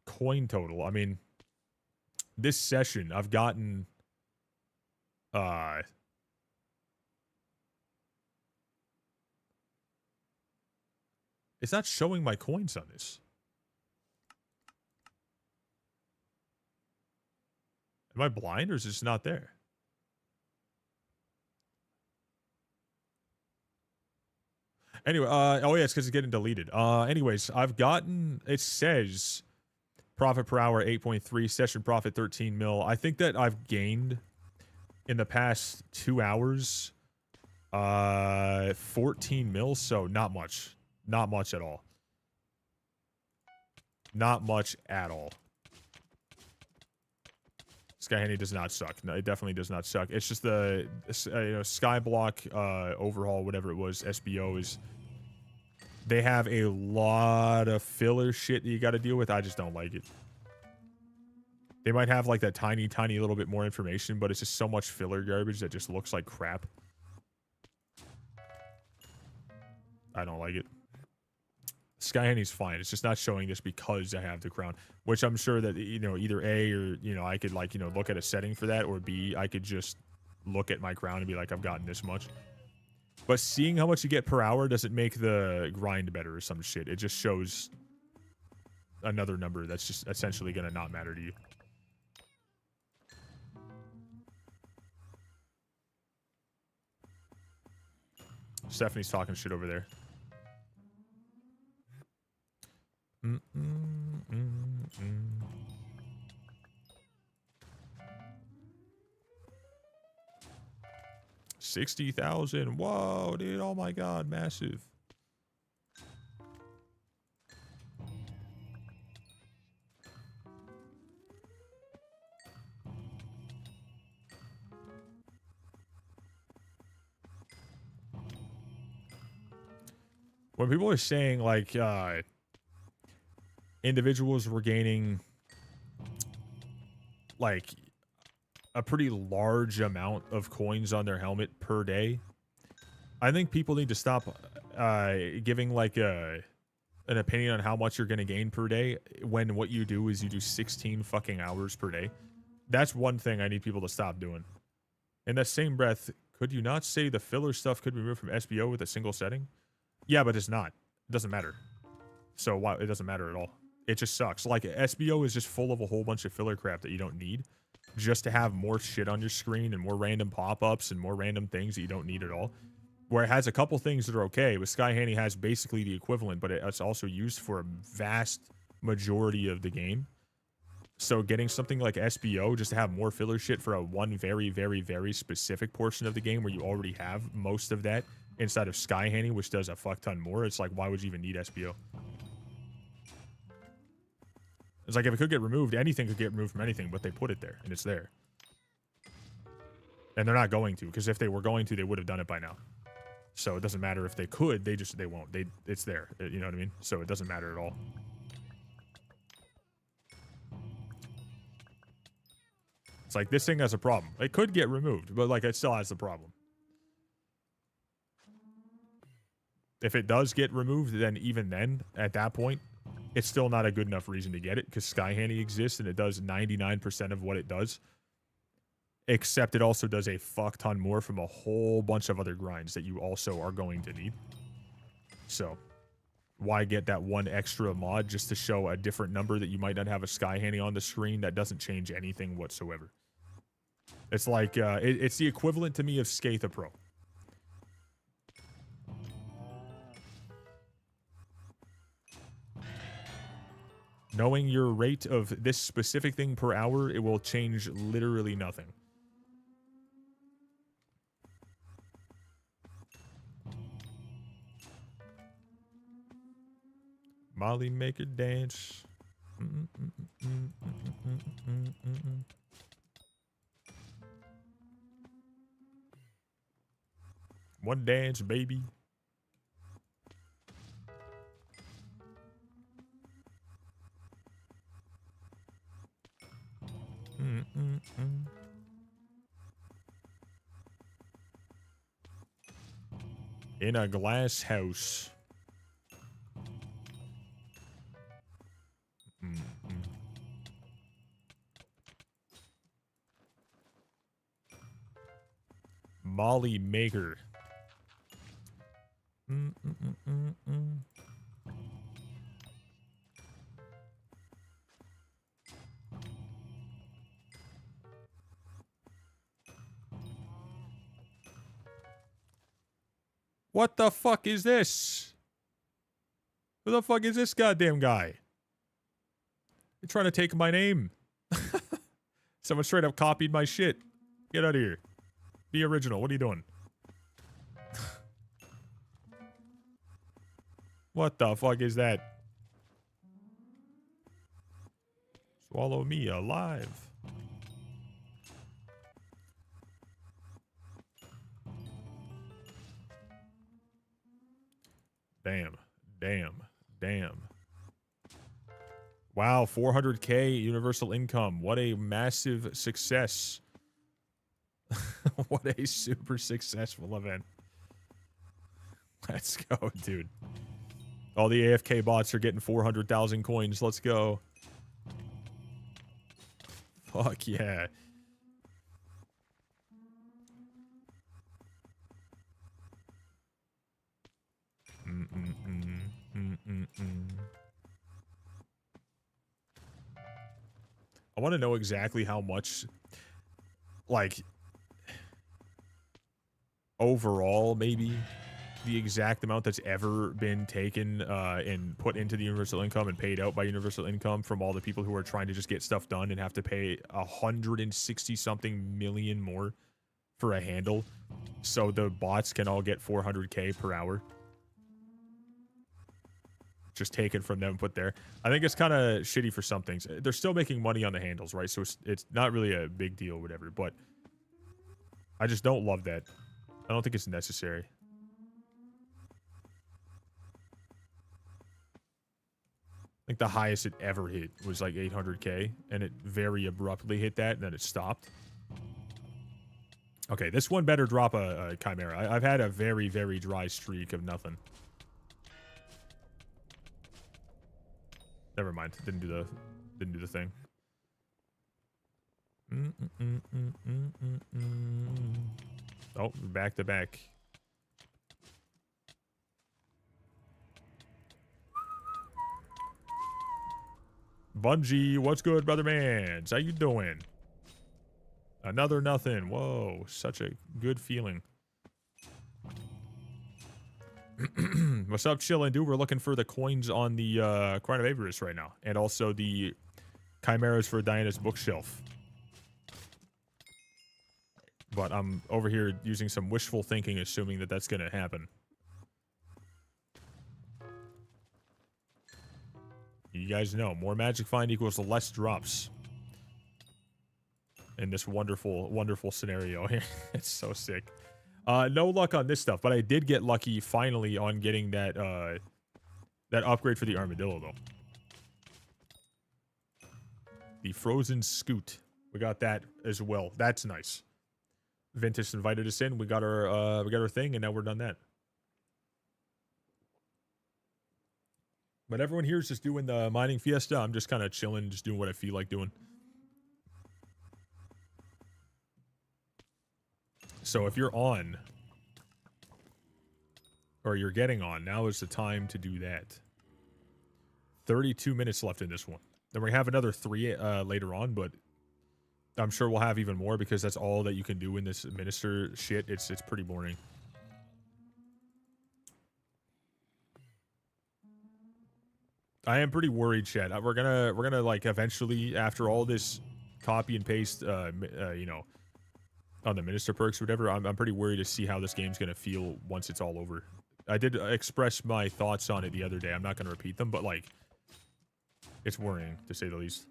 coin total, I mean, this session, I've gotten, it's not showing my coins on this. Am I blind, or is this not there? Anyway, oh yeah, it's because it's getting deleted. Anyways, I've gotten, it says profit per hour 8.3, session profit 13 mil. I think that I've gained in the past 2 hours 14 mil, so not much. Not much at all. Not much at all. Skyhandy does not suck. No, it definitely does not suck. It's just the Skyblock overhaul, whatever it was, SBO is. They have a lot of filler shit that you got to deal with. I just don't like it. They might have like that tiny little bit more information, but it's just so much filler garbage that just looks like crap. I don't like it. Skyhandy's fine. It's just not showing this because I have the crown, which I'm sure that, you know, either A, or, you know, I could like, you know, look at a setting for that, or B, I could just look at my crown and be like, I've gotten this much. But seeing how much you get per hour doesn't make the grind better or some shit. It just shows another number that's just essentially going to not matter to you. Stephanie's talking shit over there. 60,000. Whoa, dude. Oh my god, massive. When people are saying like individuals were gaining like a pretty large amount of coins on their helmet per day, I think people need to stop giving like an opinion on how much you're going to gain per day when what you do is you do 16 fucking hours per day. That's one thing I need people to stop doing. In that same breath, could you not say the filler stuff could be removed from SBO with a single setting? Yeah, but it's not. It doesn't matter. So why? It doesn't matter at all. It just sucks. Like, SBO is just full of a whole bunch of filler crap that you don't need, just to have more shit on your screen and more random pop-ups and more random things that you don't need at all. Where it has a couple things that are okay, but Skyhandy has basically the equivalent, but it's also used for a vast majority of the game. So getting something like SBO just to have more filler shit for a one very specific portion of the game where you already have most of that inside of Skyhandy, which does a fuck ton more, it's like, why would you even need SBO? It's like, if it could get removed, anything could get removed from anything, but they put it there, and it's there. And they're not going to, because if they were going to, they would have done it by now. So it doesn't matter if they could, they won't. It's there, you know what I mean? So it doesn't matter at all. It's like, this thing has a problem. It could get removed, but like, it still has the problem. If it does get removed, then even then, at that point, it's still not a good enough reason to get it, because Skyhandy exists and it does 99% of what it does. Except it also does a fuck ton more from a whole bunch of other grinds that you also are going to need. So, why get that one extra mod just to show a different number that you might not have a Skyhandy on the screen that doesn't change anything whatsoever? It's like, it's the equivalent to me of Skatha Pro. Knowing your rate of this specific thing per hour, it will change literally nothing. Molly Maker dance. One dance, baby. In a glass house. Molly Maker. What the fuck is this? Who the fuck is this goddamn guy? You're trying to take my name. Someone straight up copied my shit. Get out of here. Be original. What are you doing? What the fuck is that? Swallow me alive. Damn. Damn. Damn. Wow, 400K universal income. What a massive success. What a super successful event. Let's go, dude. All the AFK bots are getting 400,000 coins. Let's go. Fuck yeah. I want to know exactly how much, like, overall, maybe, the exact amount that's ever been taken and put into the universal income and paid out by universal income from all the people who are trying to just get stuff done and have to pay 160-something million more for a handle so the bots can all get 400K per hour. Just taken from them and put there. I think it's kind of shitty for some things. They're still making money on the handles, right? So it's not really a big deal or whatever, but I just don't love that. I don't think it's necessary. I think the highest it ever hit was like 800K, and it very abruptly hit that, and then it stopped. Okay, this one better drop a Chimera. I've had a very, very dry streak of nothing. Never mind. Didn't do the thing. Oh, back to back. Bungie, what's good, brother mans? How you doing? Another nothing. Whoa, such a good feeling. What's up, chillin', dude? We're looking for the coins on the Crown of Avarice right now. And also the Chimeras for Diana's bookshelf. But I'm over here using some wishful thinking, assuming that that's going to happen. You guys know, more magic find equals less drops. In this wonderful, wonderful scenario here. It's so sick. No luck on this stuff, but I did get lucky finally on getting that that upgrade for the armadillo though. The frozen scoot. We got that as well. That's nice. Ventus invited us in. We got our thing, and now we're done that. But everyone here is just doing the mining fiesta. I'm just kind of chilling, just doing what I feel like doing. So if you're on, or you're getting on, now is the time to do that. 32 minutes left in this one. Then we have another 3 later on, but I'm sure we'll have even more because that's all that you can do in this minister shit. It's pretty boring. I am pretty worried, Chad. We're gonna like eventually, after all this copy and paste, you know, on the minister perks or whatever, I'm pretty worried to see how this game's gonna feel once it's all over. I did express my thoughts on it the other day. I'm not gonna repeat them, but like, it's worrying to say the least.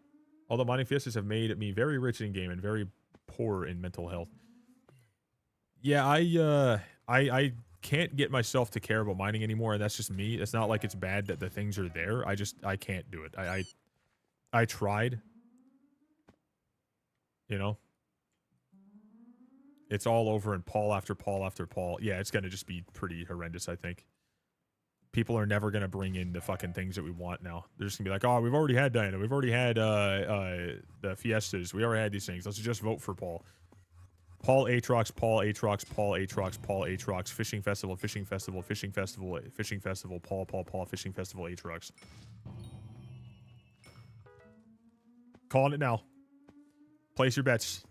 Although mining fiestas have made me very rich in game and very poor in mental health. Yeah, I can't get myself to care about mining anymore, and that's just me. It's not like it's bad that the things are there. I can't do it. I tried. You know? It's all over in Paul after Paul after Paul. Yeah, it's gonna just be pretty horrendous, I think. People are never gonna bring in the fucking things that we want now. They're just gonna be like, oh, we've already had Diana. We've already had the fiestas. We already had these things. Let's just vote for Paul. Paul Aatrox, Paul Aatrox, Paul Aatrox, Paul Aatrox, Fishing Festival, Fishing Festival, Fishing Festival, Fishing Festival, Paul, Fishing Festival, Aatrox. Calling it now. Place your bets.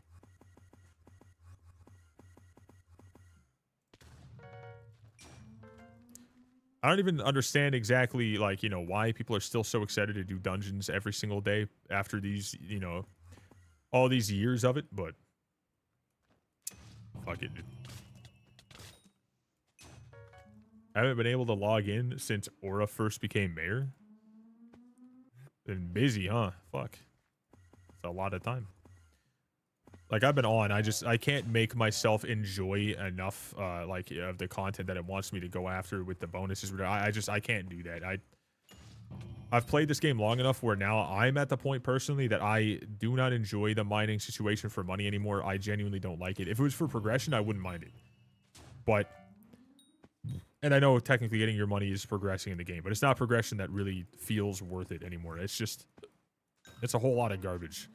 I don't even understand exactly, like, you know, why people are still so excited to do dungeons every single day after these, you know, all these years of it, but fuck it, dude. I haven't been able to log in since Aura first became mayor. Been busy, huh? Fuck. It's a lot of time. Like, I've been on, I can't make myself enjoy enough, like, of the content that it wants me to go after with the bonuses. I can't do that. I've played this game long enough where now I'm at the point personally that I do not enjoy the mining situation for money anymore. I genuinely don't like it. If it was for progression, I wouldn't mind it. But, and I know technically getting your money is progressing in the game, but it's not progression that really feels worth it anymore. It's just, it's a whole lot of garbage.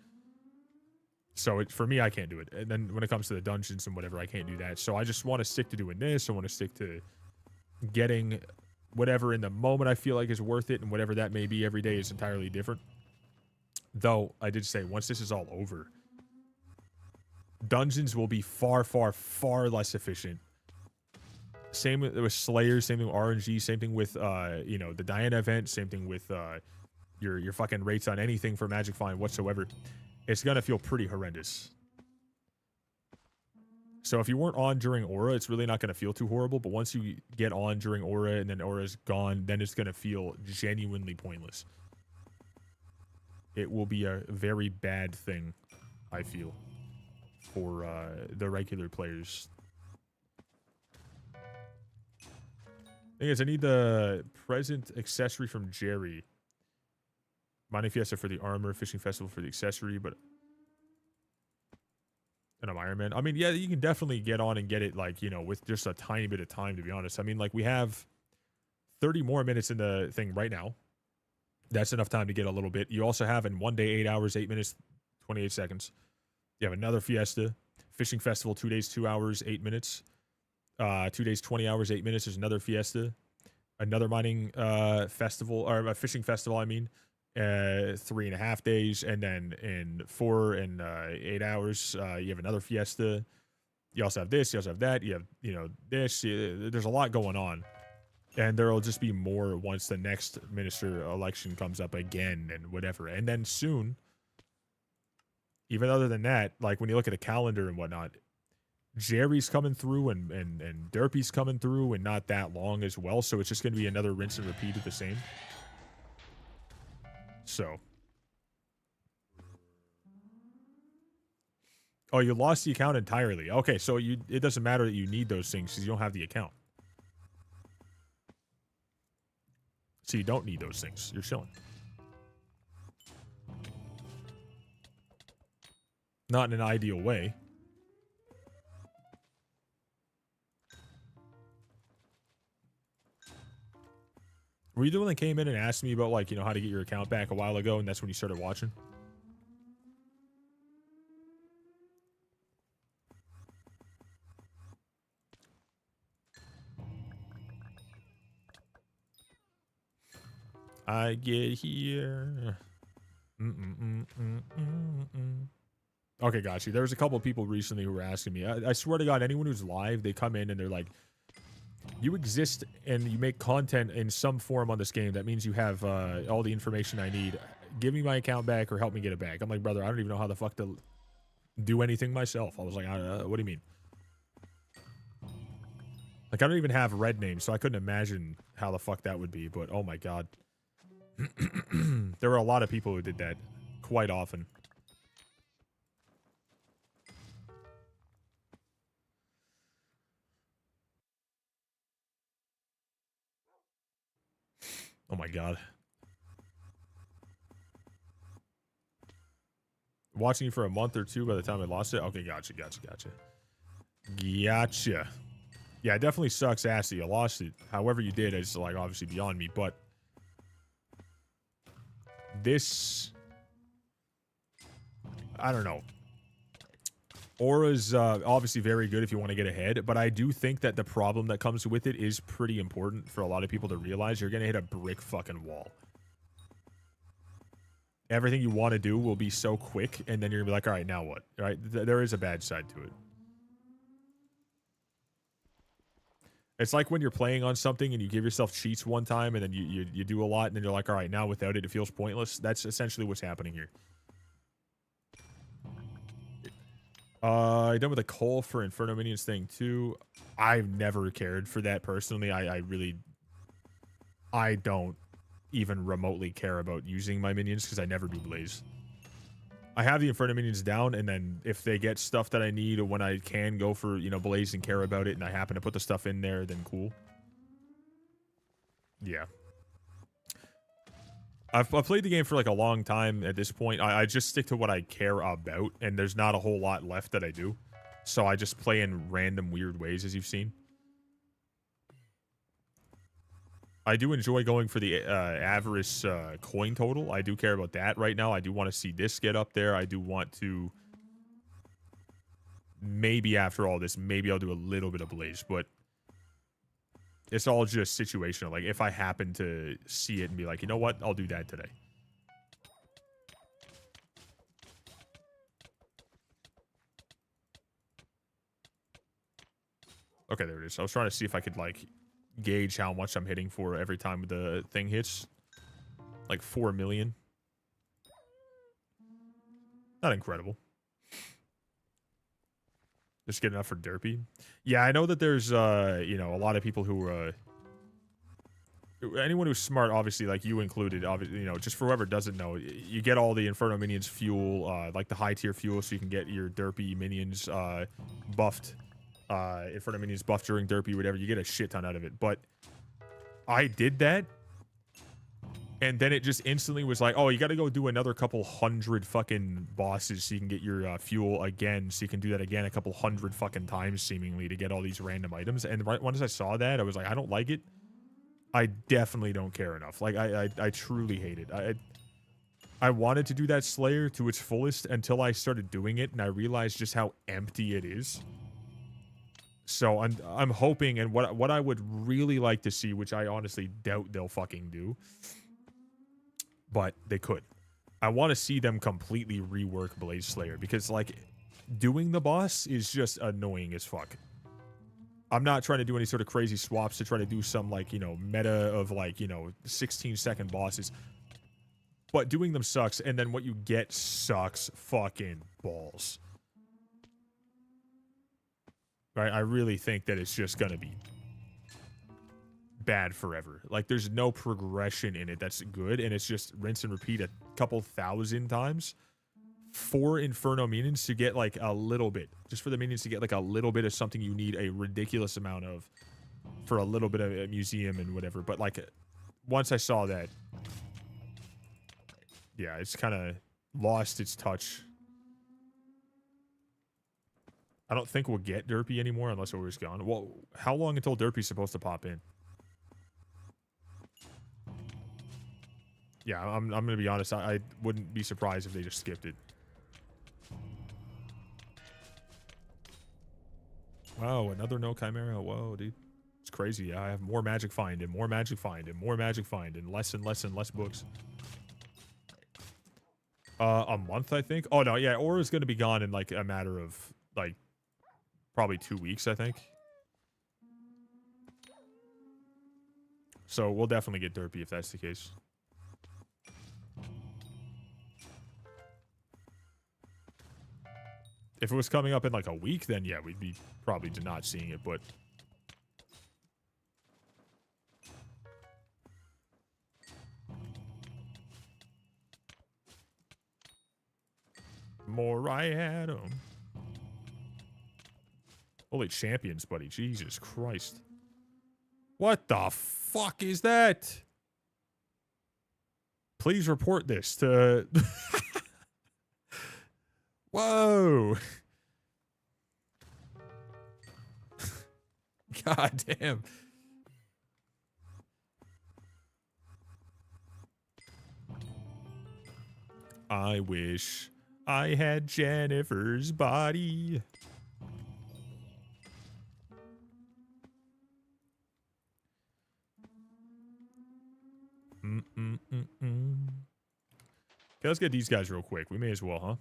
So for me, I can't do it. And then when it comes to the dungeons and whatever, I can't do that. So I just want to stick to doing this. I want to stick to getting whatever in the moment I feel like is worth it, and whatever that may be every day is entirely different. Though, I did say, once this is all over, dungeons will be far, far, far less efficient. Same with Slayers, same thing with RNG, same thing with, you know, the Diana event, same thing with your fucking rates on anything for Magic Find whatsoever. It's going to feel pretty horrendous. So if you weren't on during Aura, it's really not going to feel too horrible. But once you get on during Aura and then Aura's gone, then it's going to feel genuinely pointless. It will be a very bad thing, I feel, for the regular players. Thing is, I need the present accessory from Jerry. Mining Fiesta for the armor, Fishing Festival for the accessory, but... And I'm Iron Man. I mean, yeah, you can definitely get on and get it, like, you know, with just a tiny bit of time, to be honest. I mean, like, we have 30 more minutes in the thing right now. That's enough time to get a little bit. You also have in 1 day, 8 hours, 8 minutes, 28 seconds. You have another Fiesta. Fishing Festival, 2 days, 2 hours, 8 minutes. 2 days, 20 hours, 8 minutes. There's another Fiesta. Another mining festival, or a fishing festival, I mean. 3.5 days, and then in 4 and 8 hours, you have another Fiesta. You also have this, you also have that, you have, you know, this. There's a lot going on, and there will just be more once the next minister election comes up again and whatever. And then soon, even other than that, like when you look at a calendar and whatnot, Jerry's coming through and Derpy's coming through, and not that long as well. So it's just going to be another rinse and repeat of the same. So. Oh, you lost the account entirely. Okay, so it doesn't matter that you need those things because you don't have the account. So you don't need those things. You're chilling. Not in an ideal way. Were you the one that came in and asked me about, like, you know, how to get your account back a while ago, and that's when you started watching? I get here. Okay, got you. There was a couple of people recently who were asking me. I swear to God, anyone who's live, they come in and they're like, you exist and you make content in some form on this game. That means you have all the information I need. Give me my account back or help me get it back. I'm like, brother, I don't even know how the fuck to do anything myself. I was like, what do you mean? Like, I don't even have red names, so I couldn't imagine how the fuck that would be. But, oh my God. There were a lot of people who did that quite often. Oh my God. Watching you for a month or two by the time I lost it? Okay, gotcha. Gotcha. Yeah, it definitely sucks ass that you lost it. However you did is, like, obviously beyond me, but this, I don't know. Aura's obviously very good if you want to get ahead, but I do think that the problem that comes with it is pretty important for a lot of people to realize. You're going to hit a brick fucking wall. Everything you want to do will be so quick, and then you're going to be like, all right, now what? All right, there is a bad side to it. It's like when you're playing on something and you give yourself cheats one time, and then you do a lot, and then you're like, all right, now without it, it feels pointless. That's essentially what's happening here. Done with the coal for Inferno Minions thing too. I've never cared for that personally. I don't even remotely care about using my minions because I never do blaze. I have the Inferno minions down, and then if they get stuff that I need, or when I can go for, you know, Blaze and care about it, and I happen to put the stuff in there, then cool. Yeah. I've played the game for like a long time at this point. I just stick to what I care about, and there's not a whole lot left that I do. So I just play in random weird ways, as you've seen. I do enjoy going for the Avarice coin total. I do care about that right now. I do want to see this get up there. I do want to... Maybe after all this, maybe I'll do a little bit of Blaze, but... It's all just situational. Like, if I happen to see it and be like, you know what? I'll do that today. Okay, there it is. I was trying to see if I could, like, gauge how much I'm hitting for every time the thing hits. Like, 4 million. Not incredible. Just good enough for Derpy. Yeah, I know that there's, you know, a lot of people who, anyone who's smart, obviously, like you included, obviously, you know, just for whoever doesn't know, you get all the Inferno minions fuel, like the high tier fuel, so you can get your Derpy minions, buffed, Inferno minions buffed during Derpy, whatever. You get a shit ton out of it. But I did that, and then it just instantly was like, oh, you got to go do another couple hundred fucking bosses so you can get your fuel again, so you can do that again a couple hundred fucking times, seemingly, to get all these random items. And right once I saw that, I was like, I don't like it. I definitely don't care enough. Like, I truly hate it. I wanted to do that Slayer to its fullest until I started doing it, and I realized just how empty it is. So I'm hoping, and what I would really like to see, which I honestly doubt they'll fucking do, but they could. I want to see them completely rework Blaze Slayer, because, like, doing the boss is just annoying as fuck. I'm not trying to do any sort of crazy swaps to try to do some, like, you know, meta of, like, you know, 16-second bosses. But doing them sucks, and then what you get sucks fucking balls. Right? I really think that it's just gonna be bad forever. Like, there's no progression in it that's good, and it's just rinse and repeat a couple thousand times for Inferno minions to get, like, a little bit. Just for the minions to get, like, a little bit of something you need a ridiculous amount of for a little bit of a museum and whatever. But, like, once I saw that, yeah, it's kind of lost its touch. I don't think we'll get Derpy anymore unless Or's gone. Well, how long until Derpy's supposed to pop in? Yeah, I'm going to be honest. I wouldn't be surprised if they just skipped it. Wow, another no Chimera. Whoa, dude. It's crazy. Yeah, I have more magic find and more magic find and more magic find and less books. A month, I think. Oh, no, yeah, Aura's going to be gone in, like, a matter of, like, probably 2 weeks, I think. So we'll definitely get Derpy if that's the case. If it was coming up in, like, a week, then, yeah, we'd be probably not seeing it, but... More I had 'em. Holy champions, buddy. Jesus Christ. What the fuck is that? Please report this to... Whoa. God damn. I wish I had Jennifer's body. Okay, let's get these guys real quick. We may as well, huh?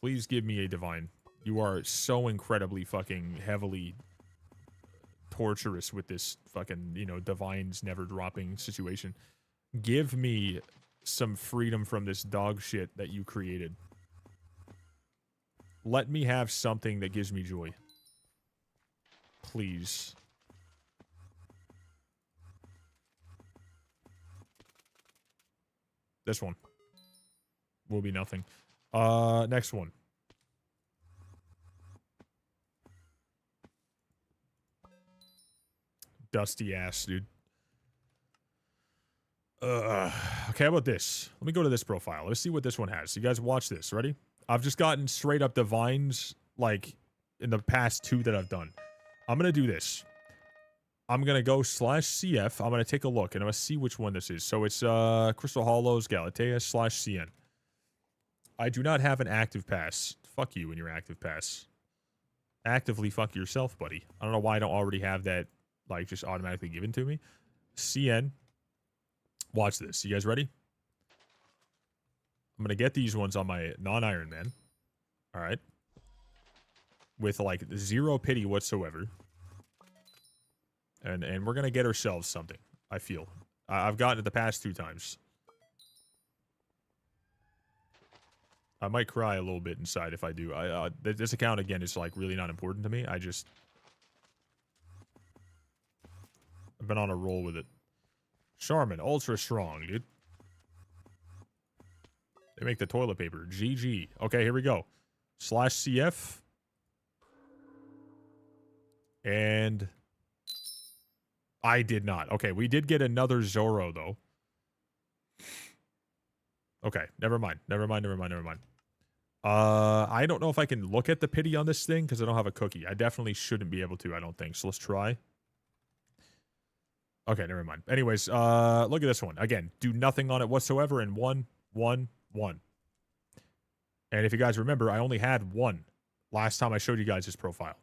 Please give me a divine. You are so incredibly fucking heavily torturous with this fucking, you know, divines never dropping situation. Give me some freedom from this dog shit that you created. Let me have something that gives me joy. Please. This one. will be nothing. Next one. Dusty ass, dude. Okay, how about this? Let me go to this profile. Let's see what this one has. So you guys watch this. Ready? I've just gotten straight up divines, like, in the past 2 that I've done. I'm going to do this. I'm going to go /CF. I'm going to take a look, and I'm going to see which one this is. So it's Crystal Hollows, Galatea /CN. I do not have an active pass. Fuck you and your active pass. Actively fuck yourself, buddy. I don't know why I don't already have that, like, just automatically given to me. CN. Watch this. You guys ready? I'm going to get these ones on my non-Ironman. All right. With, like, 0 pity whatsoever. And we're going to get ourselves something, I feel. I've gotten it the past 2 times. I might cry a little bit inside if I do. This account, again, is, like, really not important to me. I've been on a roll with it. Charmin, ultra strong, dude. They make the toilet paper. GG. Okay, here we go. /CF. And I did not. Okay, we did get another Zoro, though. Okay, never mind. Never mind. I don't know if I can look at the pity on this thing because I don't have a cookie. I definitely shouldn't be able to, I don't think. So let's try. Okay, never mind. Anyways, look at this one. Again, do nothing on it whatsoever in 1, 1, 1. And if you guys remember, I only had 1 last time I showed you guys his profile.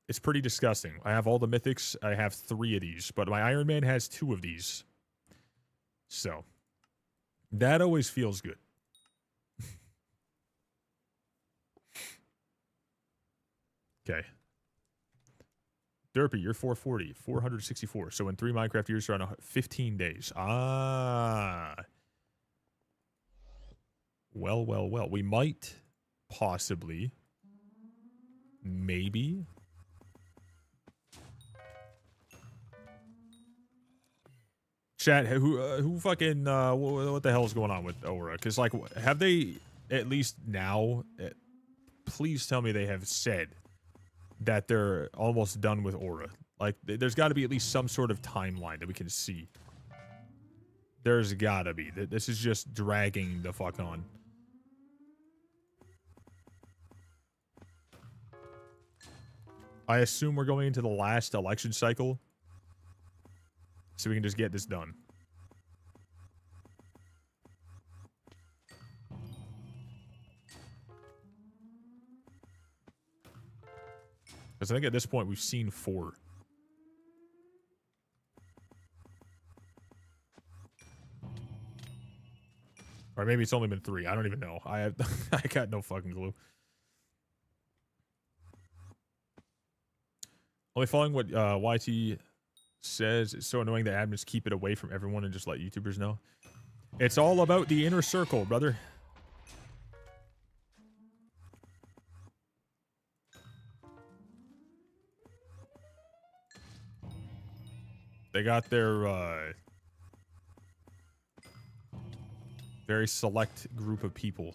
It's pretty disgusting. I have all the mythics. I have 3 of these, but my Iron Man has 2 of these. So, that always feels good. Okay. Derpy, you're 440, 464. So in 3 Minecraft years, around 15 days. Ah. Well. We might, possibly, maybe. Chat, who fucking, what the hell is going on with Aura? Because, like, have they, at least now, please tell me they have said that they're almost done with Aura. Like, there's got to be at least some sort of timeline that we can see. There's got to be. This is just dragging the fuck on. I assume we're going into the last election cycle, so we can just get this done. Because I think at this point we've seen 4. Or maybe it's only been 3. I don't even know. I got no fucking clue. Only following what YT says. It's so annoying that admins keep it away from everyone and just let YouTubers know. It's all about the inner circle, brother. They got their very select group of people.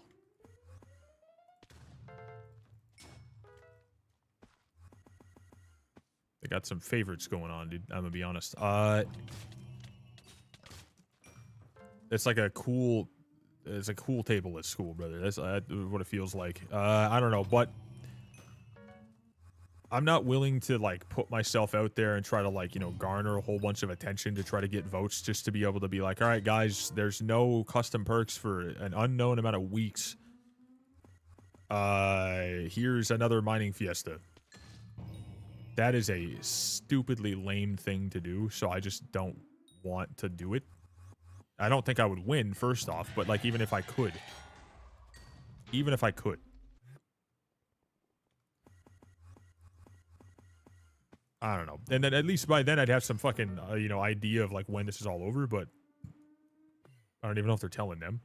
They got some favorites going on, dude. I'm gonna be honest. It's like a cool, it's a cool table at school, brother. That's what it feels like. I don't know, but I'm not willing to, like, put myself out there and try to, like, you know, garner a whole bunch of attention to try to get votes just to be able to be like, all right, guys, there's no custom perks for an unknown amount of weeks. Here's another mining fiesta. That is a stupidly lame thing to do, so I just don't want to do it. I don't think I would win, first off, but, like, even if I could. Even if I could. I don't know. And then at least by then I'd have some fucking, you know, idea of, like, when this is all over, but I don't even know if they're telling them.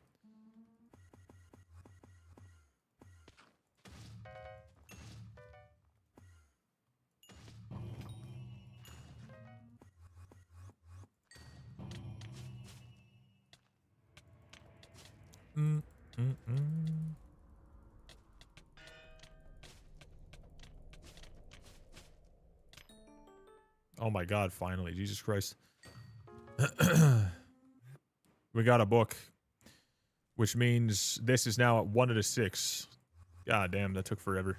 Mm, mm, mm. Oh my god, finally. Jesus Christ. We got a book, which means this is now at 1 out of 6. God damn, that took forever.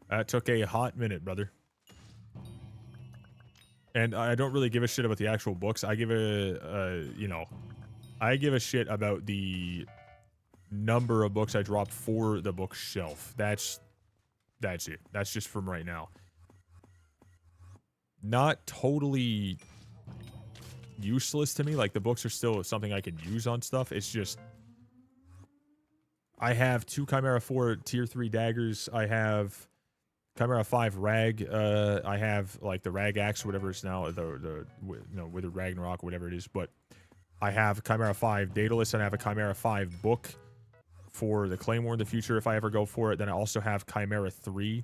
That took a hot minute, brother. And I don't really give a shit about the actual books. I give you know, I give a shit about the number of books I drop for the bookshelf. That's it. That's just from right now. Not totally useless to me. Like, the books are still something I can use on stuff. It's just, I have 2 Chimera 4 tier 3 daggers. I have Chimera 5 rag. I have like the rag axe, whatever it's now, the you know, Withered Ragnarok, whatever it is. But I have Chimera 5 Daedalus, and I have a Chimera 5 book for the Claymore in the future if I ever go for it. Then I also have Chimera 3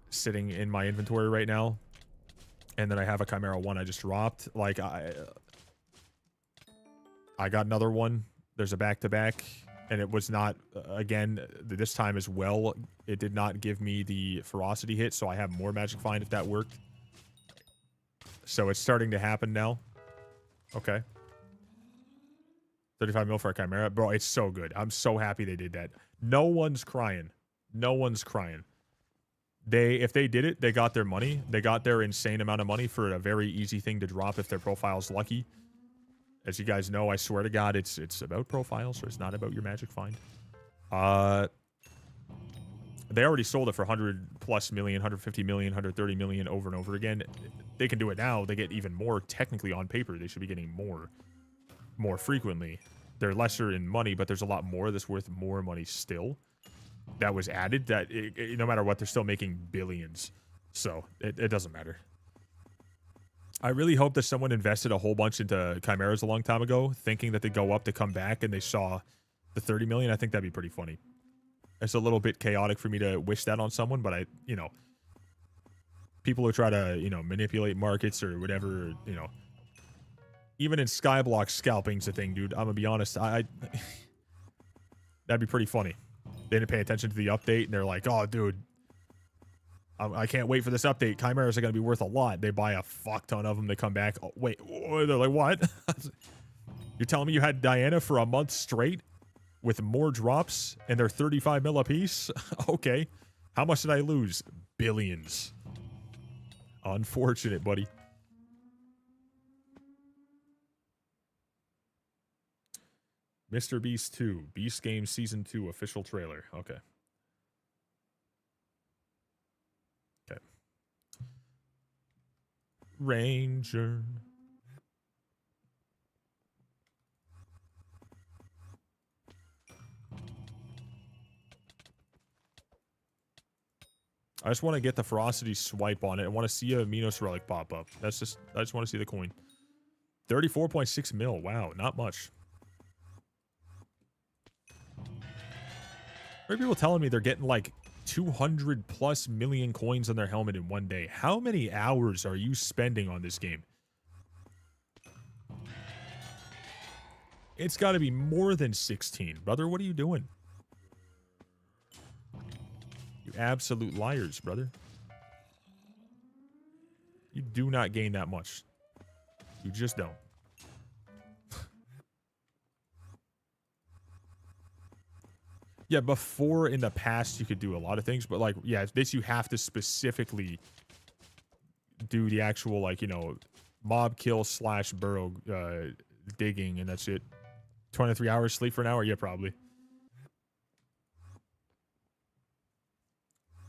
sitting in my inventory right now. And then I have a Chimera 1 I just dropped. Like, I got another one. There's a back-to-back, and it was not, again, this time as well, it did not give me the ferocity hit, so I have more Magic Find if that worked. So it's starting to happen now. Okay. 35 mil for a Chimera. Bro, it's so good. I'm so happy they did that. No one's crying. No one's crying. If they did it, they got their money. They got their insane amount of money for a very easy thing to drop if their profile's lucky. As you guys know, I swear to God, it's about profiles, so it's not about your Magic Find. They already sold it for 100+ million, 150 million, 130 million over and over again. They can do it now. They get even more. Technically, on paper, they should be getting more frequently. They're lesser in money, but there's a lot more that's worth more money still that was added, that no matter what, they're still making billions. So it doesn't matter. I really hope that someone invested a whole bunch into Chimeras a long time ago, thinking that they go up to come back, and they saw the 30 million. I think that'd be pretty funny. It's a little bit chaotic for me to wish that on someone, but you know, people who try to, you know, manipulate markets or whatever, you know, even in Skyblock, scalping's a thing, dude. I'm gonna be honest. That'd be pretty funny. They didn't pay attention to the update, and they're like, "Oh, dude, I can't wait for this update. Chimeras are gonna be worth a lot." They buy a fuck ton of them. They come back. Oh, wait, they're like, "What? You're telling me you had Diana for a month straight with more drops, and they're 35 mil a piece? Okay, how much did I lose? Billions. Unfortunate, buddy." Mr. Beast 2, Beast Game Season 2 official trailer. Okay. Okay. Ranger. I just want to get the ferocity swipe on it. I want to see a Minos relic pop up. I just want to see the coin. 34.6 mil. Wow, not much. There are people telling me they're getting like 200+ million coins on their helmet in one day. How many hours are you spending on this game? It's got to be more than 16. Brother, what are you doing? You absolute liars, brother. You do not gain that much. You just don't. Yeah, before in the past you could do a lot of things, but like, yeah, this you have to specifically do the actual, like, you know, mob kill / burrow digging, and that's it. 23 hours sleep for an hour? Yeah, probably.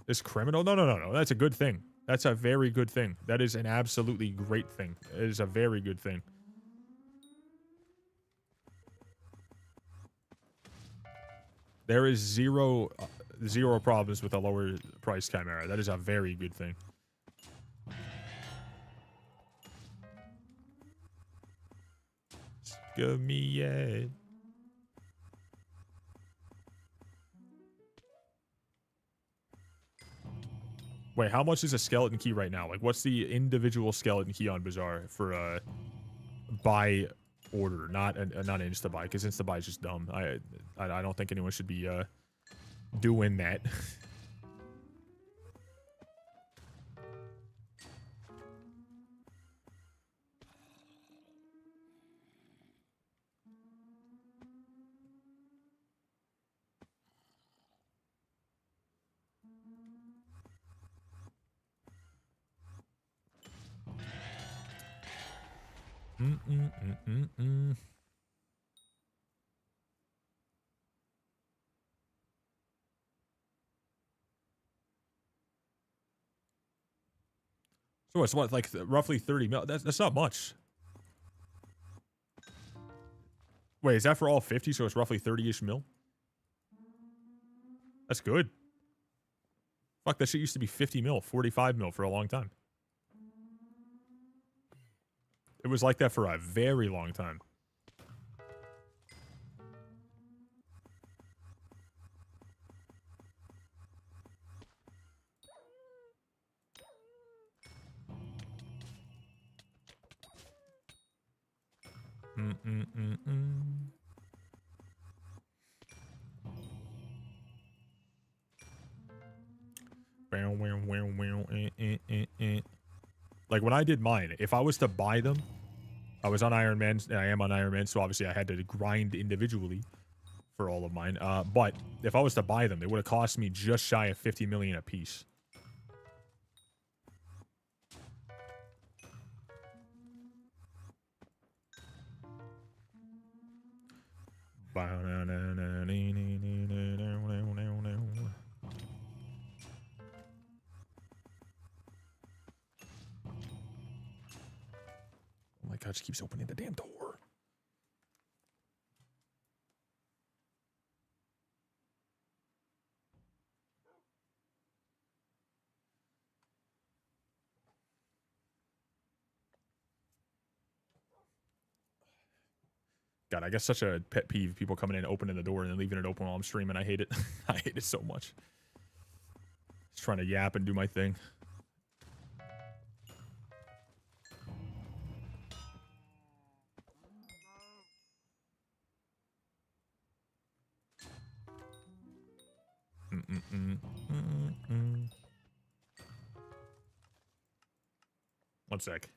This criminal? No. That's a good thing. That's a very good thing. That is an absolutely great thing. It is a very good thing. There is zero problems with a lower price Chimera. That is a very good thing. Give me yet. Wait, how much is a skeleton key right now? Like, what's the individual skeleton key on Bazaar for buy order, not insta buy, because insta buy is just dumb. I don't think anyone should be doing that. So it's what, like roughly 30 mil? That's not much. Wait, is that for all 50? So it's roughly 30-ish mil? That's good. Fuck, that shit used to be 50 mil, 45 mil for a long time. It was like that for a very long time. Like when I did mine, if I was to buy them, I was on Iron Man, and I am on Iron Man, so obviously I had to grind individually for all of mine. But if I was to buy them, they would have cost me just shy of 50 million a piece. Oh my god, she keeps opening the damn door. God, I guess such a pet peeve. People coming in, opening the door, and then leaving it open while I'm streaming. I hate it. I hate it so much. Just trying to yap and do my thing. One sec.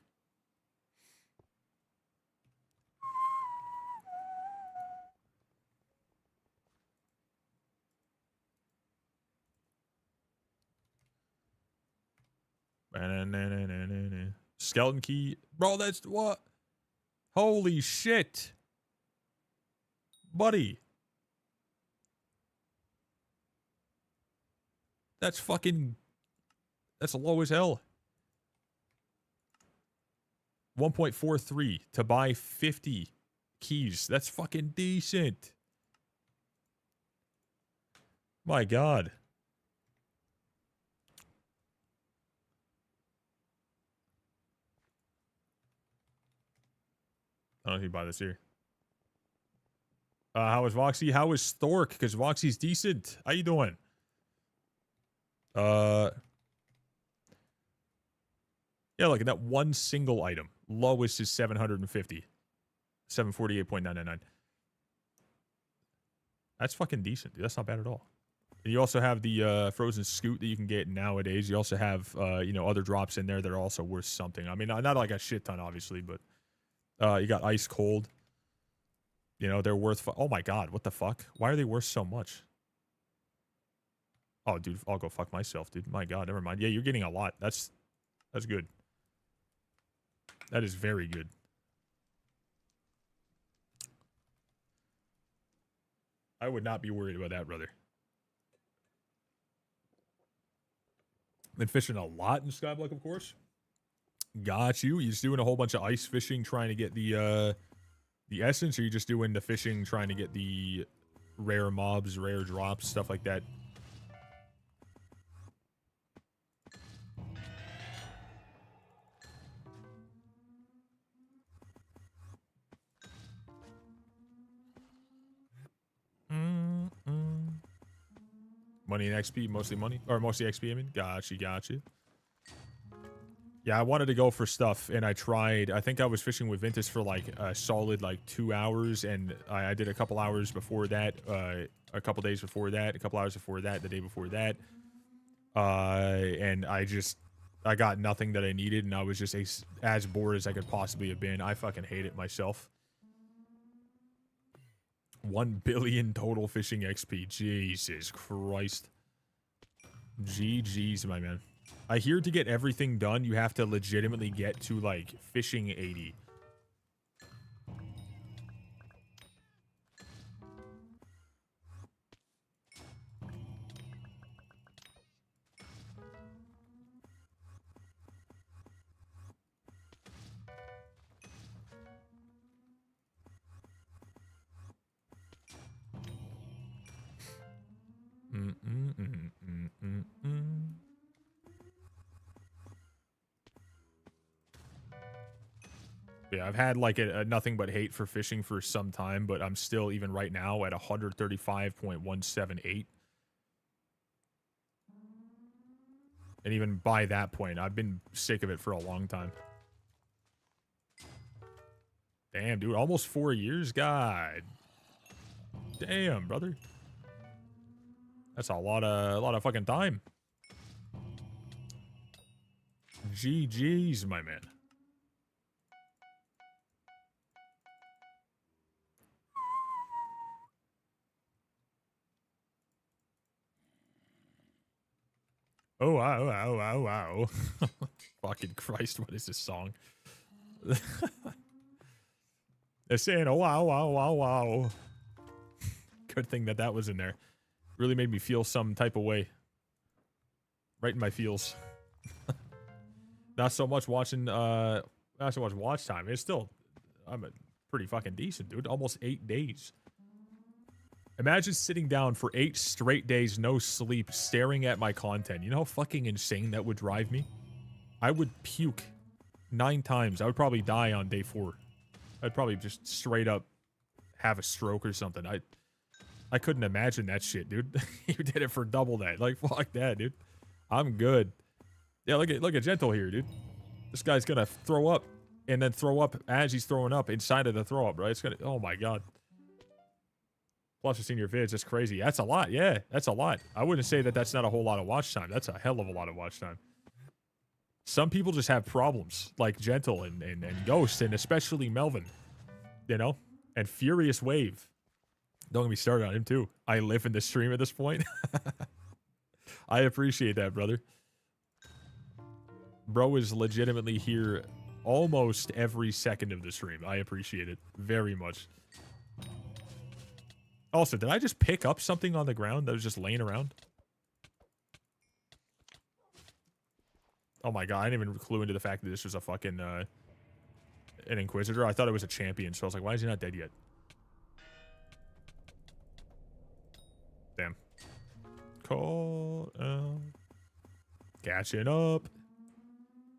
Skeleton key. Bro, that's what? Holy shit. Buddy. That's fucking... That's low as hell. 1.43 to buy 50 keys. That's fucking decent. My god. I don't know if you buy this here. How is Voxy? How is Stork? Because Voxy's decent. How you doing? Yeah, look at that one single item. Lowest is 750. 748.999. That's fucking decent, dude. That's not bad at all. And you also have the frozen scoot that you can get nowadays. You also have, you know, other drops in there that are also worth something. I mean, not like a shit ton, obviously, but you got ice cold. You know, they're worth... Oh my god, what the fuck? Why are they worth so much? Oh, dude, I'll go fuck myself, dude. My god, never mind. Yeah, you're getting a lot. That's good. That is very good. I would not be worried about that, brother. Been fishing a lot in Skyblock, of course. Got you. You just doing a whole bunch of ice fishing, trying to get the essence, or you just doing the fishing, trying to get the rare mobs, rare drops, stuff like that? Money and XP, mostly money. Or mostly XP, I mean. Gotcha. Yeah, I wanted to go for stuff, and I tried. I think I was fishing with Ventus for like a solid like 2 hours, and I did a couple hours before that, a couple days before that, a couple hours before that, the day before that. And I got nothing that I needed, and I was just as bored as I could possibly have been. I fucking hate it myself. 1 billion total fishing XP. Jesus Christ. GG's, my man. I hear to get everything done, you have to legitimately get to, like, fishing 80. Yeah, I've had like a nothing but hate for fishing for some time, but I'm still, even right now, at 135.178. And even by that point, I've been sick of it for a long time. Damn, dude, almost 4 years? God. Damn, brother. That's a lot of fucking time. GG's, my man. Oh, wow. Fucking Christ, what is this song? They're saying, oh, wow. Good thing that was in there. Really made me feel some type of way. Right in my feels. Not so much watching, not so much watch time. It's still, I'm pretty fucking decent, dude. Almost 8 days. Imagine sitting down for 8 straight days, no sleep, staring at my content. You know how fucking insane that would drive me? I would puke 9 times. I would probably die on day 4. I'd probably just straight up have a stroke or something. I couldn't imagine that shit, dude. You did it for double that. Like, fuck that, dude. I'm good. Yeah, look at Gentle here, dude. This guy's gonna throw up and then throw up as he's throwing up inside of the throw up, right? It's gonna, oh my god. Plus, I've seen your vids. That's crazy. That's a lot. Yeah, that's a lot. I wouldn't say that that's not a whole lot of watch time. That's a hell of a lot of watch time. Some people just have problems, like Gentle and Ghost, and especially Melvin, you know? And Furious Wave. Don't get me started on him, too. I live in the stream at this point. I appreciate that, brother. Bro is legitimately here almost every second of the stream. I appreciate it very much. Also, did I just pick up something on the ground that was just laying around? Oh my god, I didn't even clue into the fact that this was a fucking, an Inquisitor. I thought it was a champion, so I was like, why is he not dead yet? Damn. Call out. Catching up.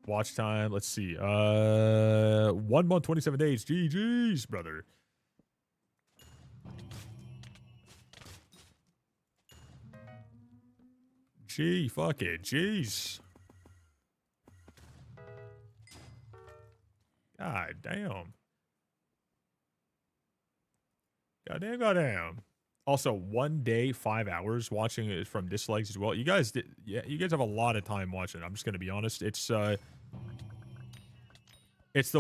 Watch time, let's see. 1 month, 27 days. GG's, brother. Gee, fuck it. Jeez. God damn. Goddamn. Also, 1 day, 5 hours watching it from dislikes as well. You guys did, yeah, you guys have a lot of time watching. I'm just gonna be honest. It's the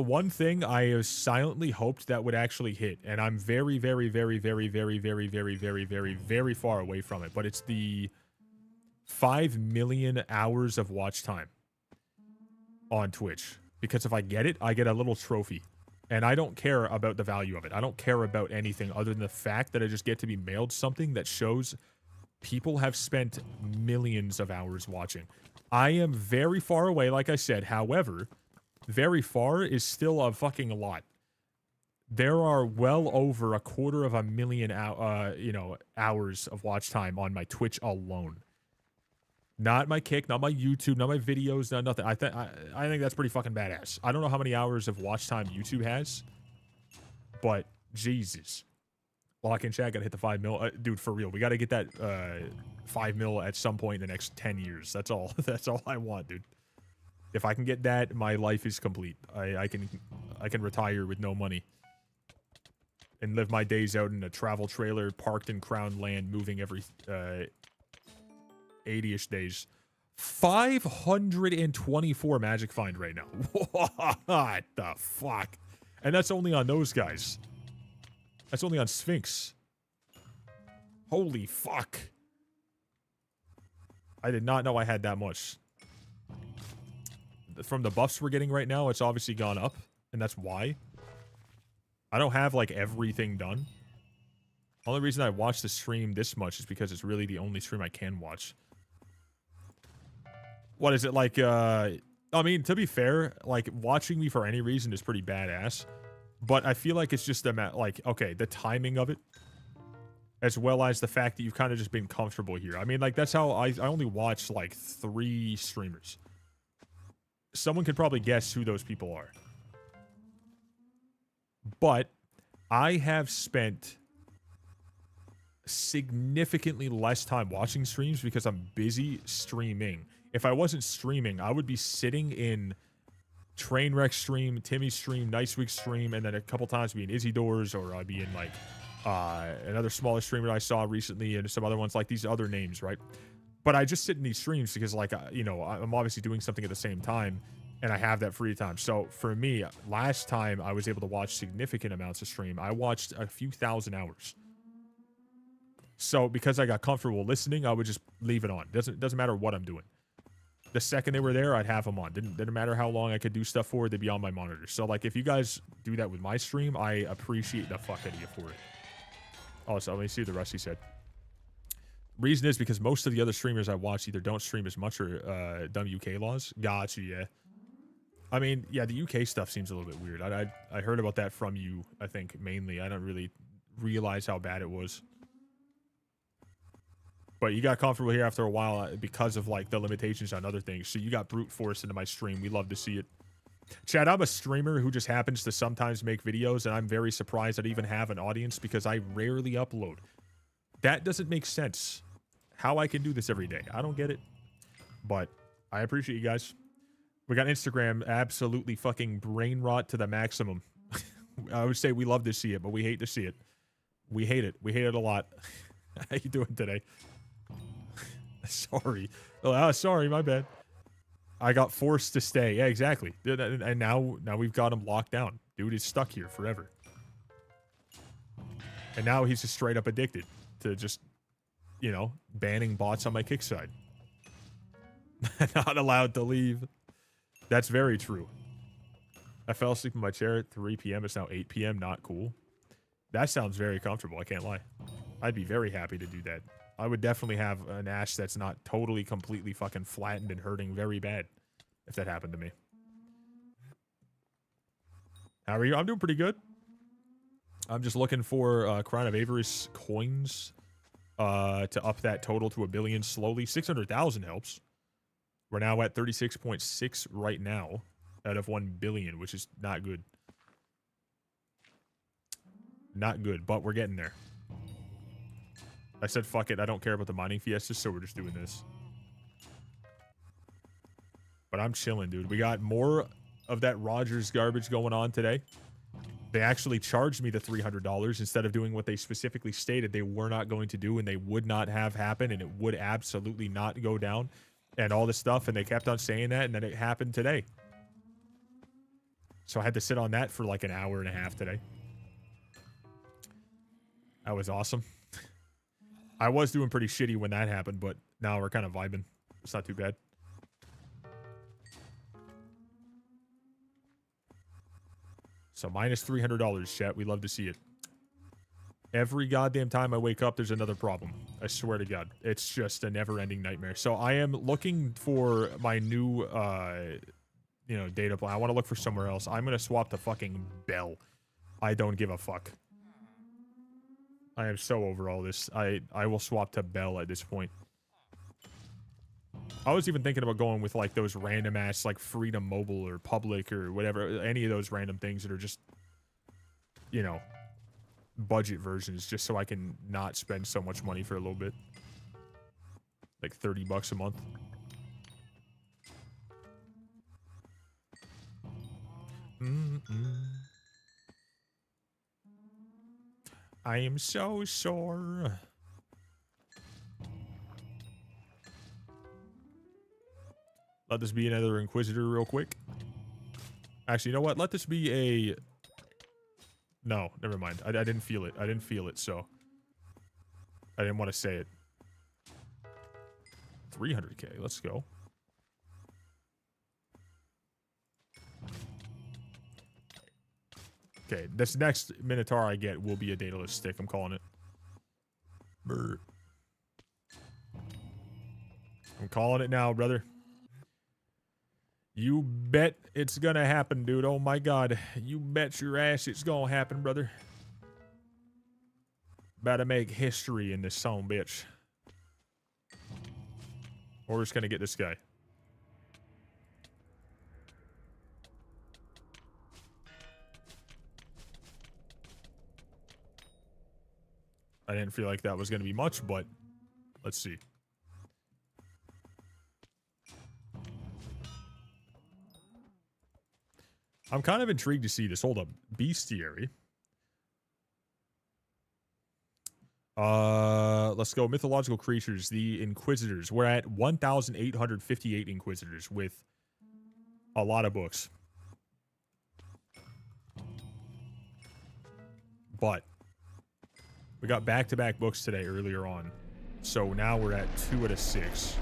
one thing I silently hoped that would actually hit, and I'm very far away from it. But it's the 5 million hours of watch time on Twitch. Because if I get it, I get a little trophy. And I don't care about the value of it. I don't care about anything other than the fact that I just get to be mailed something that shows people have spent millions of hours watching. I am very far away, like I said. However, very far is still a fucking lot. There are well over 250,000 hours of watch time on my Twitch alone. Not my Kick, not my YouTube, not my videos, not nothing. I think that's pretty fucking badass. I don't know how many hours of watch time YouTube has, but Jesus. Lock in chat, gotta hit the 5 mil. Dude, for real, we gotta get that 5 mil at some point in the next 10 years. That's all. That's all I want, dude. If I can get that, my life is complete. I can retire with no money and live my days out in a travel trailer parked in Crown Land, moving every 80-ish days. 524 magic find right now. What the fuck? And that's only on those guys. That's only on Sphinx. Holy fuck. I did not know I had that much. From the buffs we're getting right now, it's obviously gone up, and that's why. I don't have, like, everything done. Only reason I watch the stream this much is because it's really the only stream I can watch. What is it, like, I mean, to be fair, like, watching me for any reason is pretty badass. But I feel like it's just like, okay, the timing of it, as well as the fact that you've kind of just been comfortable here. I mean, like, that's how I only watch, like, 3 streamers. Someone could probably guess who those people are. But I have spent significantly less time watching streams because I'm busy streaming. If I wasn't streaming, I would be sitting in Trainwreck stream, Timmy's stream, Nice Week stream, and then a couple times be in Izzy Doors, or I'd be in, like, another smaller streamer I saw recently, and some other ones, like these other names, right? But I just sit in these streams because, like, you know, I'm obviously doing something at the same time, and I have that free time. So for me, last time I was able to watch significant amounts of stream, I watched a few thousand hours. So because I got comfortable listening, I would just leave it on. Doesn't matter what I'm doing. The second they were there, I'd have them on. Didn't matter how long I could do stuff for, they'd be on my monitor. So, like, if you guys do that with my stream, I appreciate the fuck out of you for it. Oh, so let me see what the Rusty said. Reason is because most of the other streamers I watch either don't stream as much or dumb UK laws. Gotcha, yeah. I mean, yeah, the UK stuff seems a little bit weird. I heard about that from you, I think, mainly. I don't really realize how bad it was. But you got comfortable here after a while because of, like, the limitations on other things. So you got brute force into my stream. We love to see it. Chad, I'm a streamer who just happens to sometimes make videos, and I'm very surprised I'd even have an audience because I rarely upload. That doesn't make sense. How I can do this every day. I don't get it. But I appreciate you guys. We got Instagram absolutely fucking brain rot to the maximum. I would say we love to see it, but we hate to see it. We hate it. We hate it a lot. How you doing today? Sorry. Oh, sorry, my bad. I got forced to stay. Yeah, exactly. And now we've got him locked down. Dude is stuck here forever. And now he's just straight up addicted to just, you know, banning bots on my kick side. Not allowed to leave. That's very true. I fell asleep in my chair at 3 p.m. It's now 8 p.m. Not cool. That sounds very comfortable. I can't lie. I'd be very happy to do that. I would definitely have an ash that's not totally, completely fucking flattened and hurting very bad if that happened to me. How are you? I'm doing pretty good. I'm just looking for Crown of Avarice coins to up that total to 1 billion slowly. 600,000 helps. We're now at 36.6 right now out of 1 billion, which is not good. Not good, but we're getting there. I said, fuck it, I don't care about the mining fiestas, so we're just doing this. But I'm chilling, dude. We got more of that Rogers garbage going on today. They actually charged me the $300 instead of doing what they specifically stated they were not going to do and they would not have happen and it would absolutely not go down and all this stuff. And they kept on saying that, and then it happened today. So I had to sit on that for like an hour and a half today. That was awesome. I was doing pretty shitty when that happened, but now we're kind of vibing. It's not too bad. So minus $300, chat. We love to see it. Every goddamn time I wake up, there's another problem. I swear to God. It's just a never-ending nightmare. So I am looking for my new, you know, data plan. I want to look for somewhere else. I'm going to swap to fucking Bell. I don't give a fuck. I am so over all this. I will swap to Bell at this point. I was even thinking about going with, like, those random ass, like, Freedom Mobile or Public or whatever. Any of those random things that are just, you know, budget versions just so I can not spend so much money for a little bit. Like 30 bucks a month. I am so sore. Let this be another Inquisitor real quick. Actually, you know what? Let this be a... No, never mind. I didn't feel it. I didn't feel it, so... I didn't want to say it. 300k. Let's go. Okay, this next Minotaur I get will be a Daedalus stick. I'm calling it. Brr. I'm calling it now, brother. You bet it's gonna happen, dude. Oh my god. You bet your ass it's gonna happen, brother. About to make history in this son bitch. Or we're just gonna get this guy. I didn't feel like that was gonna be much, but let's see. I'm kind of intrigued to see this. Hold up. Bestiary. Let's go. Mythological creatures. The Inquisitors. We're at 1,858 Inquisitors with a lot of books. But we got back-to-back books today earlier on. So now we're at 2 out of 6.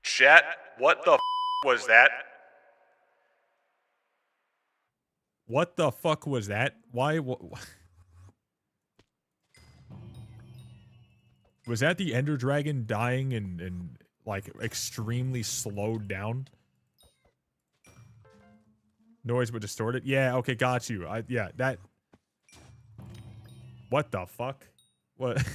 Chat, what the f was that? What the fuck was that? Why? Was that the Ender Dragon dying and like extremely slowed down? Noise but distorted? Yeah, okay, got you. Yeah, that. What the fuck? What?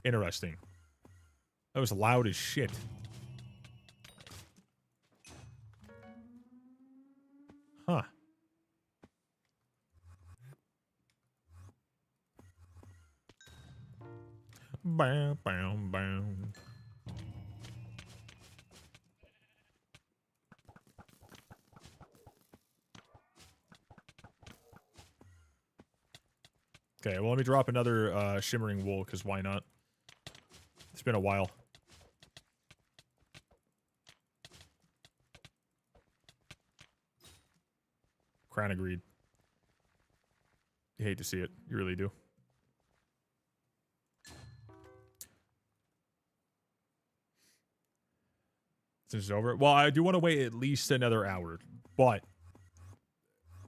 Interesting. That was loud as shit. Huh. Bam, bam, bam. Okay, well, let me drop another shimmering wool, because why not? It's been a while. Crown agreed. You hate to see it. You really do. Since it's over. Well, I do want to wait at least another hour, but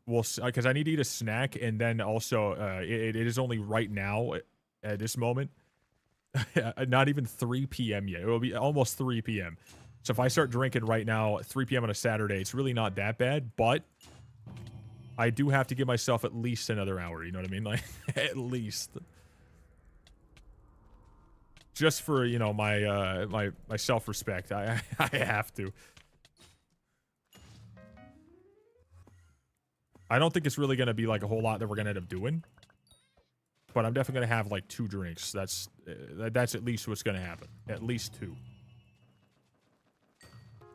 we'll, because I need to eat a snack, and then also it is only right now at this moment. Not even 3 p.m. yet. It will be almost 3 p.m. So if I start drinking right now, 3 p.m. on a Saturday, it's really not that bad, but I do have to give myself at least another hour, you know what I mean? Like, at least. Just for, you know, my my self-respect. I have to. I don't think it's really going to be like a whole lot that we're going to end up doing. But I'm definitely going to have like 2 drinks. That's at least what's going to happen. At least 2.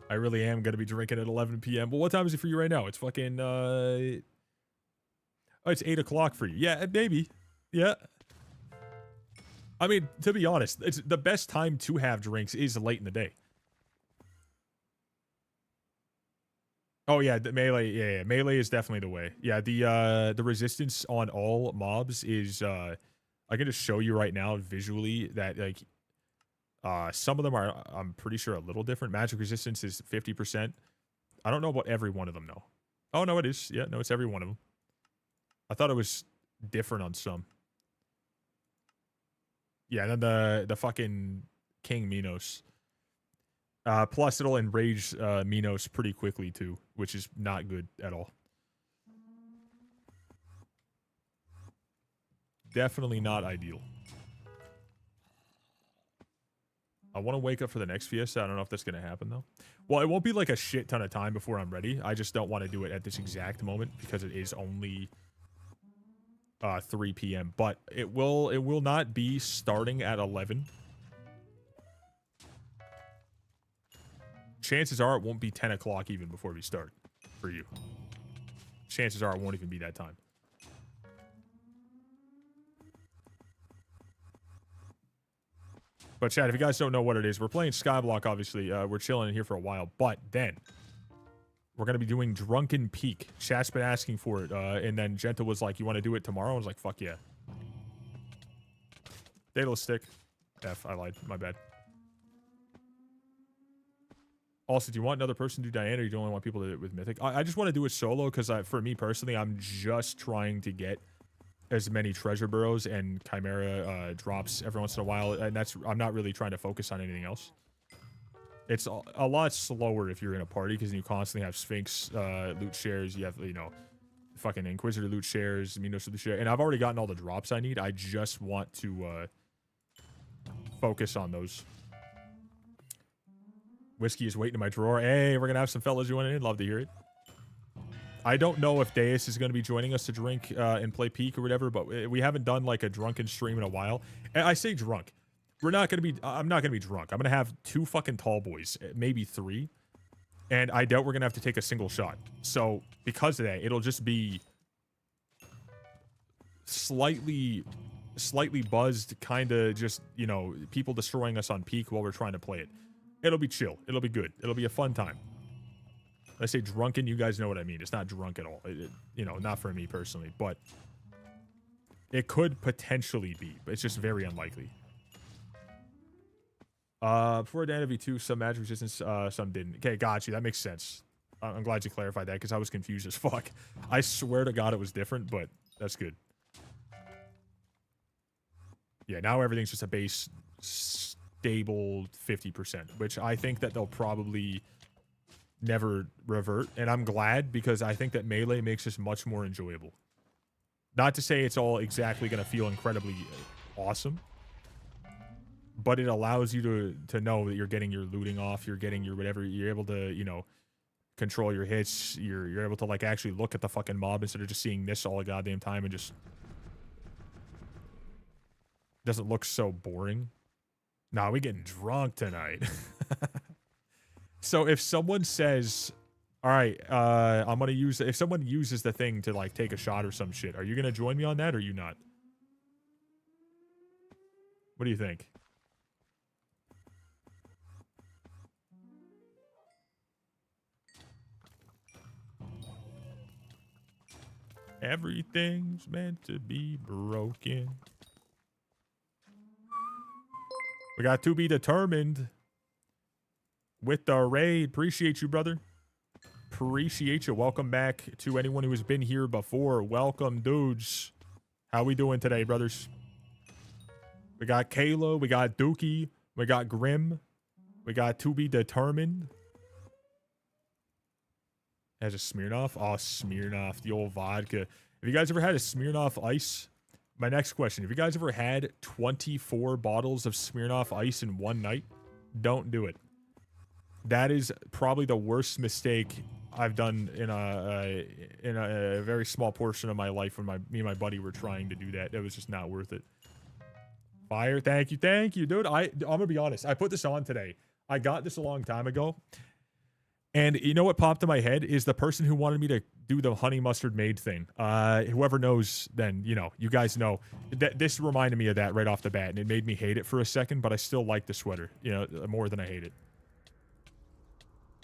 I really am going to be drinking at 11 p.m. But what time is it for you right now? It's fucking, oh, it's 8 o'clock for you. Yeah, maybe. Yeah. I mean, to be honest, it's the best time to have drinks is late in the day. Oh yeah, the melee. Yeah, melee is definitely the way. Yeah, the resistance on all mobs is I can just show you right now visually that like some of them are, I'm pretty sure, a little different. Magic resistance is 50%. I don't know about every one of them though. Oh no, it is. Yeah, no, it's every one of them. I thought it was different on some. Yeah, and then the fucking King Minos. Plus, it'll enrage Minos pretty quickly, too, which is not good at all. Definitely not ideal. I want to wake up for the next Fiesta. I don't know if that's going to happen, though. Well, it won't be like a shit ton of time before I'm ready. I just don't want to do it at this exact moment because it is only 3 p.m. But it will not be starting at 11. Chances are it won't be 10 o'clock even before we start for you. Chances are it won't even be that time. But chat, if you guys don't know what it is, we're playing Skyblock, obviously. We're chilling in here for a while. But then, we're going to be doing Drunken Peak. Chat's been asking for it. And then Genta was like, you want to do it tomorrow? I was like, fuck yeah. Daedalus stick. F, I lied. My bad. Also, do you want another person to do Diana, or you don't only want people to do it with Mythic? I just want to do it solo, because for me personally, I'm just trying to get as many treasure burrows and Chimera drops every once in a while, and I'm not really trying to focus on anything else. It's a lot slower if you're in a party, because you constantly have Sphinx loot shares, you have, you know, fucking Inquisitor loot shares, Minos loot share, and I've already gotten all the drops I need. I just want to focus on those. Whiskey is waiting in my drawer. Hey, we're gonna have some fellas joining in. Love to hear it. I don't know if Deus is going to be joining us to drink and play Peak or whatever, but we haven't done like a drunken stream in a while. And I say drunk. I'm not going to be drunk. I'm going to have 2 fucking tall boys, maybe 3. And I doubt we're going to have to take a single shot. So because of that, it'll just be slightly buzzed, kind of just, you know, people destroying us on Peak while we're trying to play it. It'll be chill. It'll be good. It'll be a fun time. I say drunken, you guys know what I mean. It's not drunk at all. You know, not for me personally, but it could potentially be, but it's just very unlikely. Before Dana V2, some magic resistance, some didn't. Okay, got you. That makes sense. I'm glad you clarified that, because I was confused as fuck. I swear to God it was different, but that's good. Yeah, now everything's just a base stable 50%, which I think that they'll probably never revert, and I'm glad, because I think that melee makes this much more enjoyable. Not to say it's all exactly going to feel incredibly awesome, but it allows you to know that you're getting your looting off, you're getting your whatever, you're able to, you know, control your hits, you're able to like actually look at the fucking mob instead of just seeing this all the goddamn time and just doesn't look so boring. Nah, we getting drunk tonight. So if someone says, all right, I'm going to use, if someone uses the thing to like take a shot or some shit, are you going to join me on that or are you not? What do you think? Everything's meant to be broken. We got to be determined. With the raid. Appreciate you, brother. Appreciate you. Welcome back to anyone who has been here before. Welcome, dudes. How we doing today, brothers? We got Kayla. We got Dookie. We got Grim. We got To Be Determined. Has a Smirnoff? Oh, Smirnoff. The old vodka. Have you guys ever had a Smirnoff Ice? My next question. Have you guys ever had 24 bottles of Smirnoff Ice in one night? Don't do it. That is probably the worst mistake I've done in a very small portion of my life when me and my buddy were trying to do that. It was just not worth it. Fire, thank you, dude. I'm gonna be honest. I put this on today. I got this a long time ago, and you know what popped in my head is the person who wanted me to do the honey mustard maid thing. Whoever knows, then you know, you guys know that this reminded me of that right off the bat, and it made me hate it for a second, but I still like the sweater, you know, more than I hate it.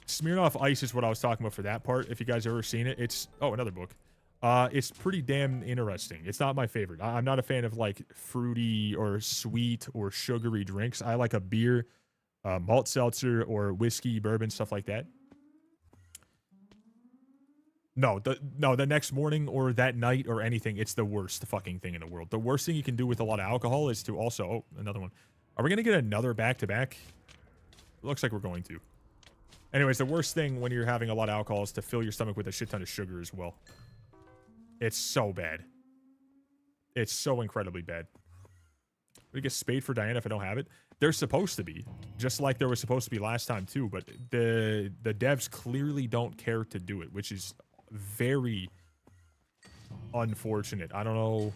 Smirnoff Ice is what I was talking about for that part. If you guys ever seen it, it's... Oh, another book. It's pretty damn interesting. It's not my favorite. I'm not a fan of, like, fruity or sweet or sugary drinks. I like a beer, malt seltzer, or whiskey, bourbon, stuff like that. No, the next morning or that night or anything, it's the worst fucking thing in the world. The worst thing you can do with a lot of alcohol is to also... Oh, another one. Are we going to get another back-to-back? Looks like we're going to. Anyways, the worst thing when you're having a lot of alcohol is to fill your stomach with a shit ton of sugar as well. It's so bad. It's so incredibly bad. We get spayed for Diana if I don't have it. They're supposed to be. Just like there was supposed to be last time too, but the devs clearly don't care to do it, which is very unfortunate. I don't know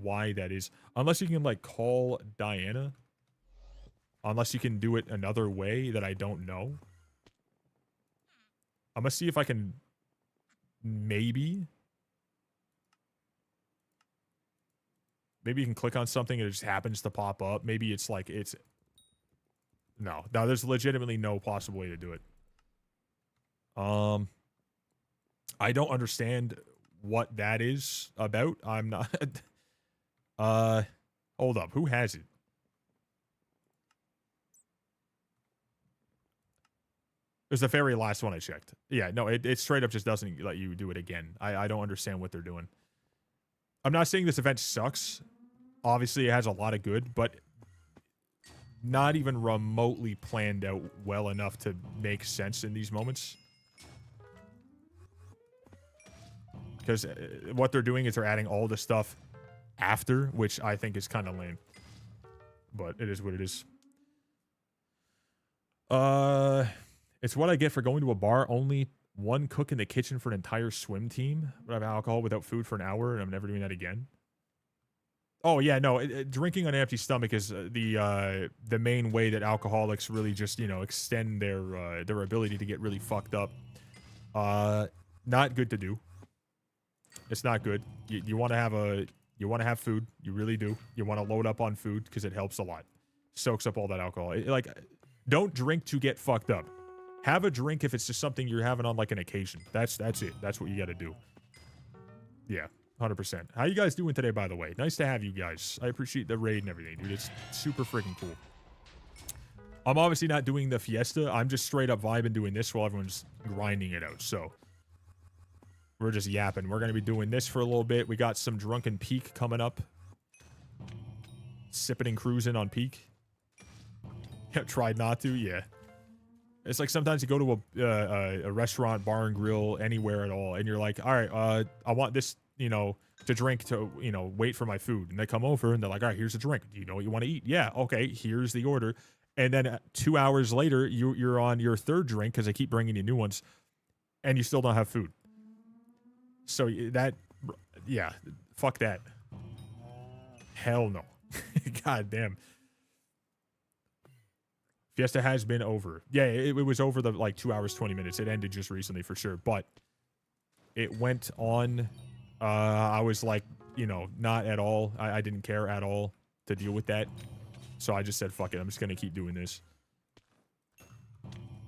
why that is. Unless you can like call Diana. Unless you can do it another way that I don't know. I'm gonna see if I can maybe you can click on something and it just happens to pop up. Maybe it's like it's no, there's legitimately no possible way to do it. I don't understand what that is about. I'm not hold up, who has it? It was the very last one I checked. Yeah, no, it straight up just doesn't let you do it again. I don't understand what they're doing. I'm not saying this event sucks. Obviously, it has a lot of good, but not even remotely planned out well enough to make sense in these moments. Because what they're doing is they're adding all the stuff after, which I think is kind of lame. But it is what it is. It's what I get for going to a bar. Only one cook in the kitchen for an entire swim team. But I have alcohol without food for an hour, and I'm never doing that again. Oh yeah, no. Drinking on an empty stomach is the main way that alcoholics really just extend their ability to get really fucked up. Not good to do. It's not good. You want to have food. You really do. You want to load up on food because it helps a lot. Soaks up all that alcohol. Like, don't drink to get fucked up. Have a drink if it's just something you're having on like an occasion. That's it. That's what you got to do. Yeah, 100%. How you guys doing today, by the way? Nice to have you guys. I appreciate the raid and everything, dude. It's super freaking cool. I'm obviously not doing the fiesta. I'm just straight up vibing doing this while everyone's grinding it out. So we're just yapping. We're going to be doing this for a little bit. We got some drunken peak coming up. Sipping and cruising on peak. Tried not to, yeah. It's like sometimes you go to a restaurant, bar and grill, anywhere at all, and you're like, all right, I want this, to drink to, wait for my food. And they come over and they're like, all right, here's a drink. Do you know what you want to eat? Yeah, okay, here's the order. And then 2 hours later, you're on your third drink because they keep bringing you new ones, and you still don't have food. So that, yeah, fuck that. Hell no. God damn. Fiesta has been over. Yeah, it was over the, 2 hours, 20 minutes. It ended just recently for sure. But it went on. I was like, not at all. I didn't care at all to deal with that. So I just said, fuck it. I'm just going to keep doing this.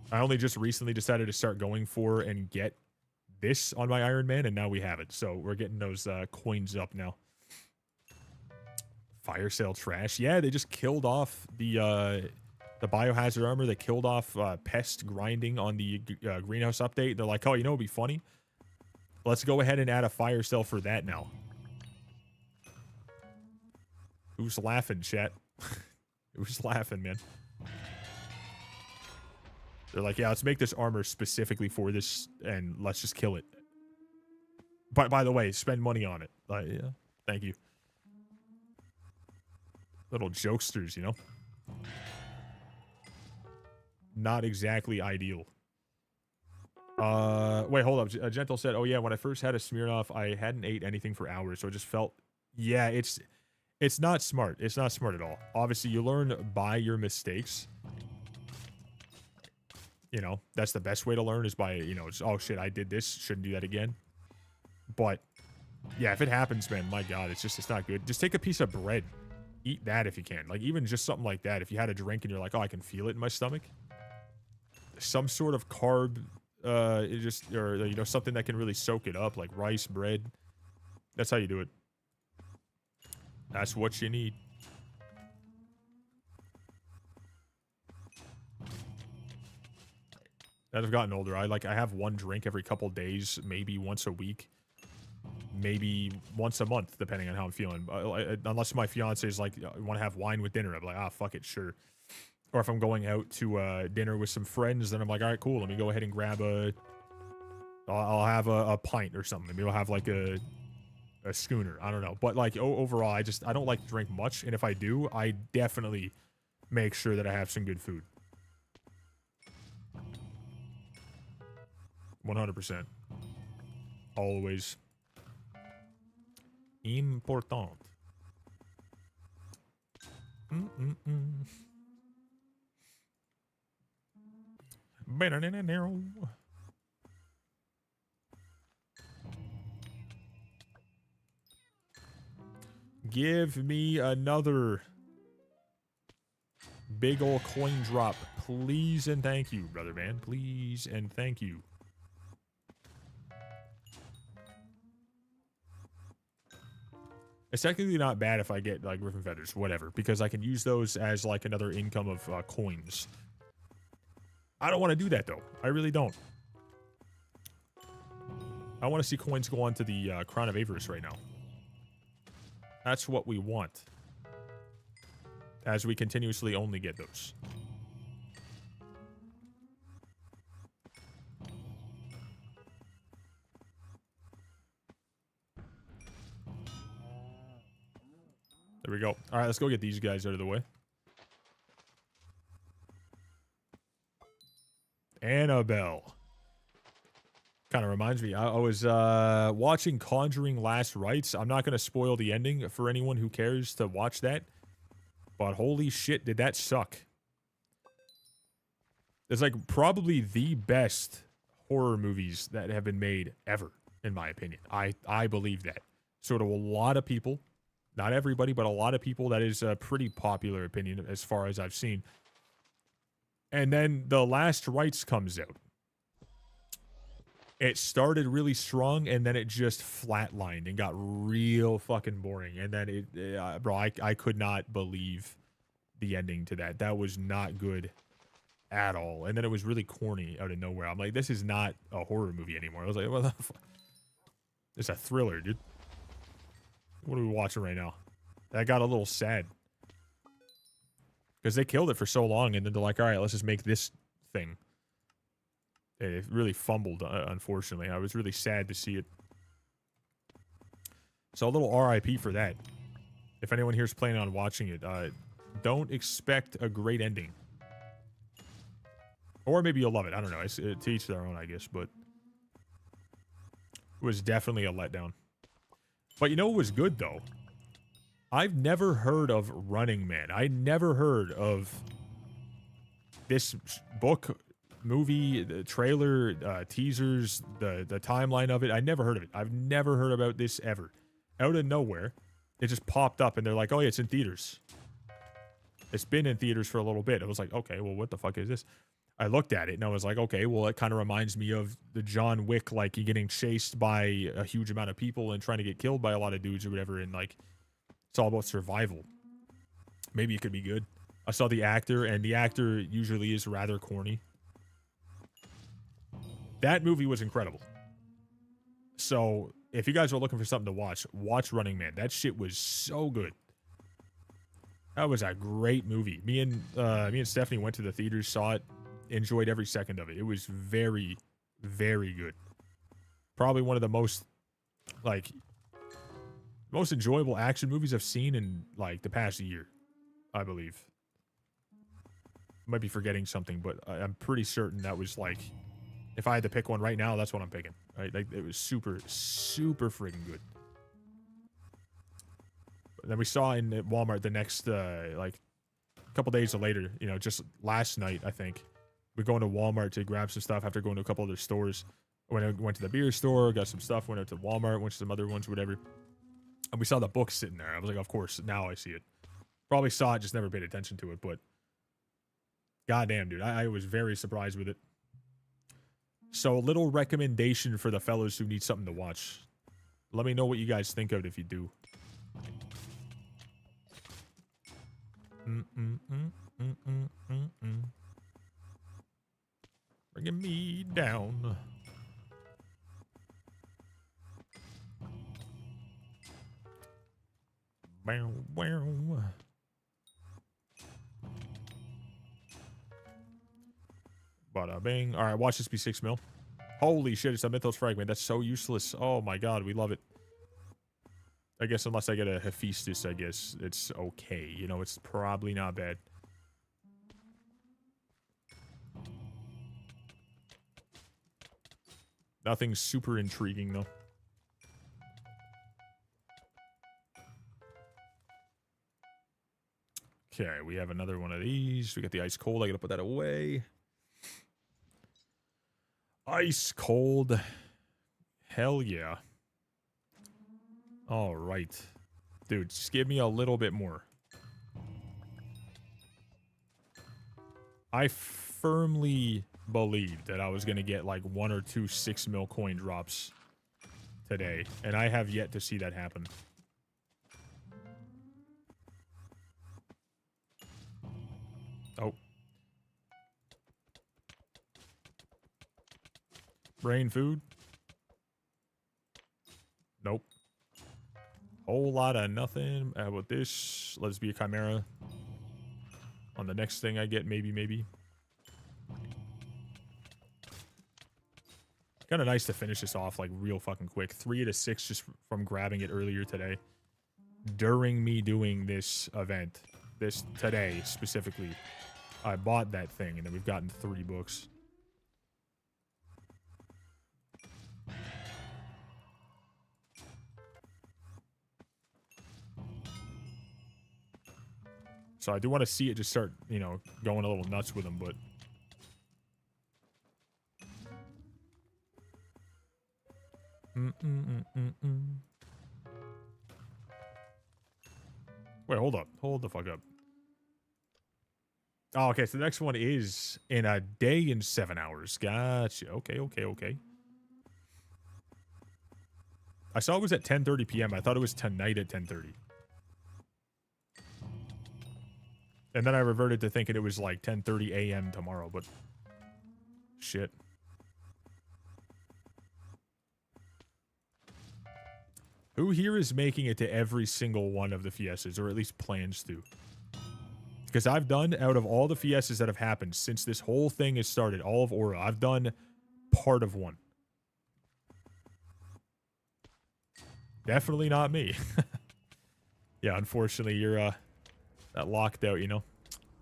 I only just recently decided to start going for and get this on my Ironman, and now we have it. So we're getting those coins up now. Fire sale trash. Yeah, they just killed off the biohazard armor. They killed off pest grinding on the greenhouse update. They're like, oh, it'd be funny? Let's go ahead and add a fire sale for that now. Who's laughing, chat? Who's laughing, man? They're like, yeah, let's make this armor specifically for this, and let's just kill it. But by the way, spend money on it. Yeah, thank you. Little jokesters, Not exactly ideal. Wait, hold up. Gentle said, oh yeah, when I first had a Smirnoff, I hadn't ate anything for hours, so it just felt... Yeah, it's not smart. It's not smart at all. Obviously, you learn by your mistakes. That's the best way to learn is by, just, oh shit, I did this. Shouldn't do that again. But, yeah, if it happens, man, my God, it's not good. Just take a piece of bread. Eat that if you can. Like, even just something like that. If you had a drink and you're like, oh, I can feel it in my stomach. Some sort of carb, or something that can really soak it up, like rice, bread. That's how you do it. That's what you need. as I've gotten older. I have one drink every couple days, maybe once a week, maybe once a month, depending on how I'm feeling. Unless my fiance is like, want to have wine with dinner, I'm like, ah, fuck it, sure. Or if I'm going out to dinner with some friends, then I'm like, all right, cool. Let me go ahead and grab I'll have a pint or something. Maybe I'll have like a schooner. I don't know. But like overall, I don't like to drink much. And if I do, I definitely make sure that I have some good food. 100%. Always. Important. Give me another big ol' coin drop, please and thank you, brother man. Please and thank you. It's technically not bad if I get like Griffin feathers, whatever, because I can use those as like another income of coins. I don't want to do that though. I really don't. I want to see coins go on to the Crown of Avarice right now. That's what we want. As we continuously only get those. There we go. All right, let's go get these guys out of the way. Annabelle. Kind of reminds me. I was watching Conjuring Last Rites. I'm not going to spoil the ending for anyone who cares to watch that. But holy shit, did that suck. It's like probably the best horror movies that have been made ever, in my opinion. I believe that. Sort of a lot of people, not everybody, but a lot of people, that is a pretty popular opinion as far as I've seen. And then The Last Rites comes out. It started really strong, and then it just flatlined and got real fucking boring. And then bro, I could not believe the ending to that. That was not good at all. And then it was really corny out of nowhere. I'm like, this is not a horror movie anymore. I was like, what the fuck? It's a thriller, dude. What are we watching right now? That got a little sad. Because they killed it for so long, and then they're like, all right, let's just make this thing. It really fumbled, unfortunately. I was really sad to see it. So a little RIP for that. If anyone here is planning on watching it, don't expect a great ending. Or maybe you'll love it. I don't know. It's to each their own, I guess. But it was definitely a letdown. But you know what was good, though? I've never heard of Running Man. I never heard of this book, movie, the trailer, teasers, the timeline of it. I never heard of it. I've never heard about this ever. Out of nowhere, it just popped up, and they're like, oh yeah, it's in theaters. It's been in theaters for a little bit. I was like, okay, well, what the fuck is this? I looked at it, and I was like, okay, well, it kind of reminds me of the John Wick, like, you getting chased by a huge amount of people and trying to get killed by a lot of dudes or whatever, and, like, it's all about survival. Maybe it could be good. I saw the actor, and the actor usually is rather corny. That movie was incredible. So, if you guys are looking for something to watch Running Man. That shit was so good. That was a great movie. Me and Stephanie went to the theaters, saw it, enjoyed every second of it. It was very, very good. Probably one of the most enjoyable action movies I've seen in, like, the past year, I believe. Might be forgetting something, but I'm pretty certain that was, like, if I had to pick one right now, that's what I'm picking. Right? Like, it was super, super freaking good. But then we saw in Walmart the next, like, a couple days later, you know, just last night, I think. We're going to Walmart to grab some stuff after going to a couple other stores. Went to the beer store, got some stuff, went out to Walmart, went to some other ones, whatever. And we saw the book sitting there. I was like, of course, now I see it. Probably saw it, just never paid attention to it, but goddamn, dude, I was very surprised with it. So a little recommendation for the fellows who need something to watch. Let me know what you guys think of it if you do. Bringing me down. Bow, bow. Bada bing. All right, watch this be 6 mil. Holy shit, it's a Mythos Fragment. That's so useless. Oh my god, we love it. I guess unless I get a Hephaestus, I guess it's okay. You know, it's probably not bad. Nothing super intriguing, though. Okay, we have another one of these. We got the ice cold. I gotta put that away. Ice cold. Hell yeah. All right. Dude, just give me a little bit more. I firmly believed that I was going to get like 1 or 2 6 mil coin drops today, and I have yet to see that happen. Oh. Brain food? Nope. Whole lot of nothing. How about this? Let's be a chimera. On the next thing I get, maybe. Kind of nice to finish this off like real fucking quick. 3 out of 6 just from grabbing it earlier today. During me doing this event. This today specifically. I bought that thing and then we've gotten 3 books. So I do want to see it just start, you know, going a little nuts with them, but... Wait, hold up. Hold the fuck up. Oh, okay, so the next one is in a day and 7 hours. Gotcha. Okay. I saw it was at 10:30 p.m. I thought it was tonight at 10:30. And then I reverted to thinking it was like 10:30 a.m. tomorrow, but... Shit. Who here is making it to every single one of the Fiestas, or at least plans to? Because I've done, out of all the Fiestas that have happened since this whole thing has started, all of Aura, I've done part of one. Definitely not me. Yeah, unfortunately, you're that locked out, you know?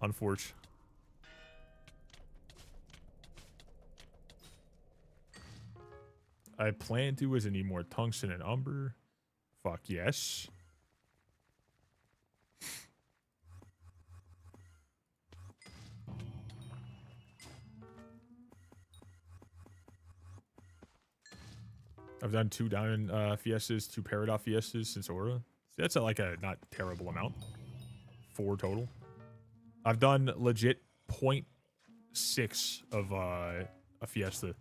Unfortunate. I plan to as I need more tungsten and umber. Fuck yes. I've done 2 diamond Fiestas, 2 Peridot Fiestas since Aura. That's like a not terrible amount. 4 total. I've done legit 0.6 of a Fiesta.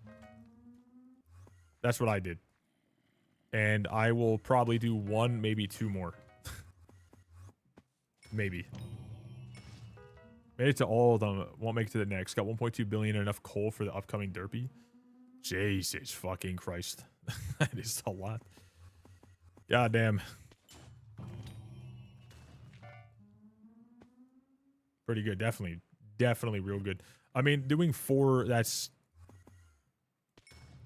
That's what I did. And I will probably do 1, maybe 2 more. Maybe. Made it to all of them. Won't make it to the next. Got 1.2 billion, enough coal for the upcoming derpy. Jesus fucking Christ. That is a lot. Goddamn. Pretty good. Definitely real good. I mean, doing 4, that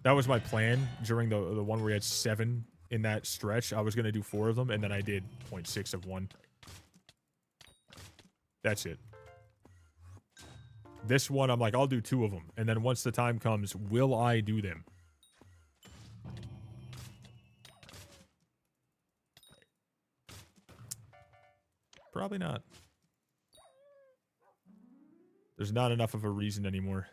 was my plan during the one where we had 7 in that stretch. I was going to do 4 of them, and then I did 0.6 of 1. That's it. This one, I'm like, I'll do 2 of them. And then once the time comes, will I do them? Probably not. There's not enough of a reason anymore.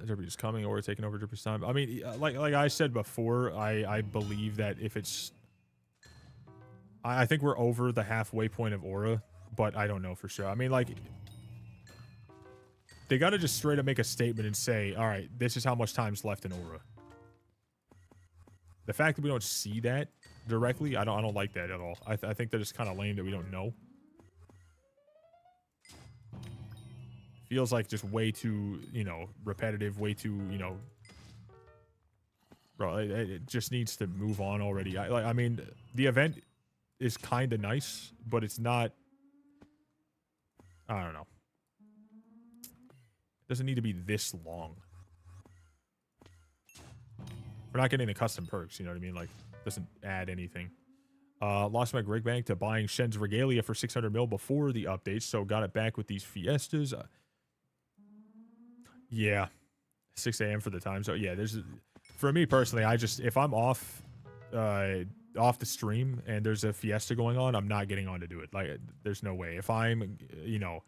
Derpy's coming or taking over Derpy's time. I mean, like I said before, I believe that if it's I think we're over the halfway point of Aura, but I don't know for sure. I mean, like, they gotta just straight up make a statement and say, all right, this is how much time's left in Aura. The fact that we don't see that directly, I don't like that at all. I think that it's kind of lame that we don't know. Feels like just way too, you know, repetitive, way too, you know, bro, it just needs to move on already. I mean, the event is kind of nice, but it's not, I don't know. It doesn't need to be this long. We're not getting the custom perks, you know what I mean? Like, doesn't add anything. Lost my Greg Bank to buying Shen's Regalia for 600 mil before the updates, so got it back with these Fiestas. Yeah, 6 a.m. for the time. So yeah, for me personally, if I'm off the stream and there's a Fiesta going on, I'm not getting on to do it. Like, there's no way. If I'm, you know,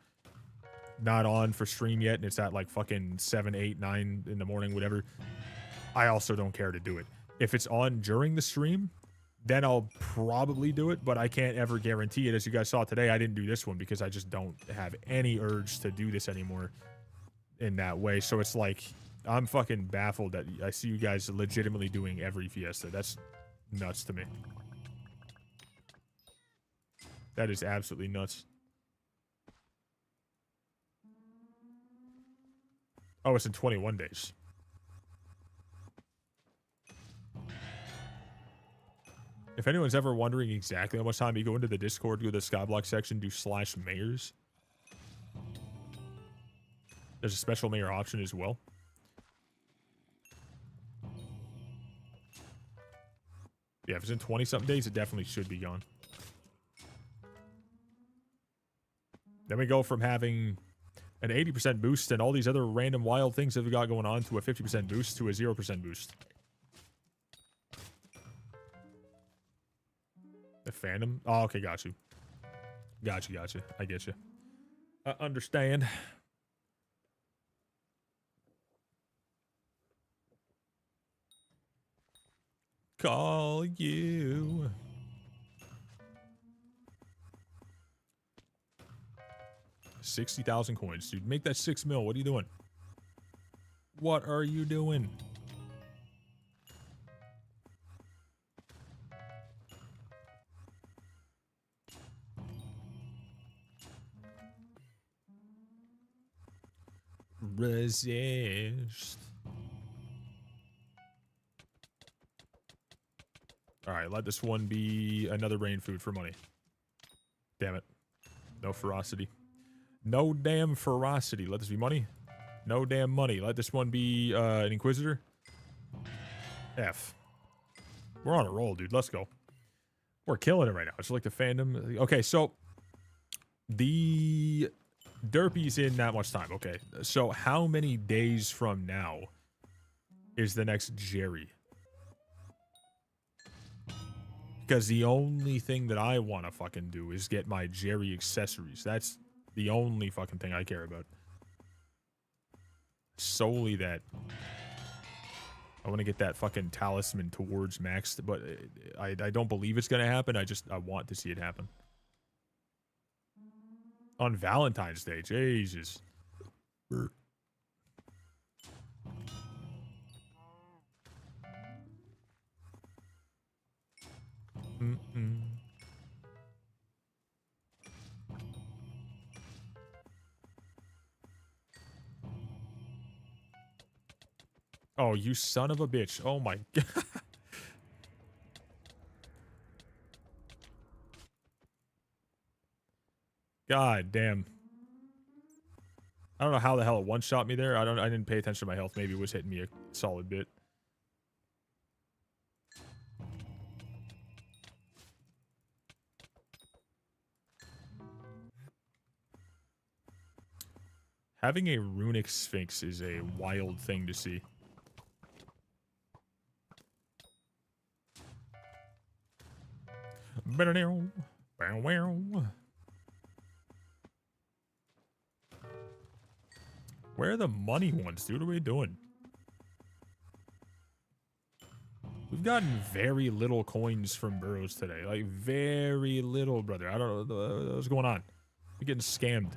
not on for stream yet and it's at like fucking 7, 8, 9 in the morning, whatever, I also don't care to do it. If it's on during the stream, then I'll probably do it, but I can't ever guarantee it. As you guys saw today, I didn't do this one because I just don't have any urge to do this anymore in that way. So it's like, I'm fucking baffled that I see you guys legitimately doing every Fiesta. That's nuts to me. That is absolutely nuts. Oh, it's in 21 days. If anyone's ever wondering exactly how much time, you go into the Discord, go to the Skyblock section, do /mayors. There's a special mayor option as well. Yeah, if it's in 20-something days, it definitely should be gone. Then we go from having an 80% boost and all these other random wild things that we got going on to a 50% boost to a 0% boost. The Phantom? Oh, okay, got you. Got you. I get you. I understand. Call you. $60,000 coins, dude. Make that 6 mil. What are you doing? What are you doing? Resist. Alright, let this one be another brain food for money. Damn it. No ferocity. No damn ferocity. Let this be money. No damn money. Let this one be an Inquisitor. F. We're on a roll, dude. Let's go. We're killing it right now. It's like the fandom. Okay, so the Derpy's in that much time. Okay, so how many days from now is the next Jerry? Because the only thing that I want to fucking do is get my Jerry accessories. That's the only fucking thing I care about. Solely that. I want to get that fucking talisman towards max, but I don't believe it's going to happen. I want to see it happen. On Valentine's Day, Jesus. Oh, you son of a bitch. Oh my god. God damn. I don't know how the hell it one-shot me there. I didn't pay attention to my health. Maybe it was hitting me a solid bit. Having a runic sphinx is a wild thing to see. Where are the money ones, dude? What are we doing? We've gotten very little coins from burrows today. Like, very little, brother. I don't know what's going on. We're getting scammed.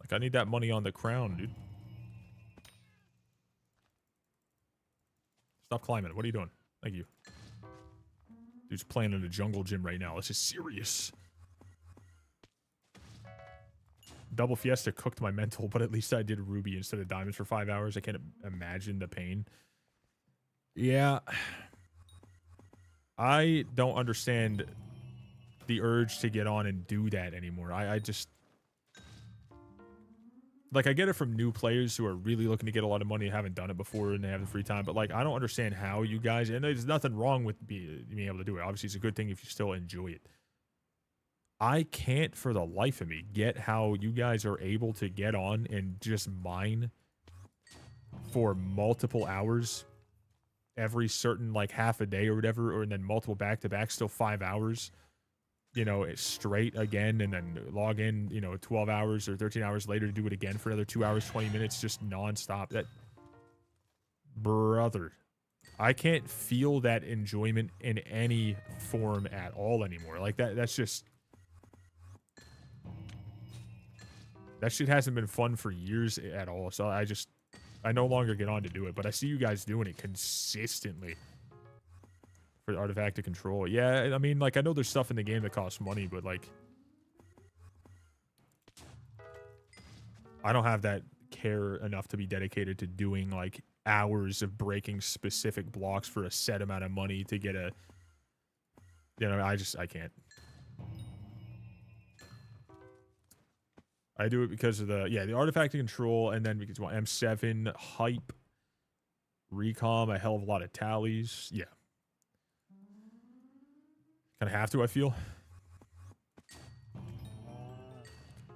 Like, I need that money on the crown, dude. Stop climbing. What are you doing? Thank you. Dude's playing in a jungle gym right now. This is serious. Double Fiesta cooked my mental, but at least I did Ruby instead of Diamonds for 5 hours. I can't imagine the pain. Yeah. I don't understand the urge to get on and do that anymore. I just... Like, I get it from new players who are really looking to get a lot of money and haven't done it before and they have the free time. But, like, I don't understand how you guys... And there's nothing wrong with being able to do it. Obviously, it's a good thing if you still enjoy it. I can't for the life of me get how you guys are able to get on and just mine for multiple hours every certain, like, half a day or whatever, or and then multiple back-to-back, still 5 hours, you know, straight again, and then log in, you know, 12 hours or 13 hours later to do it again for another 2 hours, 20 minutes, just nonstop. That, brother, I can't feel that enjoyment in any form at all anymore. Like, that's just... That shit hasn't been fun for years at all, so I no longer get on to do it, but I see you guys doing it consistently for the Artifact of Control. Yeah, I mean, like, I know there's stuff in the game that costs money, but, like, I don't have that care enough to be dedicated to doing, like, hours of breaking specific blocks for a set amount of money to get a, you know, I can't. I do it because of the Artifact of Control, and then because M7, Hype, Recom, a hell of a lot of tallies. Yeah. Kind of have to, I feel.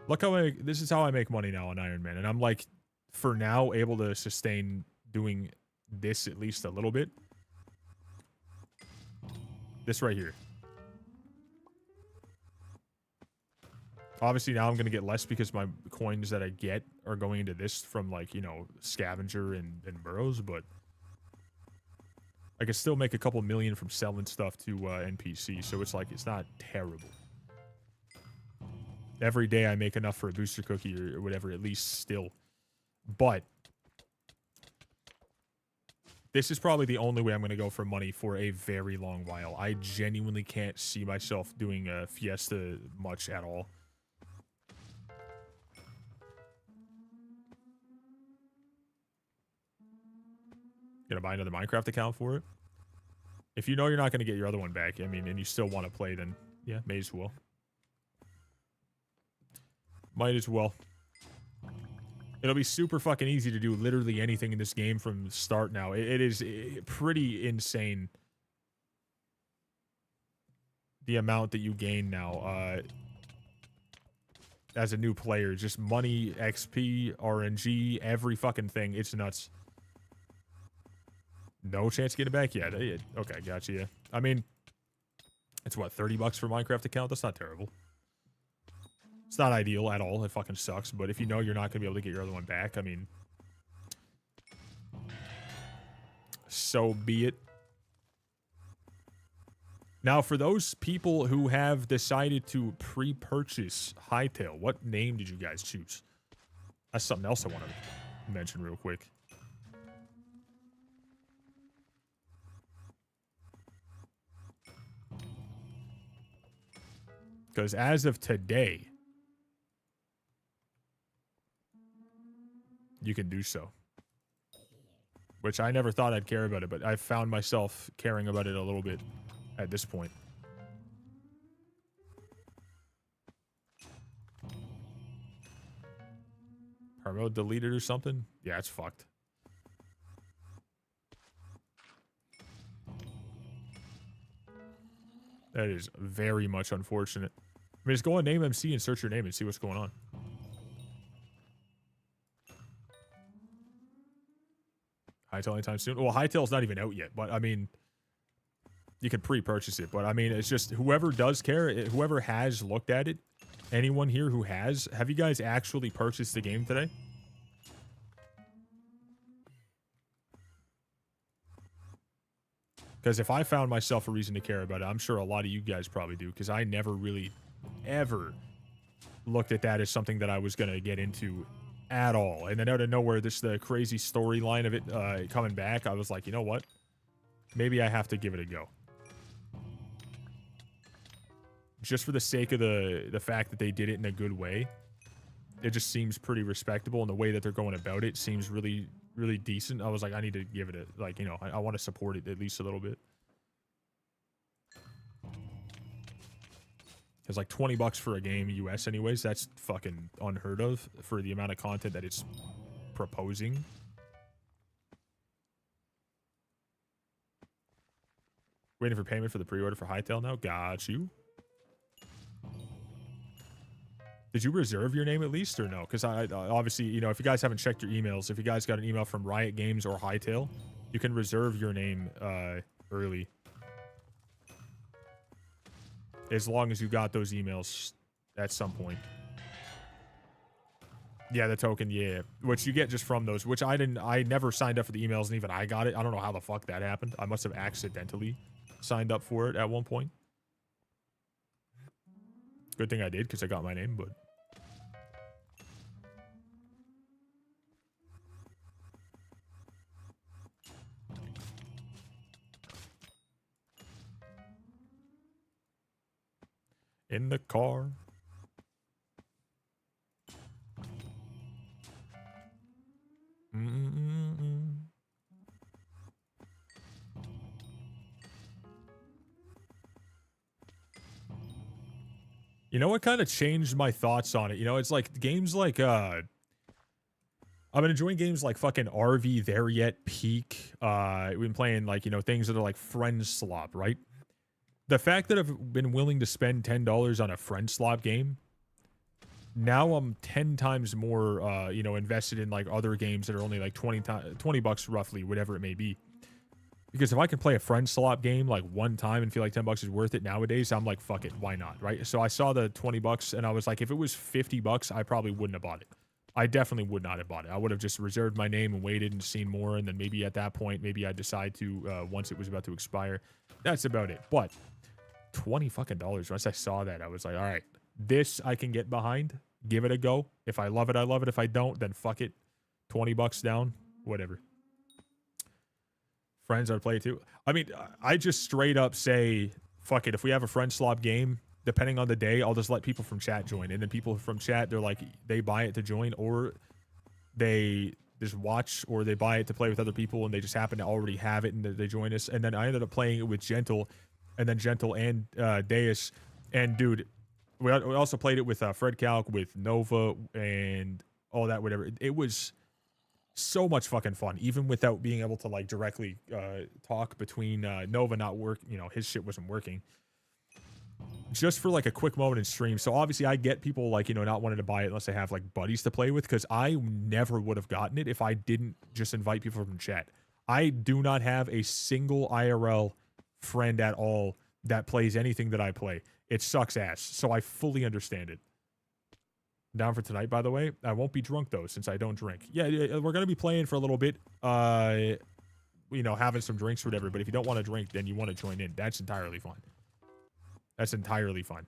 Look how this is how I make money now on Iron Man, and I'm, like, for now, able to sustain doing this at least a little bit. This right here. Obviously, now I'm going to get less because my coins that I get are going into this from, like, you know, Scavenger and Burrows, but I can still make a couple million from selling stuff to NPC, so it's like, it's not terrible. Every day I make enough for a booster cookie or whatever, at least still. But this is probably the only way I'm going to go for money for a very long while. I genuinely can't see myself doing a Fiesta much at all. Gonna buy another Minecraft account for it. If you know you're not gonna get your other one back, I mean, and you still want to play, then yeah, may as well. Might as well. It'll be super fucking easy to do literally anything in this game from the start now. It is pretty insane the amount that you gain now as a new player. Just money, XP, RNG, every fucking thing. It's nuts. No chance to get it back yet. Okay, gotcha. Yeah. I mean, it's what, 30 bucks for Minecraft account? That's not terrible. It's not ideal at all. It fucking sucks. But if you know you're not going to be able to get your other one back, I mean, so be it. Now, for those people who have decided to pre-purchase Hightail, what name did you guys choose? That's something else I want to mention real quick. Because as of today, you can do so. Which I never thought I'd care about it, but I found myself caring about it a little bit at this point. Promo deleted or something? Yeah, it's fucked. That is very much unfortunate. I mean, just go on Name MC and search your name and see what's going on. Hightail anytime soon? Well, Hightail's not even out yet, but I mean, you can pre-purchase it. But I mean, it's just whoever does care, whoever has looked at it, anyone here who has, have you guys actually purchased the game today? Because if I found myself a reason to care about it, I'm sure a lot of you guys probably do, because I never really ever looked at that as something that I was going to get into at all. And then out of nowhere, the crazy storyline of it coming back, I was like, you know what? Maybe I have to give it a go. Just for the sake of the fact that they did it in a good way. It just seems pretty respectable, and the way that they're going about it seems really, really decent. I was like, I need to give it a, like, you know, I want to support it at least a little bit. It's like $20 for a game US anyways. That's fucking unheard of for the amount of content that it's proposing. Waiting for payment for the pre-order for Hypixel now. Got you. Did you reserve your name at least or no? Because I obviously, you know, if you guys haven't checked your emails, if you guys got an email from Riot Games or Hypixel, you can reserve your name early. As long as you got those emails at some point. Yeah, the token, yeah. Which you get just from those, which I never signed up for the emails, and even I got it. I don't know how the fuck that happened. I must have accidentally signed up for it at one point. Good thing I did, because I got my name, but... In the car. You know what kind of changed my thoughts on it? You know, it's like games like, I've been enjoying games like fucking RV There Yet, Peak. We've been playing like, you know, things that are like friend slop, right? The fact that I've been willing to spend $10 on a friend slop game, now I'm 10 times more, you know, invested in like other games that are only like 20 bucks roughly, whatever it may be. Because if I can play a friend slop game like one time and feel like 10 bucks is worth it nowadays, I'm like, fuck it, why not, right? So I saw the 20 bucks and I was like, if it was 50 bucks, I probably wouldn't have bought it. I definitely would not have bought it. I would have just reserved my name and waited and seen more, and then maybe at that point, maybe I'd decide to, once it was about to expire. That's about it. But $20 fucking dollars, once I saw that, I was like, all right, this I can get behind. Give it a go. If I love it, I love it. If I don't, then fuck it. 20 bucks down, whatever. Friends, I'd play it too. I mean, I just straight up say, fuck it. If we have a friend slop game, depending on the day, I'll just let people from chat join. And then people from chat, they're like, they buy it to join, or they just watch, or they buy it to play with other people, and they just happen to already have it, and they join us. And then I ended up playing it with Gentle, and then Gentle and Deus. And dude, we also played it with Fred Calc, with Nova, and all that, whatever. It was so much fucking fun, even without being able to like directly talk between Nova not work, you know, his shit wasn't working. Just for like a quick moment in stream. So obviously I get people like, you know, not wanting to buy it unless they have like buddies to play with, because I never would have gotten it if I didn't just invite people from chat. I do not have a single IRL friend at all that plays anything that I play. It sucks ass. So I fully understand it. Down for tonight, by the way. I won't be drunk though, since I don't drink. Yeah, we're gonna be playing for a little bit. You know, having some drinks or whatever. But if you don't want to drink, then you want to join in. That's entirely fine. That's entirely fine.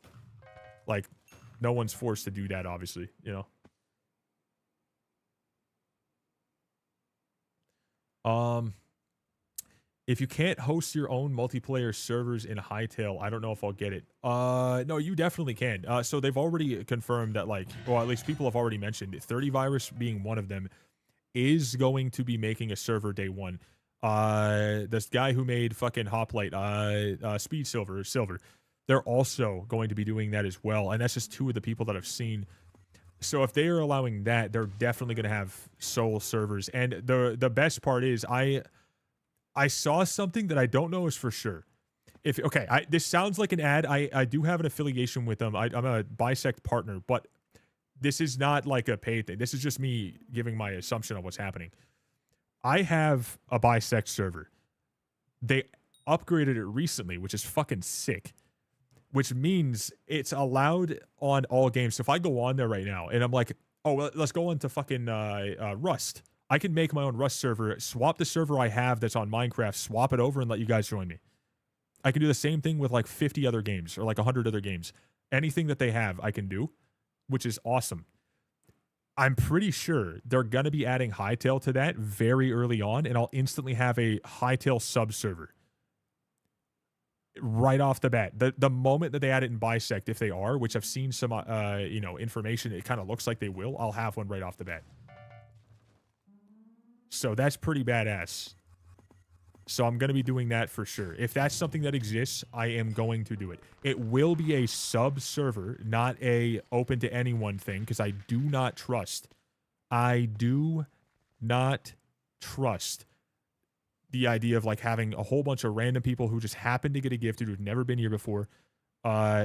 Like, no one's forced to do that, obviously. You know. If you can't host your own multiplayer servers in Hypixel, I don't know if I'll get it. No, you definitely can. So they've already confirmed that, like, well, at least people have already mentioned it. 30 Virus being one of them is going to be making a server day one. This guy who made fucking Hoplite, Speed Silver, they're also going to be doing that as well. And that's just two of the people that I've seen. So if they are allowing that, they're definitely going to have sole servers. And the best part is I saw something that I don't know is for sure. This sounds like an ad. I do have an affiliation with them. I'm a Bisect partner, but this is not like a paid thing. This is just me giving my assumption of what's happening. I have a Bisect server. They upgraded it recently, which is fucking sick. Which means it's allowed on all games. So if I go on there right now and I'm like, oh, well, let's go on to fucking Rust. I can make my own Rust server, swap the server I have that's on Minecraft, swap it over and let you guys join me. I can do the same thing with like 50 other games or like 100 other games. Anything that they have, I can do, which is awesome. I'm pretty sure they're going to be adding Hightail to that very early on, and I'll instantly have a Hightail sub server right off the bat. The moment that they add it in Bisect, if they are, which I've seen some information, it kind of looks like they will, I'll have one right off the bat. So that's pretty badass. So I'm going to be doing that for sure. If that's something that exists, I am going to do it. It will be a sub server, not a open to anyone thing, because I do not trust the idea of like having a whole bunch of random people who just happen to get a gifted who've never been here before,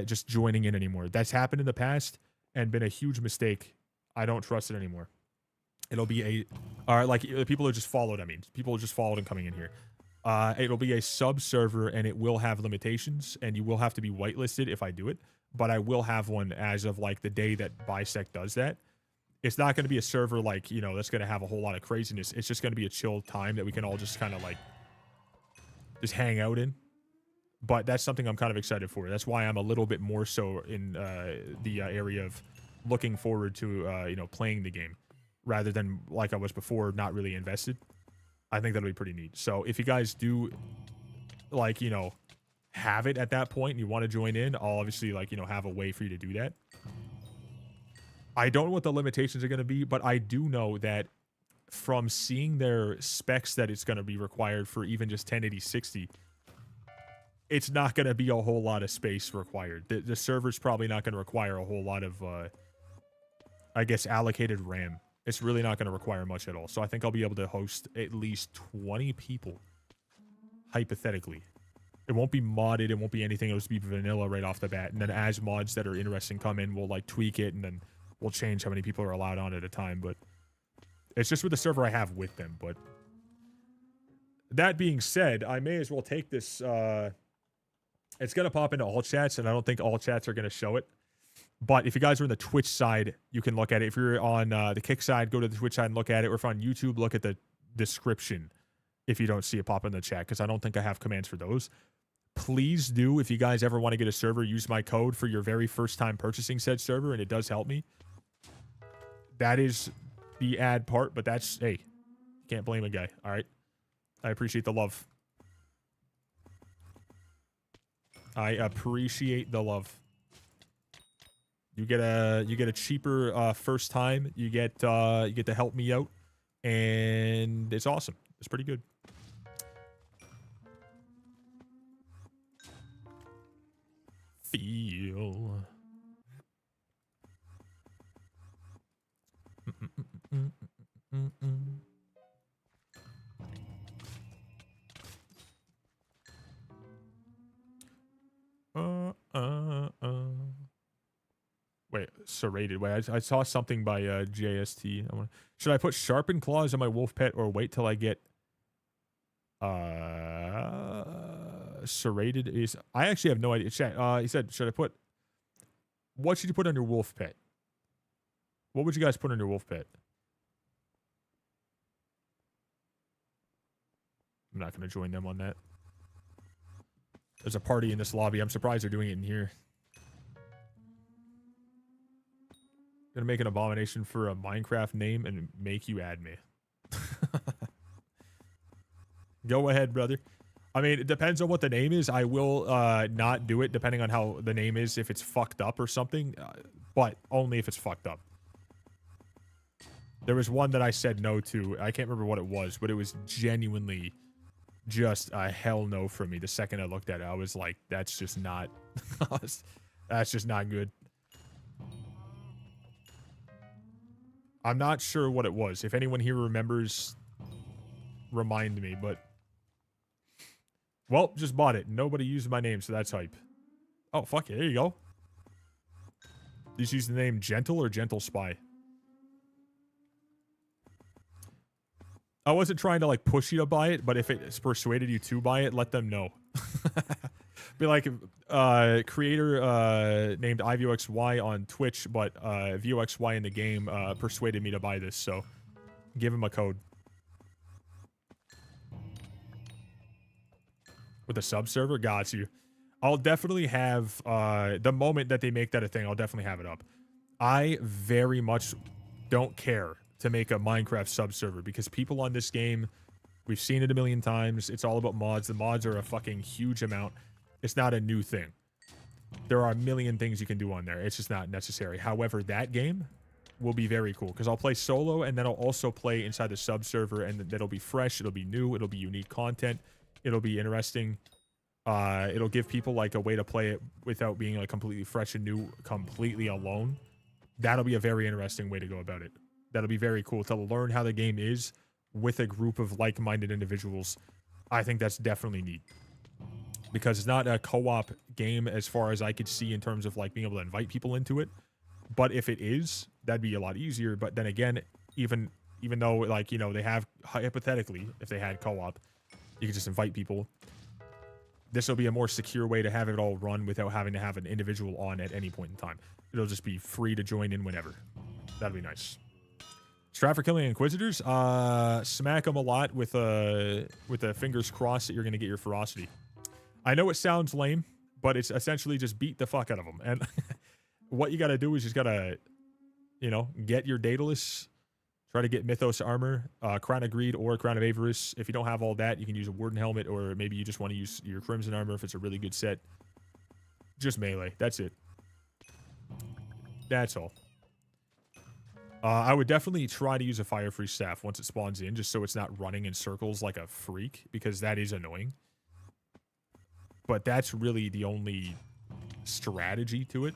just joining in anymore. That's happened in the past and been a huge mistake. I don't trust it anymore. It'll be like people are just followed. I mean, people are just followed and coming in here. It'll be a sub server and it will have limitations and you will have to be whitelisted if I do it. But I will have one as of like the day that Bisect does that. It's not going to be a server like, that's going to have a whole lot of craziness. It's just going to be a chill time that we can all just kind of like just hang out in. But that's something I'm kind of excited for. That's why I'm a little bit more so in the area of looking forward to, playing the game rather than like I was before, not really invested. I think that'll be pretty neat. So if you guys do like, have it at that point and you want to join in, I'll obviously like, have a way for you to do that. I don't know what the limitations are going to be, but I do know that from seeing their specs that it's going to be required for even just 1080-60, it's not going to be a whole lot of space required. The server's probably not going to require a whole lot of, I guess, allocated RAM. It's really not going to require much at all. So I think I'll be able to host at least 20 people, hypothetically. It won't be modded. It won't be anything. It'll just be vanilla right off the bat. And then as mods that are interesting come in, we'll like tweak it and then we'll change how many people are allowed on at a time. But it's just with the server I have with them. But that being said, I may as well take this. It's going to pop into all chats, and I don't think all chats are going to show it. But if you guys are on the Twitch side, you can look at it. If you're on the Kick side, go to the Twitch side and look at it. Or if on YouTube, look at the description if you don't see it pop in the chat, because I don't think I have commands for those. Please do, if you guys ever want to get a server, use my code for your very first time purchasing said server, and it does help me. That is the ad part, but that's, hey, can't blame a guy, all right? I appreciate the love. I appreciate the love. You get a cheaper first time. You get to help me out, and it's awesome. It's pretty good. Feel. Wait, serrated. Wait, I saw something by JST. Should I put sharpened claws on my wolf pet or wait till I get serrated? I actually have no idea. He said, should I put, what should you put on your wolf pet? What would you guys put on your wolf pet? I'm not going to join them on that. There's a party in this lobby. I'm surprised they're doing it in here. Gonna make an abomination for a Minecraft name and make you add me. Go ahead, brother. I mean, it depends on what the name is. I will not do it depending on how the name is, if it's fucked up or something, but only if it's fucked up. There was one that I said no to. I can't remember what it was, but it was genuinely just a hell no for me. The second I looked at it, I was like, that's just not, that's just not good. I'm not sure what it was. If anyone here remembers, remind me, but... Well, just bought it. Nobody used my name, so that's hype. Oh, fuck it. There you go. Just use the name Gentle or Gentle Spy. I wasn't trying to, like, push you to buy it, but if it's persuaded you to buy it, let them know. Be like, creator named IVoxy on Twitch, but VoXY in the game persuaded me to buy this, so give him a code. With a sub server? Got you. I'll definitely have, the moment that they make that a thing, I'll definitely have it up. I very much don't care to make a Minecraft sub server because people on this game, we've seen it a million times. It's all about mods. The mods are a fucking huge amount. It's not a new thing. There are a million things you can do on there. It's just not necessary. However, that game will be very cool because I'll play solo and then I'll also play inside the sub server, and that'll be fresh. It'll be new. It'll be unique content. It'll be interesting. It'll give people like a way to play it without being like completely fresh and new, completely alone. That'll be a very interesting way to go about it. That'll be very cool to learn how the game is with a group of like-minded individuals. I think that's definitely neat because it's not a co-op game as far as I could see in terms of like being able to invite people into it. But if it is, that'd be a lot easier. But then again, even though like, you know, they have, hypothetically, if they had co-op, you could just invite people. This will be a more secure way to have it all run without having to have an individual on at any point in time. It'll just be free to join in whenever. That'd be nice. Strat for killing Inquisitors? Smack them a lot with the fingers crossed that you're going to get your ferocity. I know it sounds lame, but it's essentially just beat the fuck out of them. And what you got to do is just got to, you know, get your Daedalus. Try to get Mythos armor, Crown of Greed, or Crown of Avarice. If you don't have all that, you can use a Warden helmet, or maybe you just want to use your Crimson armor if it's a really good set. Just melee. That's it. That's all. I would definitely try to use a Fire Free Staff once it spawns in, just so it's not running in circles like a freak, because that is annoying. But that's really the only strategy to it.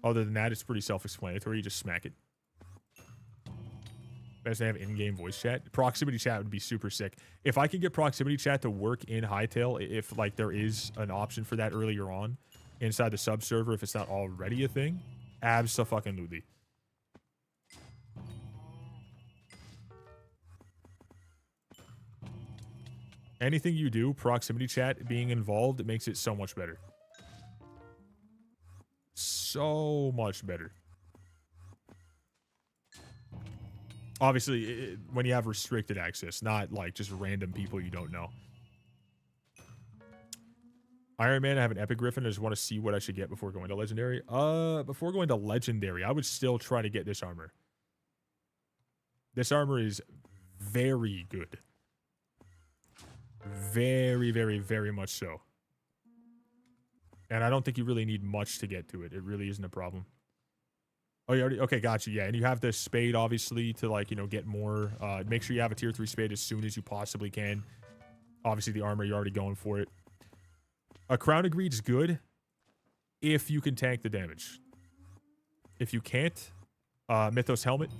Other than that, it's pretty self-explanatory. You just smack it. Best to have in-game voice chat. Proximity chat would be super sick. If I could get proximity chat to work in Hytale, if like there is an option for that earlier on inside the sub server, if it's not already a thing, abso-fucking-lutely. Anything you do, proximity chat being involved, it makes it so much better. So much better. Obviously, when you have restricted access, not like just random people you don't know. Iron Man, I have an Epic Griffin. I just want to see what I should get before going to Legendary. Before going to Legendary, I would still try to get this armor. This armor is very good. Very, very, very much so. And I don't think you really need much to get to it. It really isn't a problem. Oh, you already... Okay, got you. Yeah, and you have the spade, obviously, to, like, you know, get more. Make sure you have a tier 3 spade as soon as you possibly can. Obviously, the armor, you're already going for it. A Crown of Greed's good if you can tank the damage. If you can't, Mythos Helmet.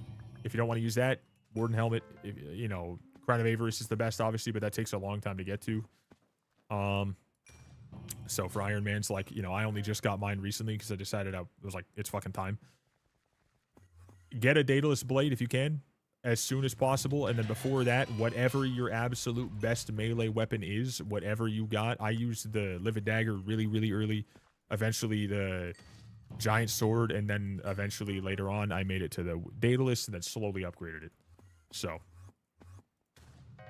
If you don't want to use that, Warden Helmet. If, you know, Crown of Avarice is the best, obviously, but that takes a long time to get to. So for Iron Man's, like, you know, I only just got mine recently because I decided I was like, it's fucking time. Get a Daedalus Blade if you can, as soon as possible, and then before that, whatever your absolute best melee weapon is, whatever you got. I used the Livid Dagger really, really early, eventually the Giant Sword, and then eventually later on, I made it to the Daedalus, and then slowly upgraded it. So,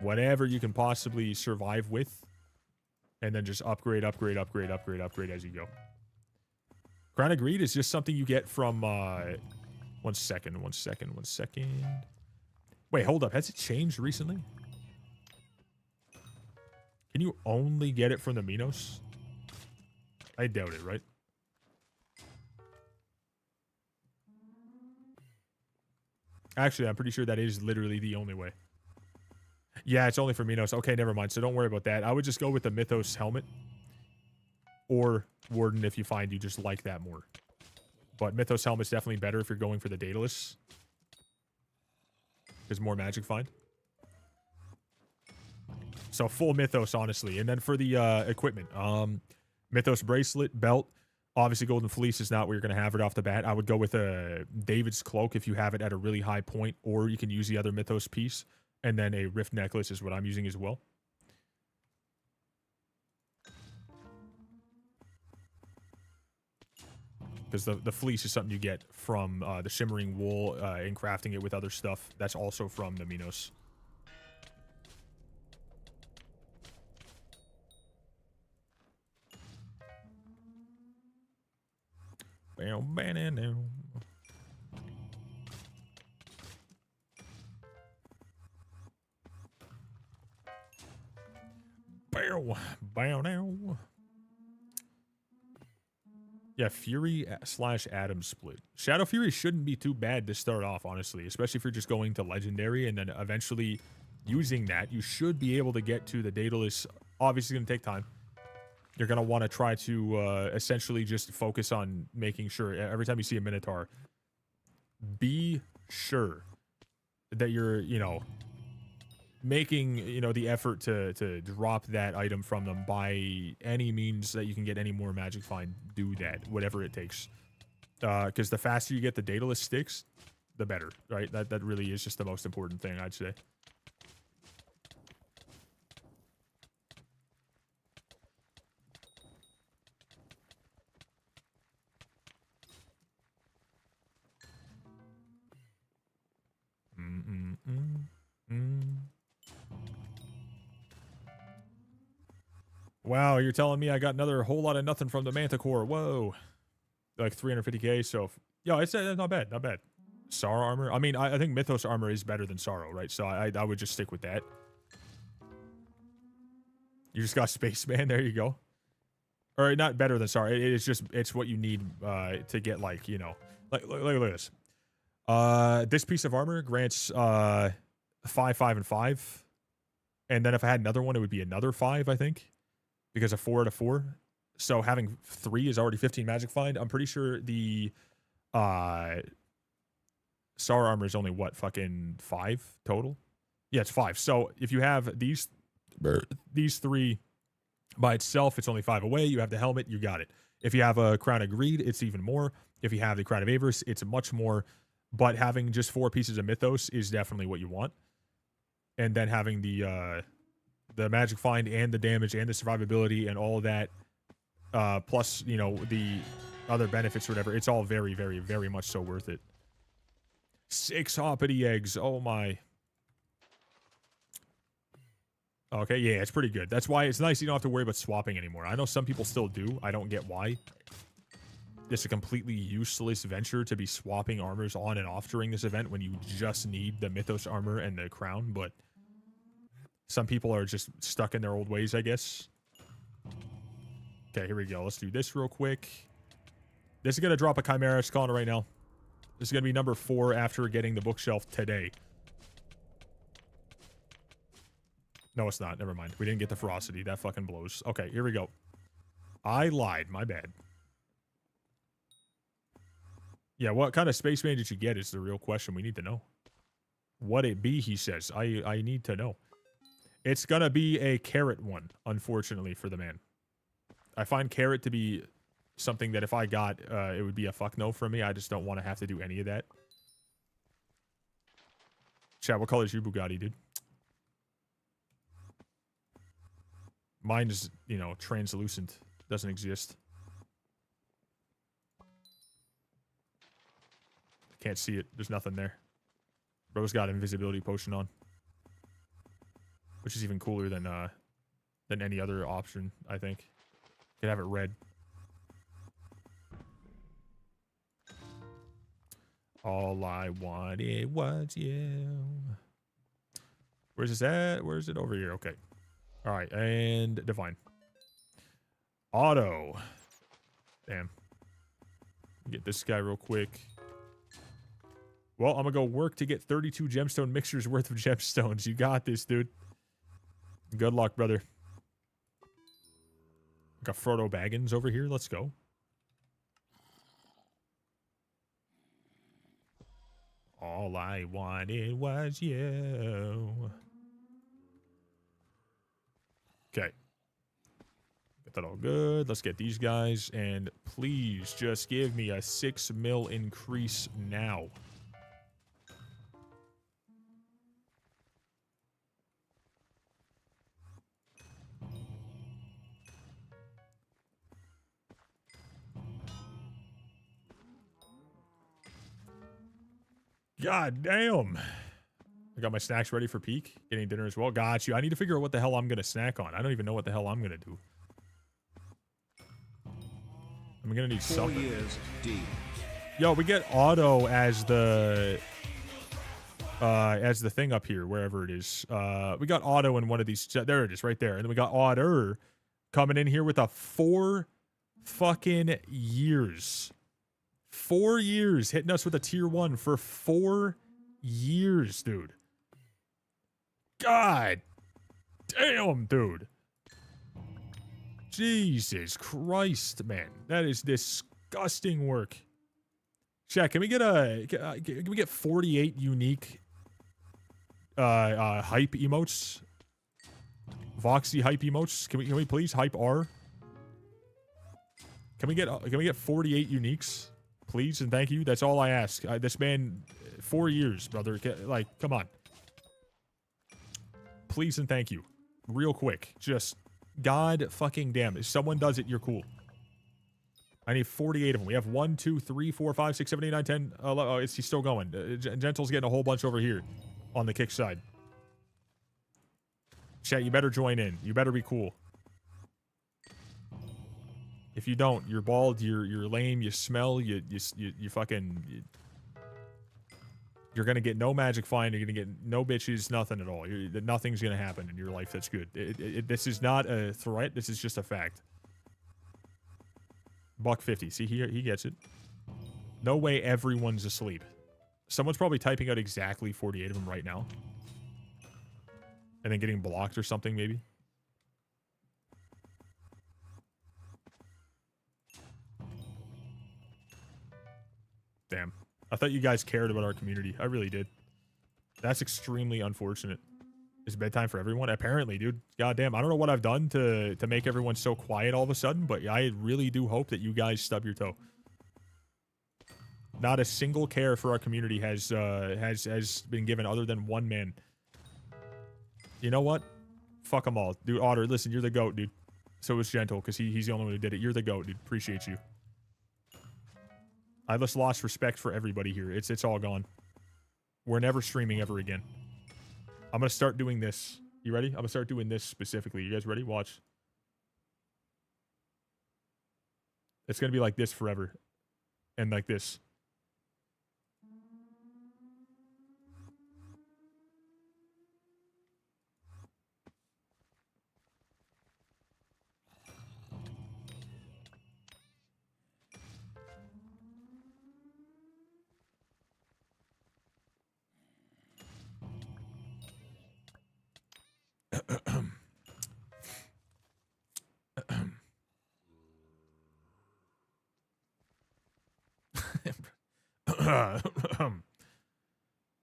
whatever you can possibly survive with, and then just upgrade, upgrade, upgrade, upgrade, upgrade as you go. Crown of Greed is just something you get from, one second. Wait, hold up. Has it changed recently? Can you only get it from the Minos? I doubt it, right? Actually, I'm pretty sure that is literally the only way. Yeah, it's only for Minos. Okay, never mind. So don't worry about that. I would just go with the Mythos Helmet. Or Warden if you find you just like that more. But Mythos Helmet's definitely better if you're going for the Daedalus. There's more magic find. So full Mythos, honestly. And then for the equipment. Mythos Bracelet, Belt. Obviously, Golden Fleece is not where you're going to have it off the bat. I would go with a David's Cloak if you have it at a really high point. Or you can use the other Mythos piece. And then a Rift Necklace is what I'm using as well. Because the fleece is something you get from the shimmering wool and crafting it with other stuff. That's also from the Minos. Bam, banana. Bow, bow now. Yeah, Fury / Atom split. Shadow Fury shouldn't be too bad to start off, honestly, especially if you're just going to Legendary and then eventually using that. You should be able to get to the Daedalus. Obviously, going to take time. You're going to want to try to essentially just focus on making sure every time you see a Minotaur, be sure that you're, you know, making, you know, the effort to drop that item from them by any means that you can get any more magic find. Do that, whatever it takes, because the faster you get the Daedalus sticks, the better, right? That really is just the most important thing, I'd say. Wow, you're telling me I got another whole lot of nothing from the Manticore. Whoa. Like 350k, so... Yeah, it's not bad, not bad. Sorrow armor? I mean, I think Mythos armor is better than Sorrow, right? So I would just stick with that. You just got Spaceman, there you go. Or not better than Sorrow, it's just, it's what you need to get, like, you know... Like, look at this. This piece of armor grants 5, 5, and 5. And then if I had another one, it would be another 5, I think. Because of 4 out of 4. So having 3 is already 15 magic find. I'm pretty sure the Sorrow armor is only what, fucking 5 total? Yeah, it's 5. So if you have these 3 by itself, it's only 5 away. You have the helmet, you got it. If you have a Crown of Greed, it's even more. If you have the Crown of Avarice, it's much more. But having just 4 pieces of Mythos is definitely what you want. And then having the magic find and the damage and the survivability and all that, plus, you know, the other benefits or whatever, it's all very, very, very much so worth it. 6 hoppity eggs. Oh my. Okay, yeah, it's pretty good. That's why it's nice you don't have to worry about swapping anymore. I know some people still do. I don't get why. It's a completely useless venture to be swapping armors on and off during this event when you just need the Mythos armor and the crown, but some people are just stuck in their old ways, I guess. Okay, here we go. Let's do this real quick. This is going to drop a Chimera. Just calling it right now. This is going to be number 4 after getting the bookshelf today. No, it's not. Never mind. We didn't get the ferocity. That fucking blows. Okay, here we go. I lied. My bad. Yeah, what kind of spaceman did you get is the real question we need to know. What it be, he says. I need to know. It's gonna be a carrot one, unfortunately, for the man. I find carrot to be something that if I got, it would be a fuck no for me. I just don't want to have to do any of that. Chat, what color is your Bugatti, dude? Mine is, you know, translucent. Doesn't exist. Can't see it. There's nothing there. Bro's got invisibility potion on. Which is even cooler than any other option, I think. Could have it red. All I wanted was you. Where's this at? Where's it? Over here. Okay. All right. And divine. Auto. Damn. Get this guy real quick. Well, I'm going to go work to get 32 gemstone mixtures worth of gemstones. You got this, dude. Good luck, brother. Got Frodo Baggins over here. Let's go. All I wanted was you. Okay. Got that all good. Let's get these guys. And please just give me a 6 mil increase now. God damn. I got my snacks ready for peak. Getting dinner as well. Got you. I need to figure out what the hell I'm going to snack on. I don't even know what the hell I'm going to do. I'm gonna need 4 something. years deep. Yo, we get auto as the thing up here, wherever it is. We got auto in one of these. There it is, right there. And then we got otter coming in here with a 4 fucking years. 4 years hitting us with a tier 1 for 4 years, dude. God damn, dude. Jesus Christ, man. That is disgusting work. Chat, can we get 48 unique hype emotes? Voxy hype emotes? Can we please hype R? Can we get 48 uniques? Please and thank you. That's all I ask. This man 4 years, brother. Like, come on. Please and thank you. Real quick. Just God fucking damn. If someone does it, you're cool. I need 48 of them. We have 1, 2, 3, 4, 5, 6, 7, 8, 9, 10. Oh, he's still going. Gentle's getting a whole bunch over here on the kick side. Chat, you better join in. You better be cool. If you don't, you're bald, you're lame, you smell, you fucking... You're gonna get no magic find, you're gonna get no bitches, nothing at all. Nothing's gonna happen in your life that's good. This is not a threat, this is just a fact. $1.50. See, he gets it. No way everyone's asleep. Someone's probably typing out exactly 48 of them right now. And then getting blocked or something, maybe. Damn. I thought you guys cared about our community. I really did. That's extremely unfortunate. It's bedtime for everyone? Apparently, dude. God damn. I don't know what I've done to make everyone so quiet all of a sudden, but I really do hope that you guys stub your toe. Not a single care for our community has been given other than one man. You know what? Fuck them all. Dude, Otter, listen, you're the GOAT, dude. So is Gentle, because he's the only one who did it. You're the GOAT, dude. Appreciate you. I just lost respect for everybody here. It's all gone. We're never streaming ever again. I'm going to start doing this. You ready? I'm going to start doing this specifically. You guys ready? Watch. It's going to be like this forever. And like this.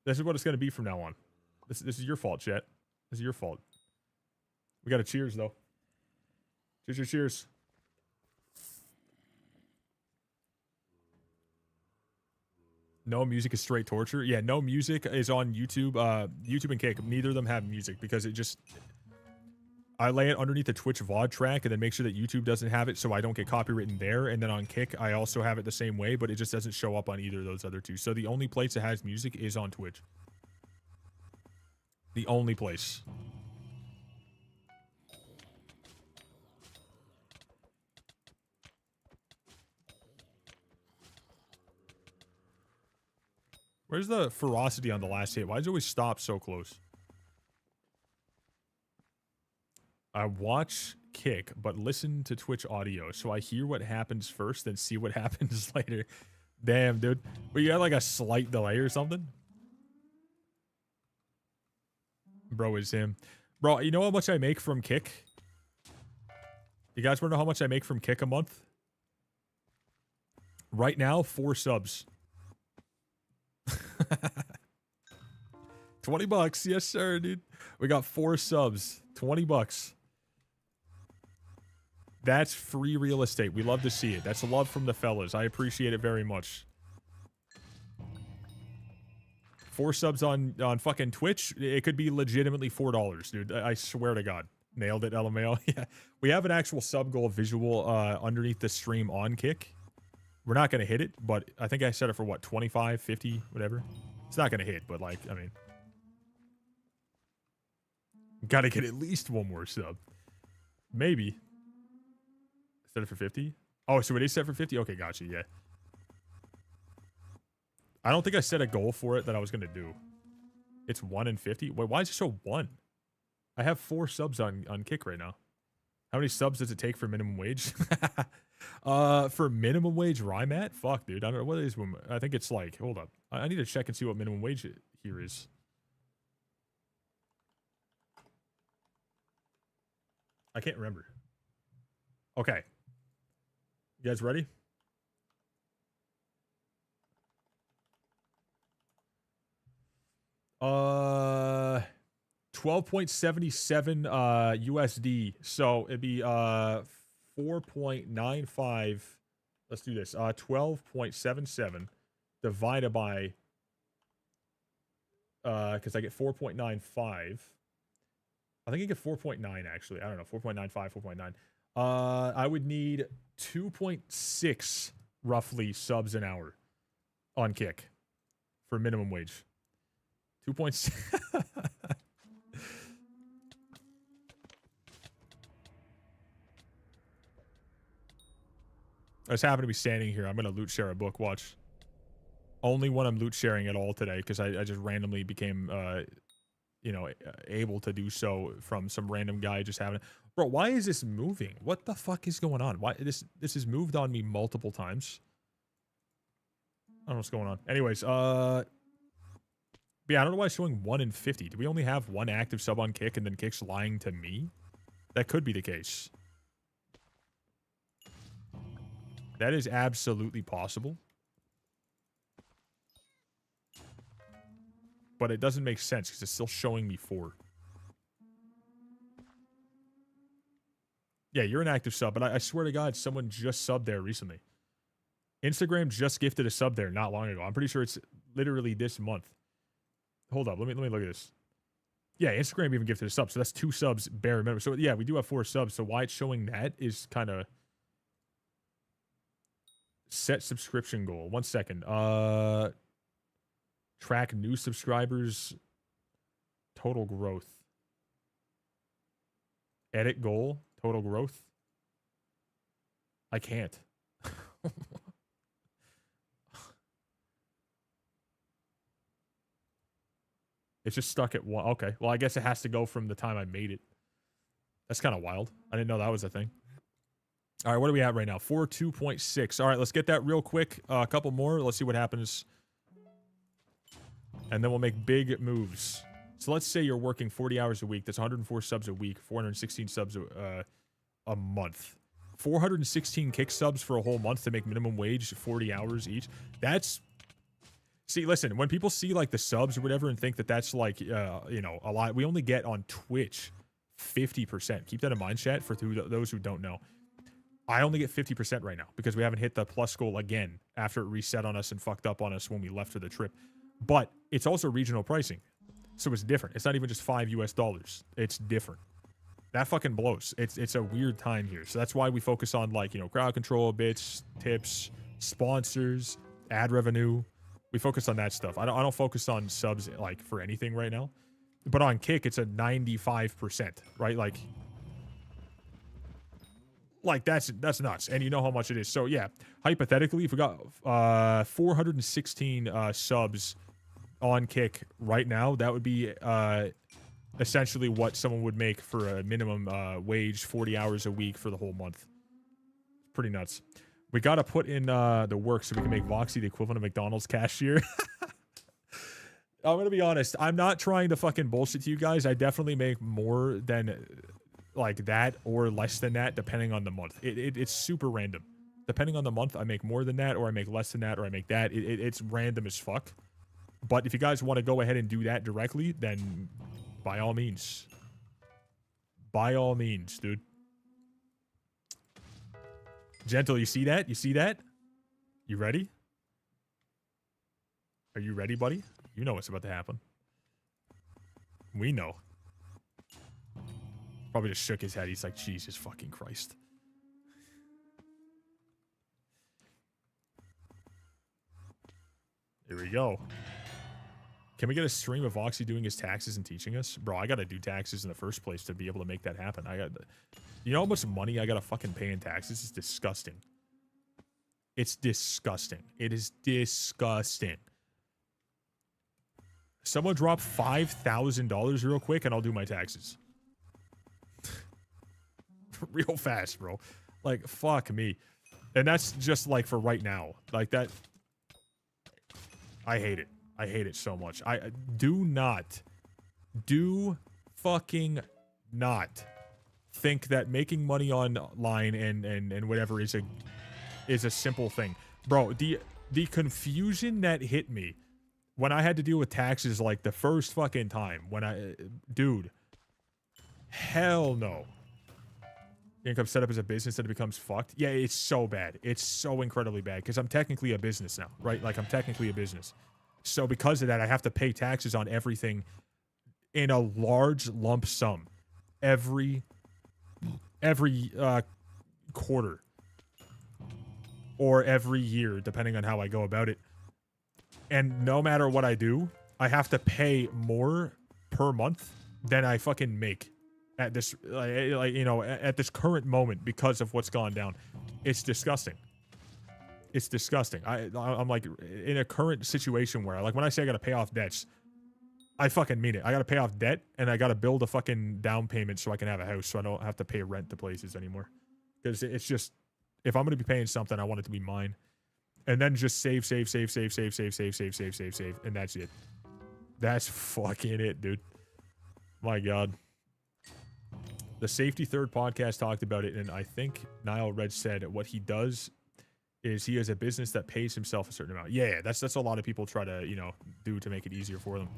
This is what it's going to be from now on. This is your fault, chat. This is your fault. We got to cheers, though. Cheers, cheers. No music is straight torture. Yeah, no music is on YouTube. YouTube and Kick, neither of them have music because it just... I lay it underneath the Twitch VOD track and then make sure that YouTube doesn't have it so I don't get copywritten there. And then on Kick, I also have it the same way, but it just doesn't show up on either of those other two. So the only place that has music is on Twitch. The only place. Where's the ferocity on the last hit? Why does it always stop so close? I watch Kick, but listen to Twitch audio, so I hear what happens first, then see what happens later. Damn, dude. But you had like a slight delay or something? Bro, is him. Bro, you know how much I make from Kick? You guys want to know how much I make from Kick a month? Right now, 4 subs. 20 bucks. Yes, sir, dude. We got 4 subs. 20 bucks. That's free real estate. We love to see it. That's love from the fellas. I appreciate it very much. 4 subs on fucking Twitch. It could be legitimately $4, dude. I swear to God. Nailed it, LMAO. Yeah. We have an actual sub goal visual underneath the stream on Kick. We're not going to hit it, but I think I set it for what, 25, 50, whatever. It's not going to hit, but like, I mean. Got to get at least 1 more sub. Maybe. Set it for 50? Oh, so it is set for 50? Okay, gotcha, yeah. I don't think I set a goal for it that I was going to do. It's 1 in 50? Wait, why does it show 1? I have 4 subs on Kick right now. How many subs does it take for minimum wage? For minimum wage where I'm at? Fuck, dude. I don't know. What is... I think it's like... Hold up. I need to check and see what minimum wage here is. I can't remember. Okay. You guys ready? Uh... 12.77 USD. So it'd be 4.95. Let's do this. 12.77 divided by because I get 4.95. I think I get 4.9 actually. I don't know. 4.95, 4.9. I would need 2.6 roughly subs an hour on Kick for minimum wage. 2.6. I just happen to be standing here. I'm going to loot share a book. Watch. Only when I'm loot sharing at all today because I just randomly became, you know, able to do so from some random guy just having... Bro, why is this moving? What the fuck is going on? Why this has moved on me multiple times. I don't know what's going on. Anyways, yeah, I don't know why it's showing 1 in 50. Do we only have 1 active sub on Kick and then Kick's lying to me? That could be the case. That is absolutely possible. But it doesn't make sense because it's still showing me 4. Yeah, you're an active sub, but I swear to God, someone just subbed there recently. Instagram just gifted a sub there not long ago. I'm pretty sure it's literally this month. Hold up, let me look at this. Yeah, Instagram even gifted a sub, so that's 2 subs bare minimum. So yeah, we do have 4 subs, so why it's showing that is kind of... Set subscription goal. 1 second. Track new subscribers. Total growth. Edit goal. Total growth. I can't. It's just stuck at 1. Okay. Well, I guess it has to go from the time I made it. That's kind of wild. I didn't know that was a thing. All right, what are we at right now? 42.6. All right, let's get that real quick. A couple more. Let's see what happens. And then we'll make big moves. So let's say you're working 40 hours a week. That's 104 subs a week. 416 subs a month. 416 Kick subs for a whole month to make minimum wage 40 hours each. That's... See, listen, when people see, like, the subs or whatever and think that that's, like, you know, a lot, we only get on Twitch 50%. Keep that in mind, chat, for those who don't know. I only get 50% right now because we haven't hit the plus goal again after it reset on us and fucked up on us when we left for the trip. But it's also regional pricing. So it's different. It's not even just $5 US. It's different. That fucking blows. It's a weird time here. So that's why we focus on, like, you know, crowd control, bits, tips, sponsors, ad revenue. We focus on that stuff. I don't focus on subs, like, for anything right now. But on Kick, it's a 95%, right? Like, that's nuts. And you know how much it is. So, yeah, hypothetically, if we got 416 subs on Kick right now, that would be essentially what someone would make for a minimum wage, 40 hours a week for the whole month. Pretty nuts. We got to put in the work so we can make Voxy the equivalent of McDonald's cashier. I'm going to be honest. I'm not trying to fucking bullshit to you guys. I definitely make more than... like that or less than that depending on the month. It's super random. Depending on the month, I make more than that or I make less than that or I make that. It's random as fuck. But if you guys want to go ahead and do that directly, then by all means. By all means, dude. Gentle, you see that? You see that? You ready? Are you ready, buddy? You know what's about to happen. We know. Probably just shook his head. He's like, Jesus fucking Christ. Here we go. Can we get a stream of Voxy doing his taxes and teaching us? Bro, I gotta do taxes in the first place to be able to make that happen. You know how much money I gotta fucking pay in taxes? It's disgusting. It's disgusting. It is disgusting. Someone drop $5,000 real quick and I'll do my taxes. Real fast, bro. Like, fuck me. And that's just like for right now. Like that. I hate it. I hate it so much. I do fucking not think that making money online and whatever is a simple thing. Bro, the confusion that hit me when I had to deal with taxes like the first fucking time dude, hell no. Income set up as a business that it becomes fucked. Yeah, it's so bad. It's so incredibly bad because I'm technically a business now, right? Like I'm technically a business. So because of that, I have to pay taxes on everything in a large lump sum every quarter or every year, depending on how I go about it. And no matter what I do, I have to pay more per month than I fucking make at this, like you know, at this current moment because of what's gone down. It's disgusting. It's disgusting. I'm like in a current situation where, like, when I say I gotta pay off debts, I fucking mean it. I gotta pay off debt and I gotta build a fucking down payment so I can have a house so I don't have to pay rent to places anymore. Because it's just, if I'm gonna be paying something, I want it to be mine. And then just save, and that's it. That's fucking it, dude. My God. The Safety Third podcast talked about it, and I think Nile Red said what he does is he has a business that pays himself a certain amount. Yeah, that's a lot of people try to, you know, do to make it easier for them.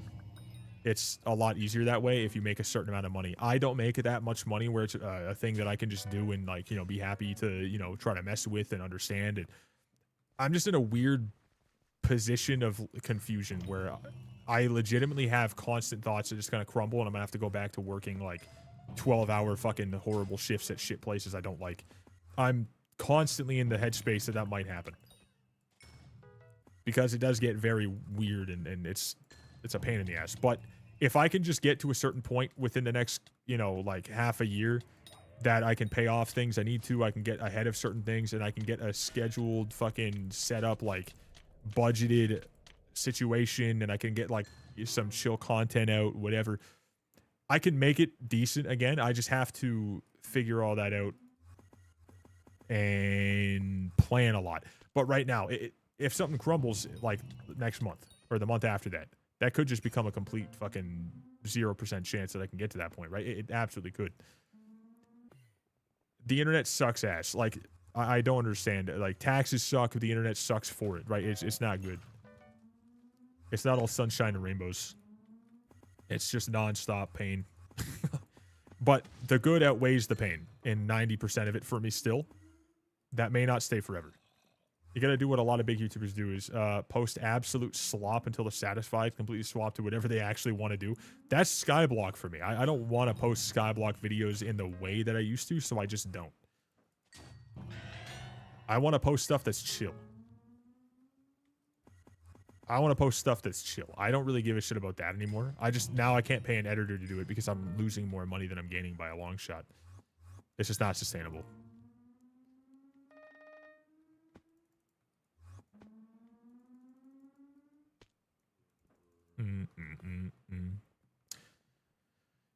It's a lot easier that way if you make a certain amount of money. I don't make that much money where it's a thing that I can just do and, like, you know, be happy to, you know, try to mess with and understand it. I'm just in a weird position of confusion where I legitimately have constant thoughts that just kind of crumble and I'm gonna have to go back to working like 12-hour fucking horrible shifts at shit places I don't like. I'm constantly in the headspace that might happen. Because it does get very weird and it's a pain in the ass. But if I can just get to a certain point within the next, you know, like half a year that I can pay off things I need to, I can get ahead of certain things and I can get a scheduled fucking set up, like budgeted situation and I can get like some chill content out, whatever. I can make it decent again. I just have to figure all that out and plan a lot. But right now, if something crumbles like next month or the month after that, that could just become a complete fucking 0% chance that I can get to that point, right? It absolutely could. The internet sucks ass. Like, I don't understand. Like, taxes suck. The internet sucks for it, right? It's not good. It's not all sunshine and rainbows. It's just nonstop pain. But the good outweighs the pain in 90% of it for me still. That may not stay forever. You gotta do what a lot of big YouTubers do is post absolute slop until they're satisfied, completely swap to whatever they actually want to do. That's Skyblock for me. I don't want to post Skyblock videos in the way that I used to, so I just don't. I want to post stuff that's chill. I want to post stuff that's chill. I don't really give a shit about that anymore. Now I can't pay an editor to do it because I'm losing more money than I'm gaining by a long shot. It's just not sustainable.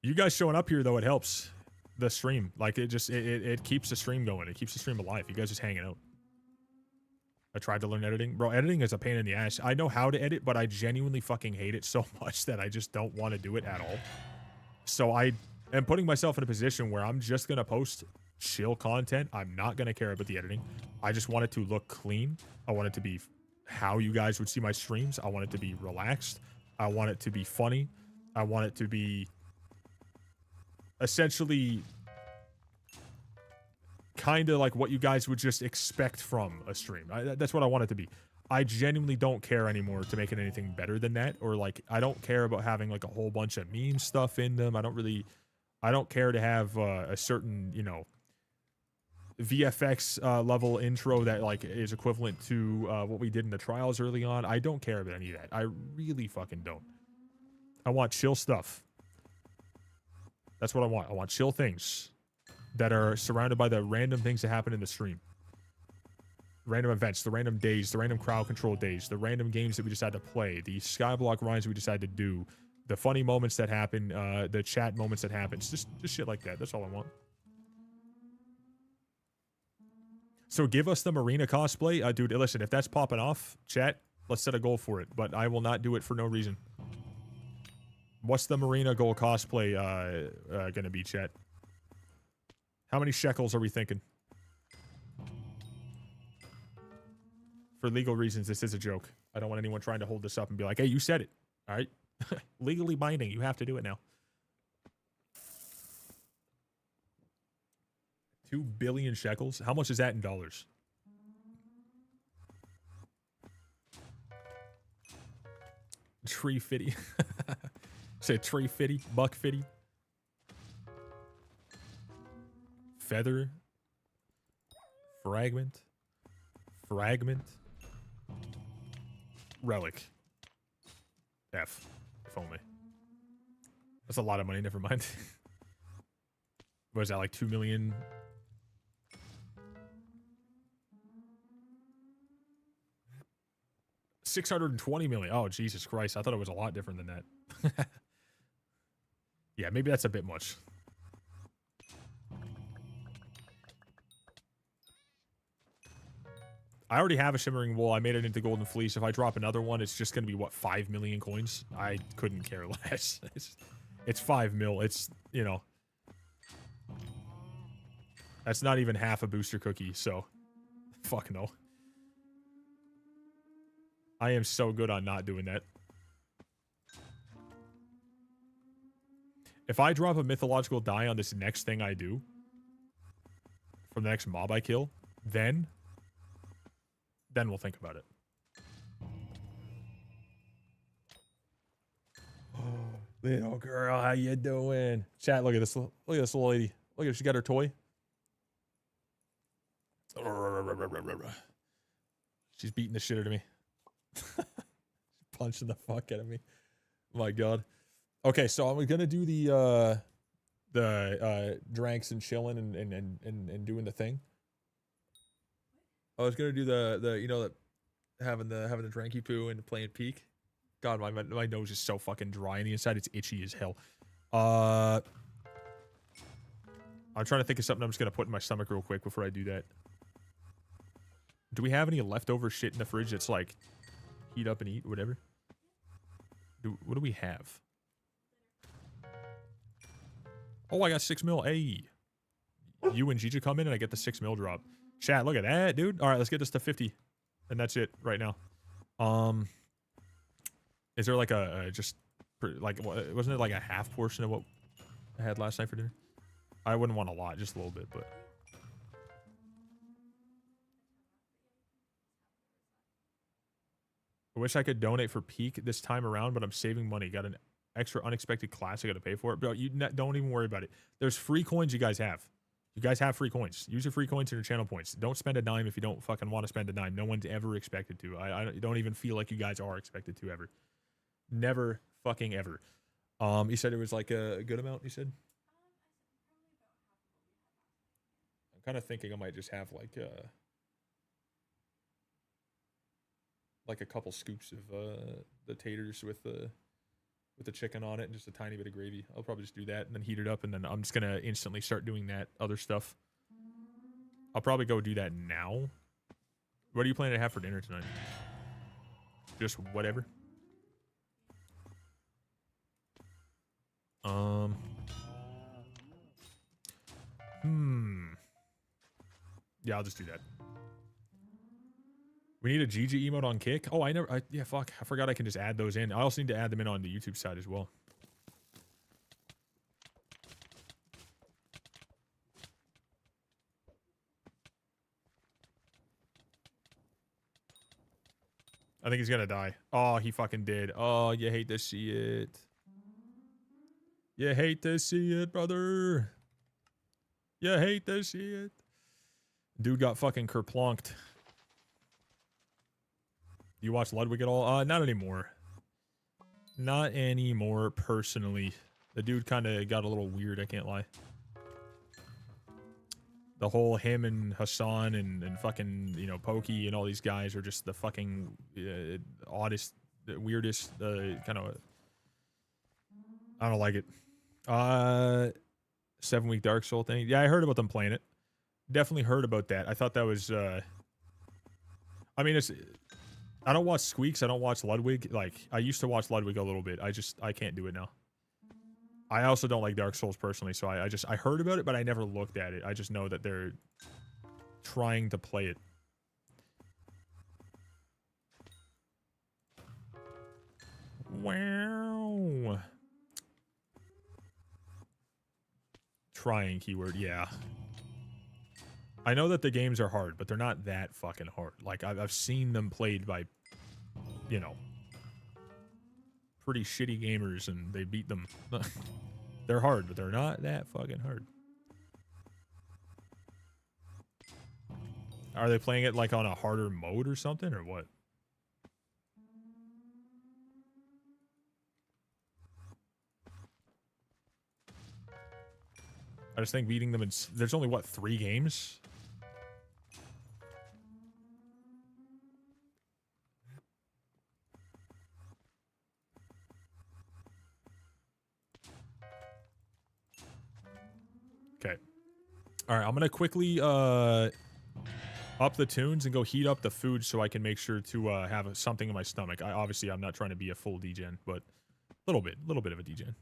You guys showing up here though, it helps the stream. Like it keeps the stream going. It keeps the stream alive. You guys just hanging out. I tried to learn editing. Bro, editing is a pain in the ass. I know how to edit, but I genuinely fucking hate it so much that I just don't want to do it at all. So I am putting myself in a position where I'm just gonna post chill content. I'm not gonna care about the editing. I just want it to look clean. I want it to be how you guys would see my streams. I want it to be relaxed. I want it to be funny. I want it to be essentially kind of like what you guys would just expect from a stream. That's what I want it to be. I genuinely don't care anymore to make it anything better than that. Or like, I don't care about having like a whole bunch of meme stuff in them. I don't care to have a certain, you know, VFX level intro that like is equivalent to what we did in the trials early on. I don't care about any of that. I really fucking don't. I want chill stuff. That's what I want. I want chill things that are surrounded by the random things that happen in the stream. Random events, the random days, the random crowd control days, the random games that we decide to play, the skyblock runs we decide to do, the funny moments that happen, the chat moments that happen. Just shit like that. That's all I want. So give us the Marina cosplay. Dude, listen, if that's popping off, chat, let's set a goal for it. But I will not do it for no reason. What's the Marina goal cosplay gonna be, chat? How many shekels are we thinking? For legal reasons, this is a joke. I don't want anyone trying to hold this up and be like, hey, you said it. All right? Legally binding. You have to do it now. 2 billion shekels? How much is that in dollars? Tree fitty. Say tree fitty, buck fitty. Feather. Fragment. Fragment. Relic. F. If only. That's a lot of money, never mind. What is that, like 2 million? $620 million. Oh, Jesus Christ. I thought it was a lot different than that. Yeah, maybe that's a bit much. I already have a shimmering wool. I made it into golden fleece. If I drop another one, it's just going to be, what, 5 million coins? I couldn't care less. It's 5 mil. It's, you know. That's not even half a booster cookie, so. Fuck no. I am so good on not doing that. If I drop a mythological die on this next thing I do, from the next mob I kill, then we'll think about it. Oh, little girl, how you doing? Chat, look at this. Look at this little lady. Look at her. She got her toy. She's beating the shit out of me. Punching the fuck out of me. Oh my god. Okay, so I'm gonna do the dranks and chilling and doing the thing. I was gonna do the you know, having the dranky poo and playing peak. God, my nose is so fucking dry and the inside it's itchy as hell. I'm trying to think of something I'm just gonna put in my stomach real quick before I do that. Do we have any leftover shit in the fridge that's like heat up and eat or whatever? What do we have? Oh, I got 6 mil. Hey, you and Gigi come in and I get the 6 mil drop. Chat, look at that, dude. All right, let's get this to 50, and that's it right now. Is there like a just like, wasn't it like a half portion of what I had last night for dinner? I wouldn't want a lot, just a little bit, but. I wish I could donate for peak this time around, but I'm saving money. Got an extra unexpected class. I got to pay for it. Bro, you don't even worry about it. There's free coins you guys have. You guys have free coins. Use your free coins and your channel points. Don't spend a dime if you don't fucking want to spend a dime. No one's ever expected to. I don't even feel like you guys are expected to ever. Never fucking ever. You said it was like a good amount, you said? I'm kind of thinking I might just have like a couple scoops of the taters with the chicken on it and just a tiny bit of gravy. I'll probably just do that and then heat it up, and then I'm just gonna instantly start doing that other stuff. I'll probably go do that now. What are you planning to have for dinner tonight? Just whatever. Yeah, I'll just do that. We need a GG emote on Kick. Oh, yeah, fuck. I forgot I can just add those in. I also need to add them in on the YouTube side as well. I think he's gonna die. Oh, he fucking did. Oh, you hate to see it. You hate to see it, brother. You hate to see it. Dude got fucking kerplonked. You watch Ludwig at all? Not anymore. Not anymore, personally. The dude kind of got a little weird, I can't lie. The whole him and Hassan and fucking, you know, Pokey and all these guys are just the fucking oddest, weirdest, kind of. I don't like it. 7-week Dark Soul thing. Yeah, I heard about them playing it. Definitely heard about that. I thought that was. I mean, it's. I don't watch Squeaks. I don't watch Ludwig. Like, I used to watch Ludwig a little bit. I can't do it now. I also don't like Dark Souls personally, so I heard about it, but I never looked at it. I just know that they're trying to play it. Wow. Trying keyword, yeah. I know that the games are hard, but they're not that fucking hard. Like, I've seen them played by, you know, pretty shitty gamers, and they beat them. They're hard, but they're not that fucking hard. Are they playing it, like, on a harder mode or something, or what? I just think beating them in... There's only, what, 3 games? Okay. Alright, I'm gonna quickly, up the tunes and go heat up the food so I can make sure to, have something in my stomach. Obviously, I'm not trying to be a full degen, but a little bit of a degen.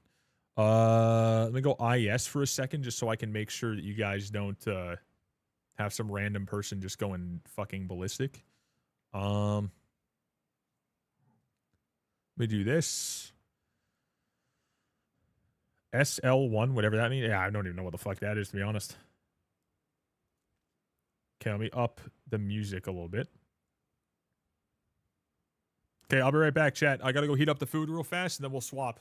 Let me go IS for a second just so I can make sure that you guys don't, have some random person just going fucking ballistic. Let me do this. SL1, whatever that means. Yeah, I don't even know what the fuck that is, to be honest. Okay, let me up the music a little bit. Okay, I'll be right back, chat. I gotta go heat up the food real fast, and then we'll swap.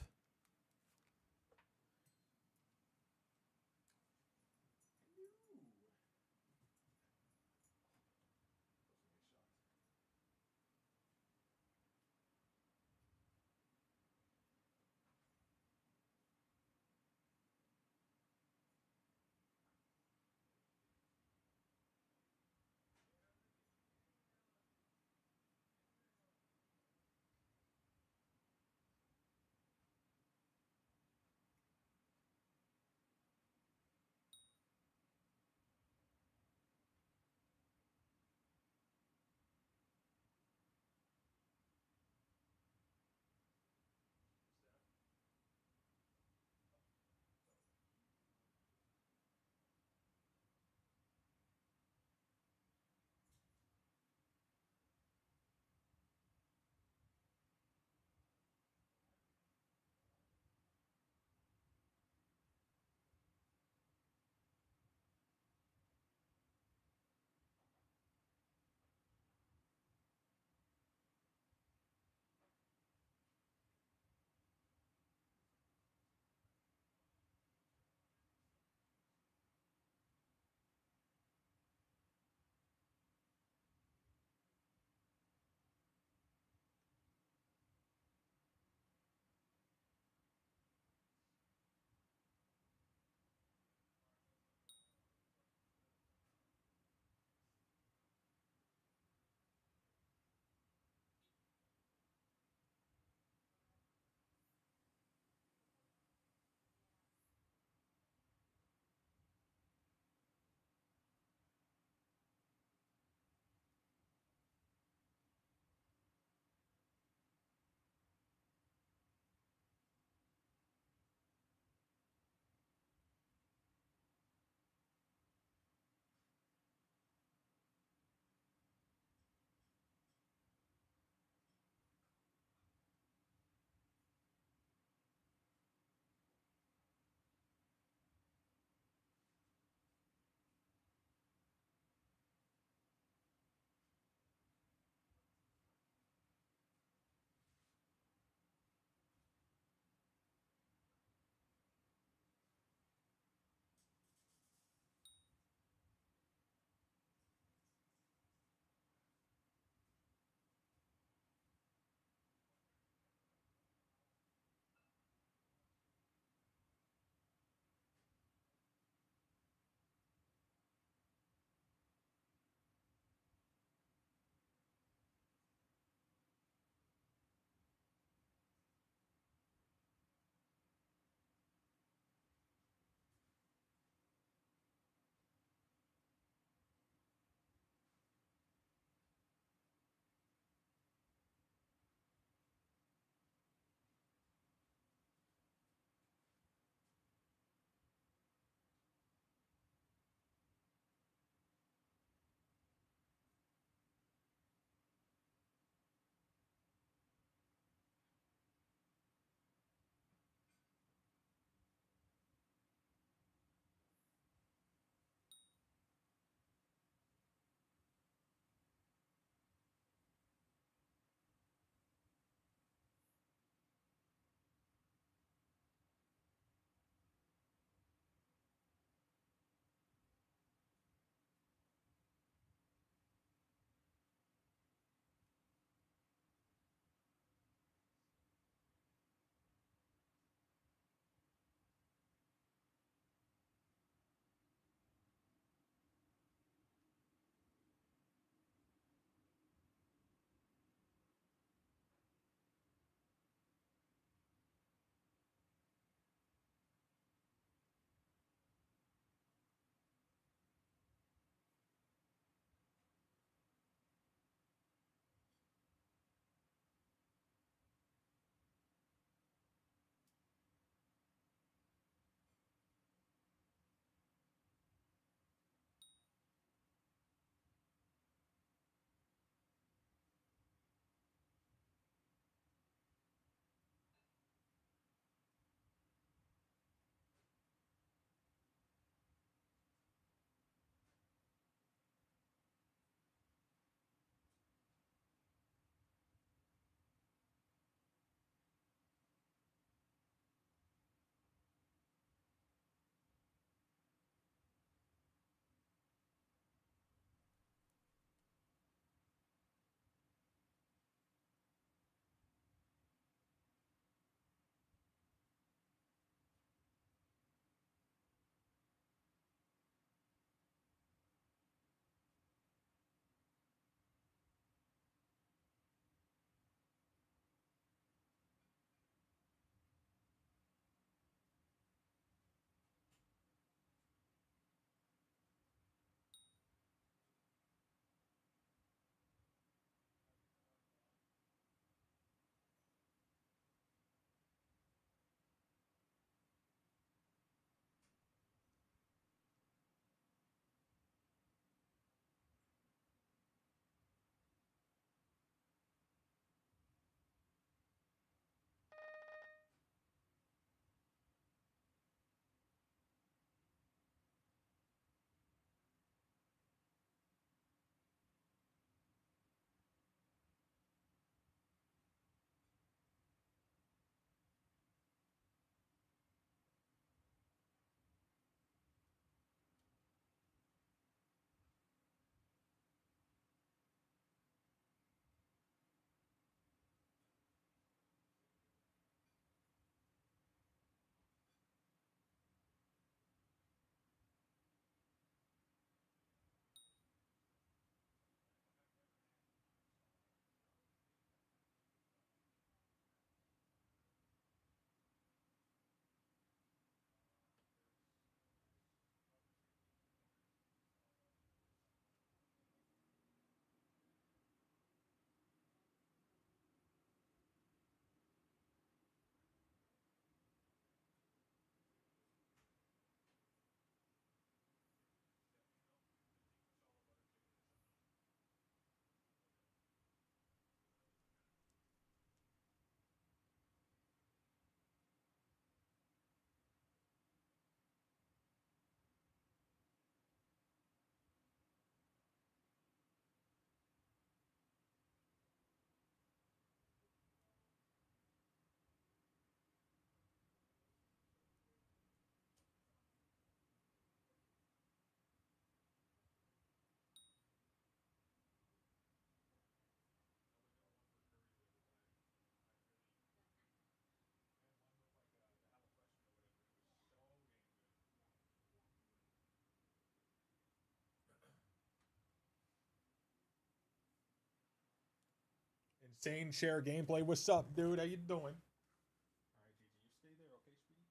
Insane share gameplay. What's up, dude? How you doing? All right, Gigi, you stay there, okay, sweetie?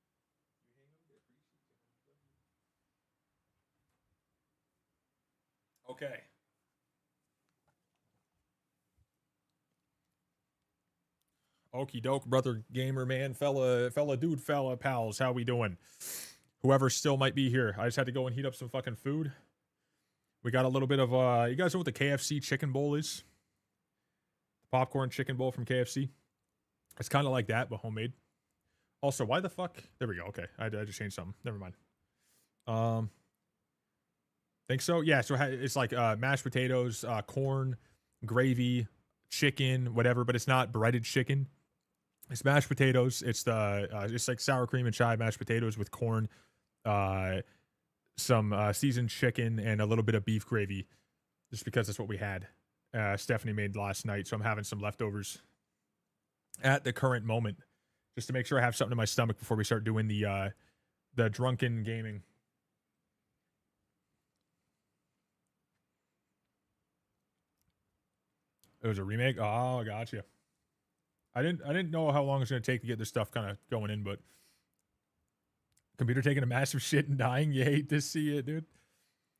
You hang out there. Appreciate it. Okay. Okie doke, brother gamer man, fella dude, fella pals, how we doing? Whoever still might be here. I just had to go and heat up some fucking food. We got a little bit of you guys know what the KFC chicken bowl is? The popcorn chicken bowl from KFC. It's kind of like that, but homemade. Also, why the fuck? There we go. Okay, I just changed something. Never mind. Think so? Yeah. So it's like mashed potatoes, corn, gravy, chicken, whatever. But it's not breaded chicken. It's mashed potatoes. It's the it's like sour cream and chive mashed potatoes with corn, some seasoned chicken, and a little bit of beef gravy, just because that's what we had. Stephanie made last night, so I'm having some leftovers at the current moment, just to make sure I have something in my stomach before we start doing the drunken gaming. It was a remake. Oh, gotcha. I didn't know how long it's gonna take to get this stuff kind of going in, but computer taking a massive shit and dying. You hate to see it, dude.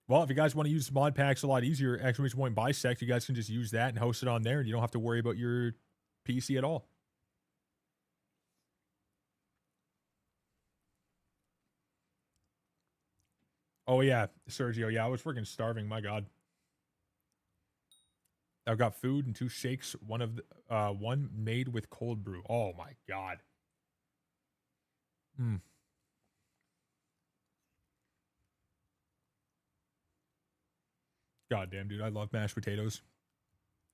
Well, if you guys want to use mod packs a lot easier, exclamation point bisect, you guys can just use that and host it on there, and you don't have to worry about your PC at all. Oh yeah, Sergio. Yeah, I was freaking starving. My God. I've got food and 2 shakes. One made with cold brew. Oh my God. Hmm. God damn, dude. I love mashed potatoes.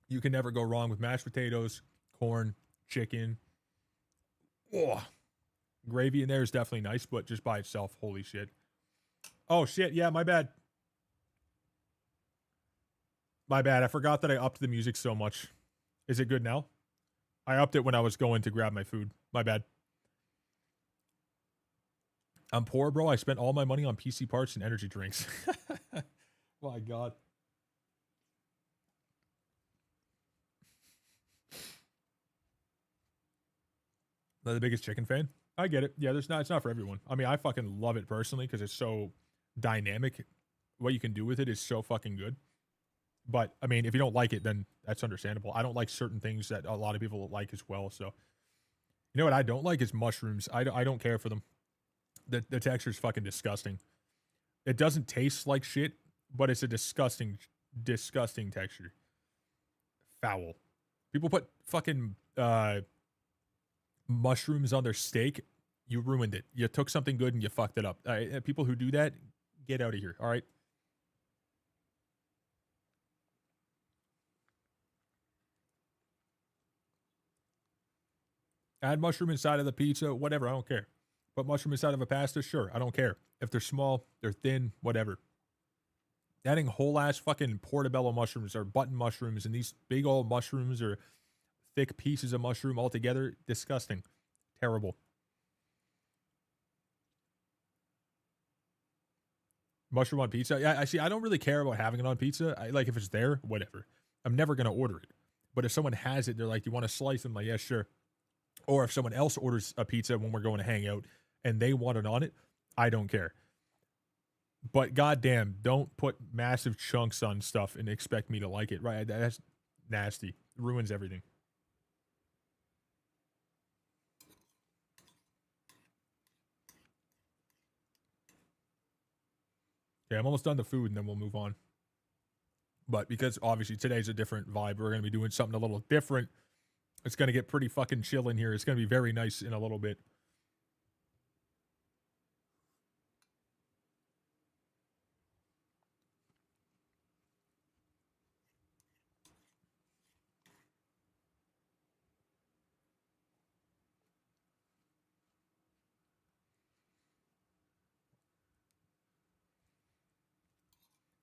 You can never go wrong with mashed potatoes, corn, chicken. Oh, gravy in there is definitely nice, but just by itself, holy shit. Oh shit, yeah, my bad. My bad. I forgot that I upped the music so much. Is it good now? I upped it when I was going to grab my food. My bad. I'm poor, bro. I spent all my money on PC parts and energy drinks. My God. Not the biggest chicken fan. I get it. Yeah, it's not for everyone. I mean, I fucking love it personally because it's so dynamic. What you can do with it is so fucking good. But I mean, if you don't like it, then that's understandable. I don't like certain things that a lot of people like as well. So, you know what I don't like is mushrooms. I don't care for them. The texture is fucking disgusting. It doesn't taste like shit, but it's a disgusting texture. Foul. People put fucking mushrooms on their steak. You ruined it. You took something good and you fucked it up. People who do that, get out of here. All right. Add mushroom inside of the pizza, whatever. I don't care. Put mushroom inside of a pasta, sure. I don't care. If they're small, they're thin, whatever. Adding whole ass fucking portobello mushrooms or button mushrooms and these big old mushrooms or thick pieces of mushroom all together, disgusting. Terrible. Mushroom on pizza? Yeah, I see. I don't really care about having it on pizza. Like if it's there, whatever. I'm never gonna order it. But if someone has it, they're like, "Do you want to slice?" I'm like, "Yeah, sure." Or if someone else orders a pizza when we're going to hang out and they want it on it, I don't care. But goddamn, don't put massive chunks on stuff and expect me to like it. Right? That's nasty. It ruins everything. Okay, I'm almost done the food and then we'll move on. But because obviously today's a different vibe, we're going to be doing something a little different. It's going to get pretty fucking chill in here. It's going to be very nice in a little bit.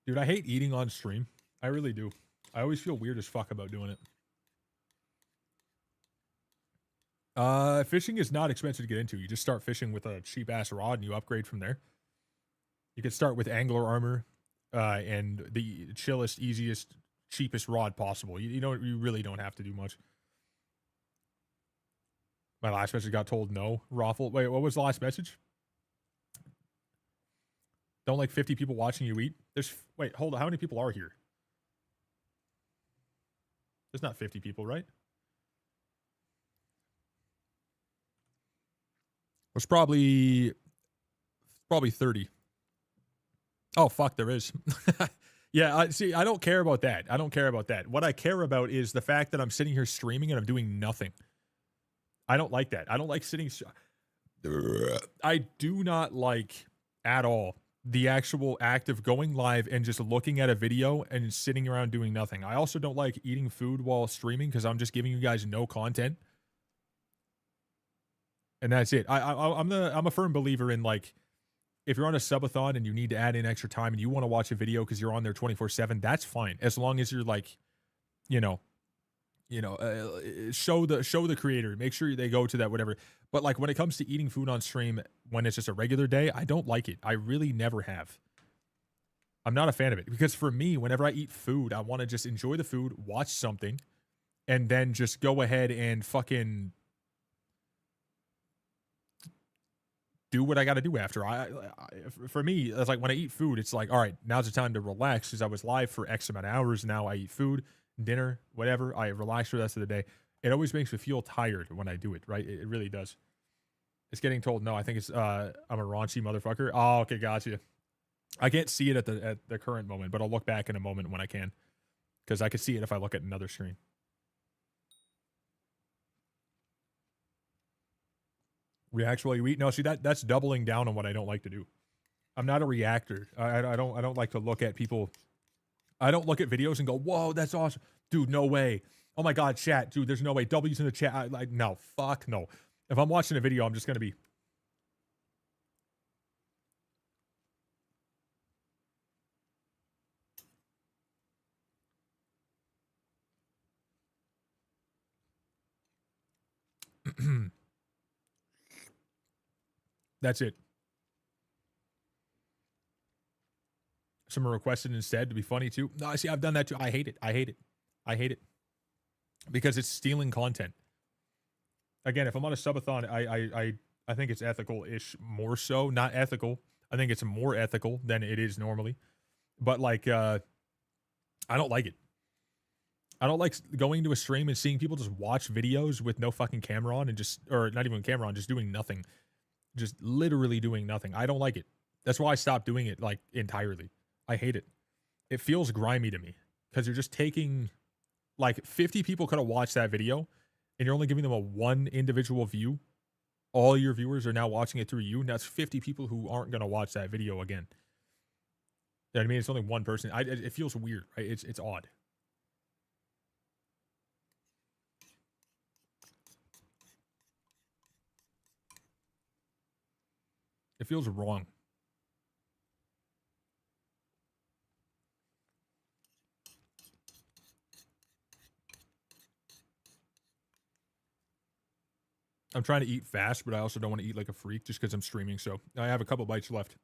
Dude, I hate eating on stream. I really do. I always feel weird as fuck about doing it. Fishing is not expensive to get into. You just start fishing with a cheap ass rod and you upgrade from there. You can start with angler armor, and the chillest, easiest, cheapest rod possible. You really don't have to do much. My last message got told no. Raffle. Wait, what was the last message? Don't like 50 people watching you eat? Wait, hold on. How many people are here? There's not 50 people, right? There's probably 30. Oh, fuck, there is. Yeah, see, I don't care about that. I don't care about that. What I care about is the fact that I'm sitting here streaming and I'm doing nothing. I don't like that. I don't like sitting... I do not like at all the actual act of going live and just looking at a video and sitting around doing nothing. I also don't like eating food while streaming because I'm just giving you guys no content. And that's it. I'm a firm believer in, like, if you're on a subathon and you need to add in extra time and you want to watch a video because you're on there 24/7, that's fine. As long as you're like, show the creator, make sure they go to that, whatever. But like when it comes to eating food on stream, when it's just a regular day, I don't like it. I really never have. I'm not a fan of it because for me, whenever I eat food, I want to just enjoy the food, watch something, and then just go ahead and fucking do what I got to do after. For me, it's like when I eat food, it's like, all right, now's the time to relax because I was live for X amount of hours. Now I eat food, dinner, whatever. I relax for the rest of the day. It always makes me feel tired when I do it, right? It really does. It's getting told no. I think it's I'm a raunchy motherfucker. Oh, okay, gotcha. I can't see it at the current moment, but I'll look back in a moment when I can, because I can see it if I look at another screen. Reacts while you eat? No, see that's doubling down on what I don't like to do. I'm not a reactor. I don't like to look at people. I don't look at videos and go, whoa, that's awesome, dude. No way. Oh my god, chat, dude. There's no way. W's in the chat. No, fuck no. If I'm watching a video, I'm just gonna be. That's it. Someone requested instead to be funny too. No, see, I've done that too. I hate it. I hate it. I hate it. Because it's stealing content. Again, if I'm on a subathon, I think it's ethical-ish more so. Not ethical. I think it's more ethical than it is normally. But like, I don't like it. I don't like going to a stream and seeing people just watch videos with no fucking camera on and just, or not even camera on, just doing nothing. Just literally doing nothing. I don't like it. That's why I stopped doing it, like, entirely. I hate it. It feels grimy to me because you're just taking, like, 50 people could have watched that video and you're only giving them a one individual view. All your viewers are now watching it through you, and that's 50 people who aren't going to watch that video again. You know what I mean? It's only one person. It feels weird, right? It's odd. It feels wrong. I'm trying to eat fast, but I also don't want to eat like a freak just because I'm streaming. So I have a couple bites left.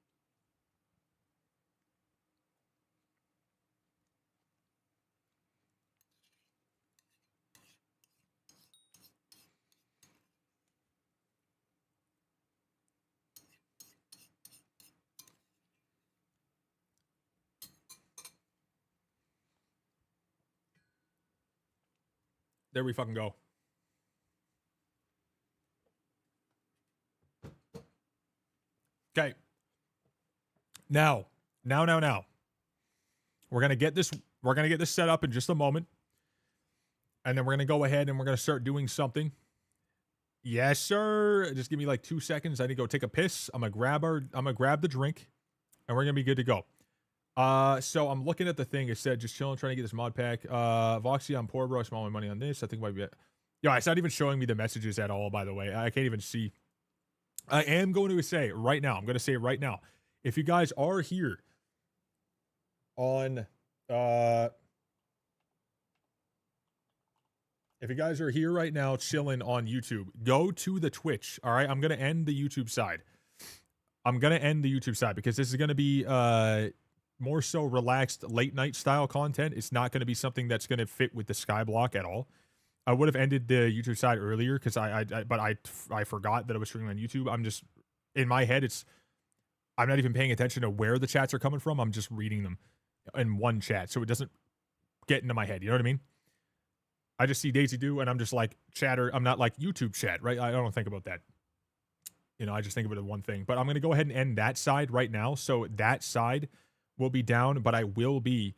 There we fucking go. Okay. Now. We're gonna get this set up in just a moment. And then we're gonna go ahead and we're gonna start doing something. Yes, sir. Just give me like 2 seconds. I need to go take a piss. I'm gonna grab the drink, and we're gonna be good to go. So I'm looking at the thing. It said just chilling, trying to get this mod pack. Voxy, I'm poor, bro. I spent all my money on this. I think it might be. Yo, it's not even showing me the messages at all. By the way, I can't even see. I am going to say it right now. I'm going to say it right now. If you guys are here on, if you guys are here right now chilling on YouTube, go to the Twitch. All right, I'm going to end the YouTube side. Because this is going to be more so relaxed late night style content. It's not going to be something that's going to fit with the Skyblock at all. I would have ended the YouTube side earlier because but I forgot that I was streaming on YouTube. I'm just in my head. I'm not even paying attention to where the chats are coming from. I'm just reading them in one chat, so it doesn't get into my head. You know what I mean? I just see Daisy Do, and I'm just like chatter. I'm not like YouTube chat, right? I don't think about that. You know, I just think about it one thing. But I'm gonna go ahead and end that side right now. So that side will be down, but I will be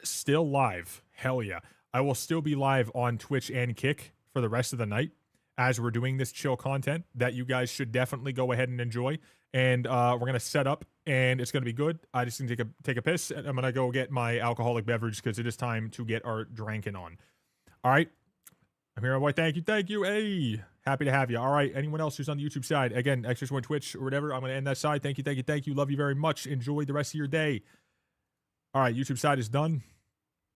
still live. Hell yeah. I will still be live on Twitch and Kick for the rest of the night as we're doing this chill content that you guys should definitely go ahead and enjoy. And we're going to set up and it's going to be good. I just need to take a piss. And I'm going to go get my alcoholic beverage because it is time to get our drinking on. All right. I'm here, my boy. Thank you. Thank you. Hey, happy to have you. All right. Anyone else who's on the YouTube side, again, X1 Twitch or whatever, I'm going to end that side. Thank you. Thank you. Thank you. Love you very much. Enjoy the rest of your day. All right. YouTube side is done.